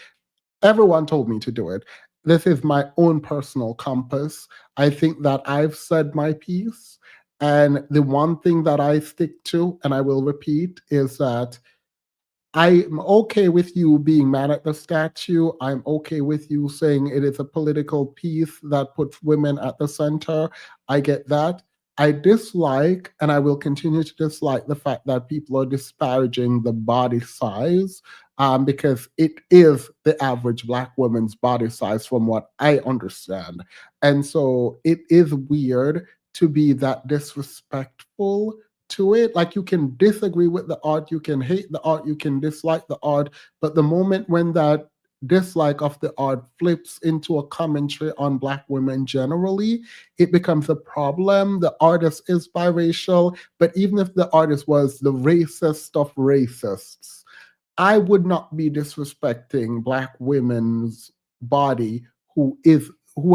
Everyone told me to do it. This is my own personal compass. I think that I've said my piece. And the one thing that I stick to, and I will repeat, is that I'm okay with you being mad at the statue. I'm okay with you saying it is a political piece that puts women at the center. I get that. I dislike, and I will continue to dislike the fact that people are disparaging the body size because it is the average Black woman's body size from what I understand. And so it is weird to be that disrespectful to it. Like you can disagree with the art, you can hate the art, you can dislike the art, but the moment when that dislike of the art flips into a commentary on Black women generally, it becomes a problem. The artist is biracial, but even if the artist was the racist of racists, I would not be disrespecting Black women's body who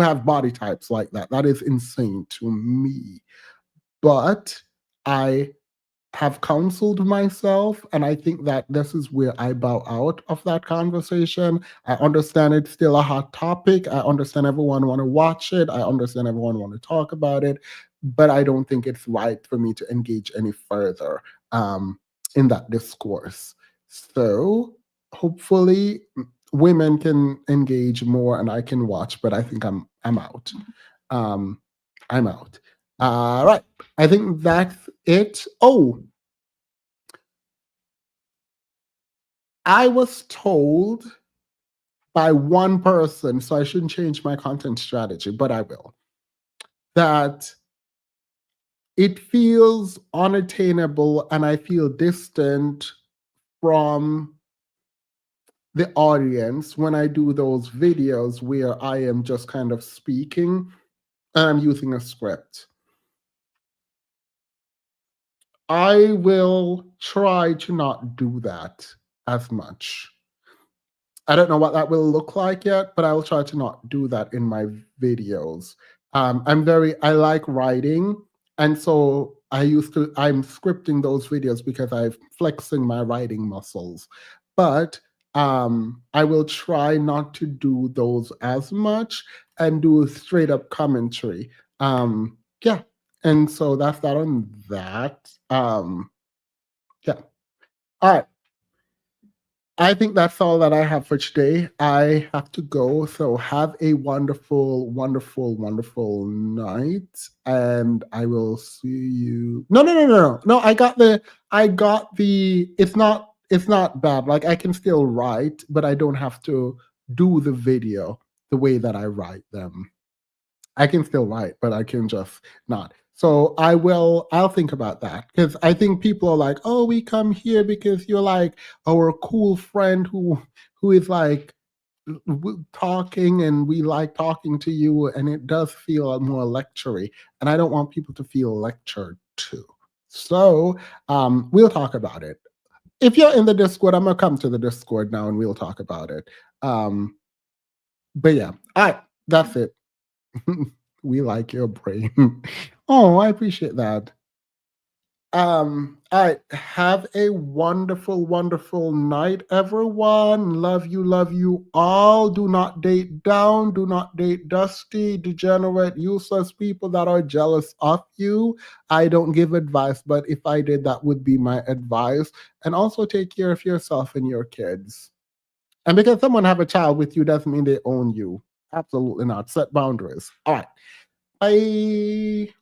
have body types like that. That is insane to me. But I have counseled myself, and I think that this is where I bow out of that conversation. I understand it's still a hot topic. I understand everyone want to watch it. I understand everyone want to talk about it, but I don't think it's right for me to engage any further in that discourse. So hopefully women can engage more and I can watch, but I think I'm out. I'm out. All right. I think that's it. Oh, I was told by one person, so I shouldn't change my content strategy, but I will, that it feels unattainable and I feel distant from the audience when I do those videos where I am just kind of speaking and I'm using a script. I will try to not do that as much. I don't know what that will look like yet, but I will try to not do that in my videos. I like writing, and so I'm scripting those videos because I'm flexing my writing muscles. But I will try not to do those as much and do straight up commentary. Yeah, and so that's that on that. Yeah. All right. I think that's all that I have for today. I have to go. So have a wonderful, wonderful, wonderful night. And I will see you. No. I got the, it's not bad. Like I can still write, but I don't have to do the video the way that I write them. I can still write, but I can just not. So I'll think about that because I think people are like, oh, we come here because you're like our cool friend who is like talking and we like talking to you, and it does feel more lectury, and I don't want people to feel lectured too. So we'll talk about it. If you're in the Discord, I'm gonna come to the Discord now and we'll talk about it. But yeah, all right, that's it. We like your brain. Oh, I appreciate that. All right. Have a wonderful, wonderful night, everyone. Love you all. Do not date down. Do not date dusty, degenerate, useless people that are jealous of you. I don't give advice, but if I did, that would be my advice. And also take care of yourself and your kids. And because someone have a child with you doesn't mean they own you. Absolutely not. Set boundaries. All right. Bye.